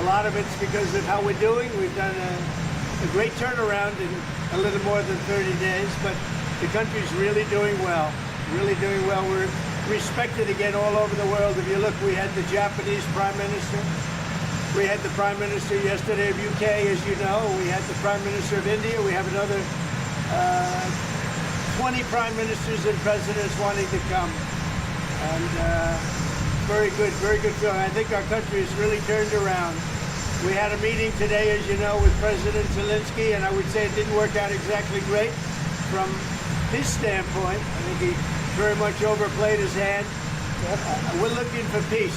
Speaker 11: A lot of it's because of how we're doing. We've done a great turnaround in a little more than 30 days, but the country's really doing well. Really doing well. We're respected again all over the world. If you look, we had the Japanese Prime Minister. We had the Prime Minister yesterday of UK, as you know. We had the Prime Minister of India. We have another 20 Prime Ministers and Presidents wanting to come. And very good feeling. I think our country has really turned around. We had a meeting today, as you know, with President Zelensky, and I would say it didn't work out exactly great from his standpoint. I think he very much overplayed his hand. We're looking for peace.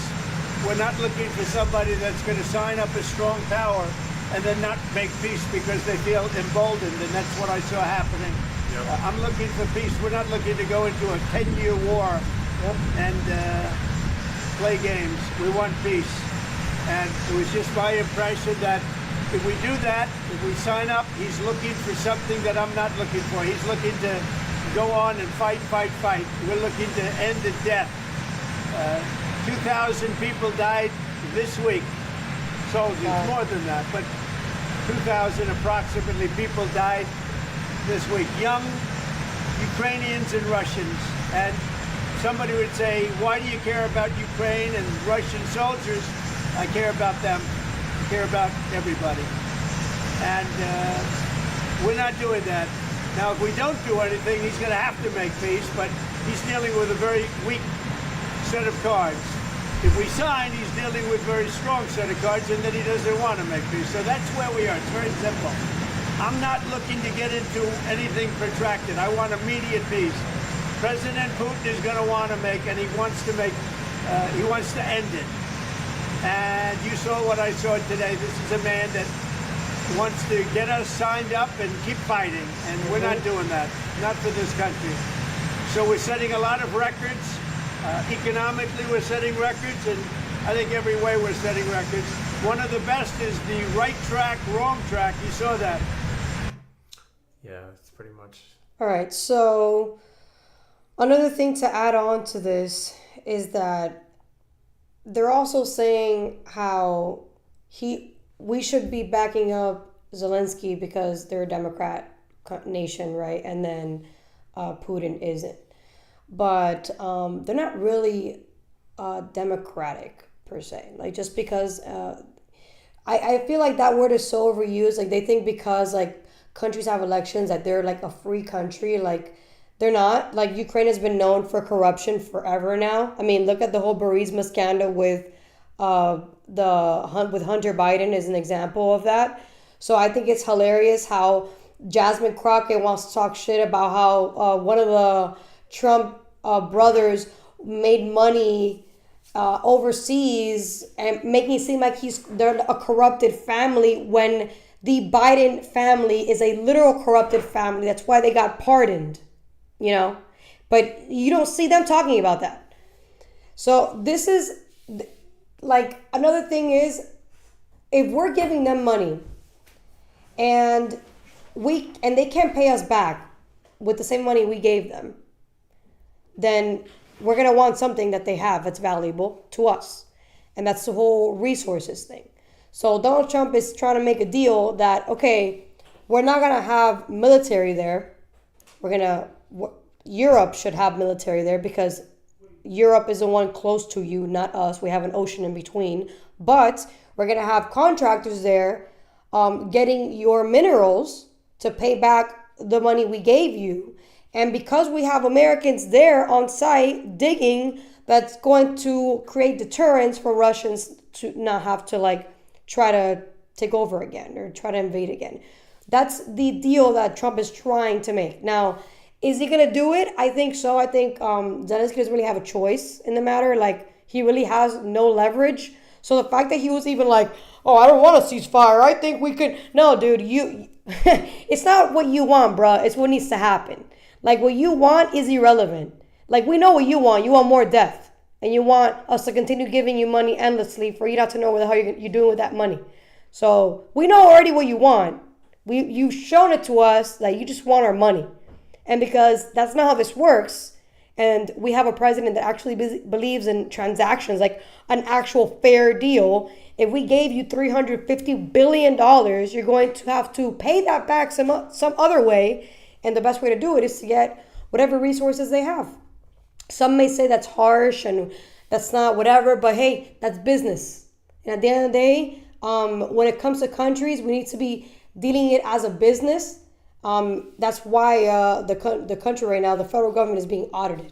Speaker 11: We're not looking for somebody that's going to sign up a strong power and then not make peace because they feel emboldened, and that's what I saw happening. I'm looking for peace. We're not looking to go into a 10-year war and play games. We want peace. And it was just my impression that if we do that, if we sign up, he's looking for something that I'm not looking for. He's looking to go on and fight. We're looking to end the death. 2,000 people died this week. Soldiers, more than that, but 2,000 approximately people died this week. Young Ukrainians and Russians. And somebody would say, why do you care about Ukraine and Russian soldiers? I care about them. I care about everybody. And we're not doing that. Now, if we don't do anything, he's going to have to make peace, but he's dealing with a very weak set of cards. If we sign, he's dealing with a very strong set of cards, and then he doesn't want to make peace. So that's where we are. It's very simple. I'm not looking to get into anything protracted. I want immediate peace. President Putin is going to want to make, and he wants to end it. And you saw what I saw today. This is a man that wants to get us signed up and keep fighting, and we're not doing that. Not for this country. So we're setting a lot of records. Economically, we're setting records, and I think every way we're setting records. One of the best is the right track, wrong track. You saw that.
Speaker 1: Yeah, it's pretty much.
Speaker 2: All right, so another thing to add on to this is that they're also saying how we should be backing up Zelensky because they're a Democrat nation, right? And then Putin isn't. But they're not really democratic per se. Like just because I feel like that word is so overused. Like they think because like countries have elections that they're like a free country. Like they're not. Like Ukraine has been known for corruption forever now. I mean, look at the whole Burisma scandal with with Hunter Biden is an example of that. So I think it's hilarious how Jasmine Crockett wants to talk shit about how one of the Trump brothers made money overseas and making it seem like they're a corrupted family when the Biden family is a literal corrupted family. That's why they got pardoned, you know? But you don't see them talking about that. So this is like another thing is if we're giving them money and they can't pay us back with the same money we gave them, then we're going to want something that they have that's valuable to us. And that's the whole resources thing. So Donald Trump is trying to make a deal that, okay, we're not going to have military there. Europe should have military there because Europe is the one close to you, not us. We have an ocean in between. But we're going to have contractors there getting your minerals to pay back the money we gave you. And because we have Americans there on site digging, that's going to create deterrence for Russians to not have to try to take over again or try to invade again. That's the deal that Trump is trying to make. Now, is he going to do it? I think so. I think Zelensky doesn't really have a choice in the matter. He really has no leverage. So the fact that he was even like, oh, I don't want a ceasefire. I think we could. No, dude, it's not what you want, bruh. It's what needs to happen. What you want is irrelevant. We know what you want. You want more death. And you want us to continue giving you money endlessly for you not to know what the hell you're doing with that money. So we know already what you want. You've shown it to us that you just want our money. And because that's not how this works, and we have a president that actually believes in transactions, like an actual fair deal, if we gave you $350 billion, you're going to have to pay that back some other way. And the best way to do it is to get whatever resources they have. Some may say that's harsh and that's not whatever, but hey, that's business. And at the end of the day, when it comes to countries, we need to be dealing it as a business. That's why the country right now, the federal government is being audited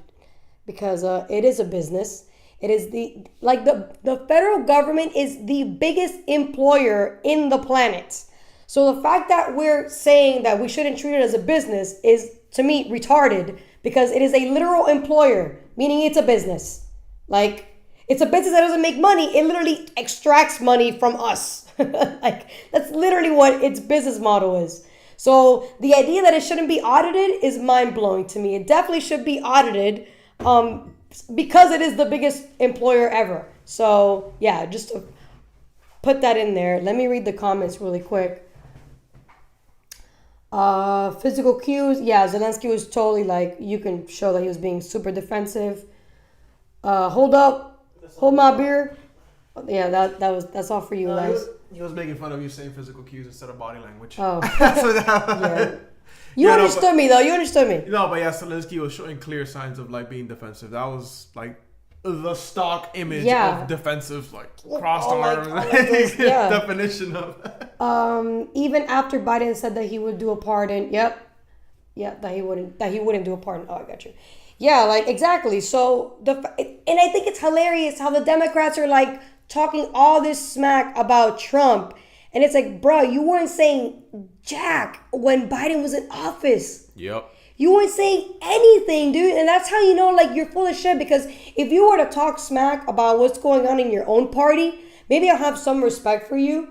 Speaker 2: because it is a business. It is the federal government is the biggest employer in the planet. So the fact that we're saying that we shouldn't treat it as a business is, to me, retarded because it is a literal employer, meaning it's a business. It's a business that doesn't make money. It literally extracts money from us. That's literally what its business model is. So the idea that it shouldn't be audited is mind-blowing to me. It definitely should be audited because it is the biggest employer ever. So yeah, just to put that in there. Let me read the comments really quick. Physical cues. Yeah, Zelensky was totally you can show that he was being super defensive. Hold up. Hold my beer. Yeah, that's all for you guys.
Speaker 1: He was making fun of you saying physical cues instead of body language.
Speaker 2: Oh.
Speaker 1: Yeah.
Speaker 2: You understood me, though. You understood me.
Speaker 1: No, but yeah, Zelensky was showing clear signs of being defensive. That was the stock image of defensive, crossed arms. Definition of.
Speaker 2: Even after Biden said that he would do a pardon. Yep. Yeah, that he wouldn't do a pardon. Oh, I got you. Yeah, exactly. So and I think it's hilarious how the Democrats are talking all this smack about Trump. And it's bro, you weren't saying jack when Biden was in office.
Speaker 1: Yep.
Speaker 2: You weren't saying anything, dude. And that's how you know, you're full of shit. Because if you were to talk smack about what's going on in your own party, maybe I'll have some respect for you.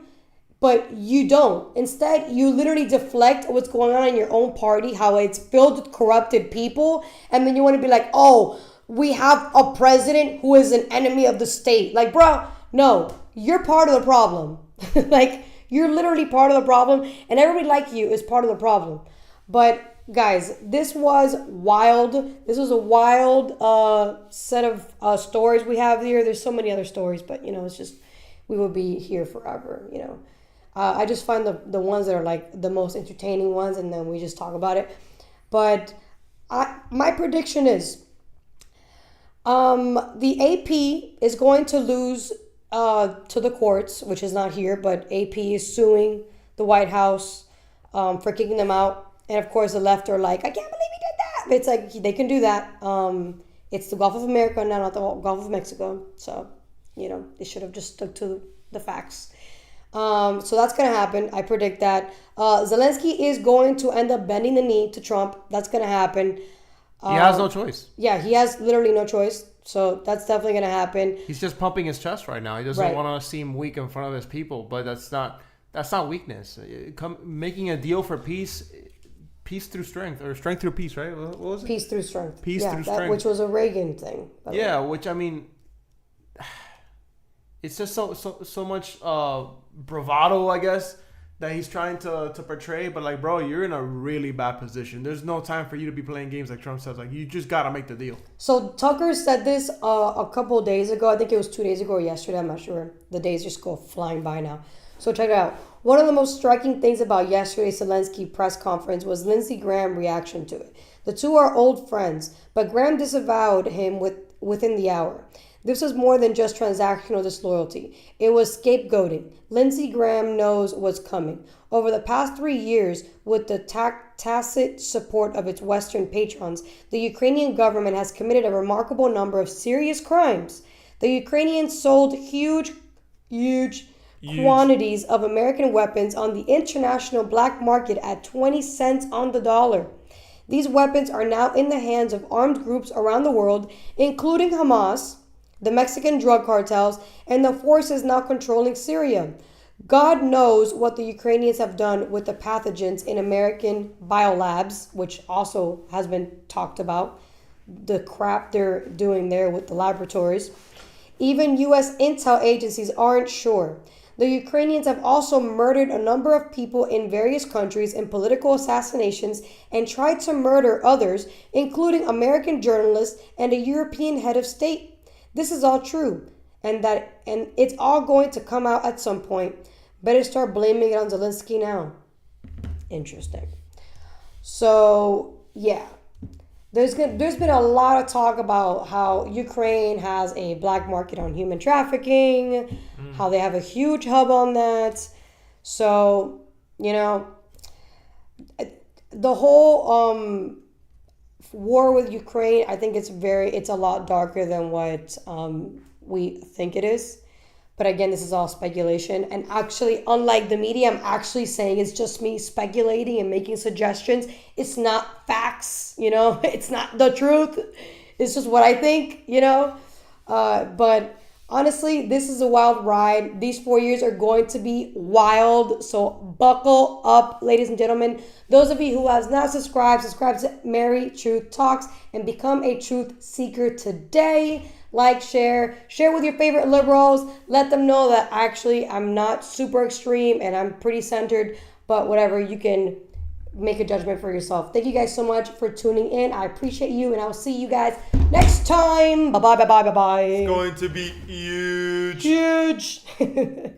Speaker 2: But you don't. Instead, you literally deflect what's going on in your own party, how it's filled with corrupted people. And then you want to be oh, we have a president who is an enemy of the state. Bro, no, you're part of the problem. You're literally part of the problem, and everybody like you is part of the problem. But guys, this was wild. This was a wild set of stories we have here. There's so many other stories, but it's just we will be here forever. I just find the ones that are the most entertaining ones, and then we just talk about it. But my prediction is the AP is going to lose to the courts, which is not here, but AP is suing the White House for kicking them out. And of course, the left are I can't believe he did that. But it's they can do that. It's the Gulf of America, not the Gulf of Mexico. So They should have just stuck to the facts. So that's going to happen. I predict that. Zelensky is going to end up bending the knee to Trump. That's going to happen.
Speaker 13: He has no choice.
Speaker 2: Yeah, he has literally no choice. So that's definitely going to happen.
Speaker 13: He's just pumping his chest right now. He doesn't
Speaker 2: Right.
Speaker 13: want to seem weak in front of his people, but that's not weakness. Making a deal for peace through strength, or strength through peace, right? What was it?
Speaker 2: Peace through strength.
Speaker 13: Peace through strength.
Speaker 2: Which was a Reagan thing. by the way.
Speaker 13: Yeah, which I mean, it's just so much bravado, I guess, that he's trying to portray. But like, bro, you're in a really bad position. There's no time for you to be playing games like Trump says. Like, you just gotta make the deal.
Speaker 2: So Tucker said this a couple of days ago. I think it was 2 days ago or yesterday. I'm not sure. The days just go flying by now. So check it out. One of the most striking things about yesterday's Zelensky press conference was Lindsey Graham's reaction to it. The two are old friends, but Graham disavowed him within the hour. This was more than just transactional disloyalty. It was scapegoating. Lindsey Graham knows what's coming. Over the past 3 years, with the tacit support of its Western patrons, the Ukrainian government has committed a remarkable number of serious crimes. The Ukrainians sold huge quantities of American weapons on the international black market at 20 cents on the dollar. These weapons are now in the hands of armed groups around the world, including Hamas, the Mexican drug cartels, and the forces now controlling Syria. God knows what the Ukrainians have done with the pathogens in American biolabs, which also has been talked about, the crap they're doing there with the laboratories. Even U.S. intel agencies aren't sure. The Ukrainians have also murdered a number of people in various countries in political assassinations and tried to murder others, including American journalists and a European head of state. This is all true, and it's all going to come out at some point. Better start blaming it on Zelensky now. Interesting. So, yeah. There's been a lot of talk about how Ukraine has a black market on human trafficking, how they have a huge hub on that. So, the whole war with Ukraine, I think it's a lot darker than what we think it is. But again, this is all speculation. And actually, unlike the media, I'm actually saying it's just me speculating and making suggestions. It's not facts, It's not the truth. It's just what I think, But honestly, this is a wild ride. These 4 years are going to be wild. So buckle up, ladies and gentlemen. Those of you who have not subscribe to Mary Truth Talks and become a truth seeker today. Like, share with your favorite liberals. Let them know that actually I'm not super extreme and I'm pretty centered, but whatever, you can make a judgment for yourself. Thank you guys so much for tuning in. I appreciate you, and I'll see you guys next time. Bye-bye.
Speaker 1: It's going to be huge.
Speaker 2: Huge.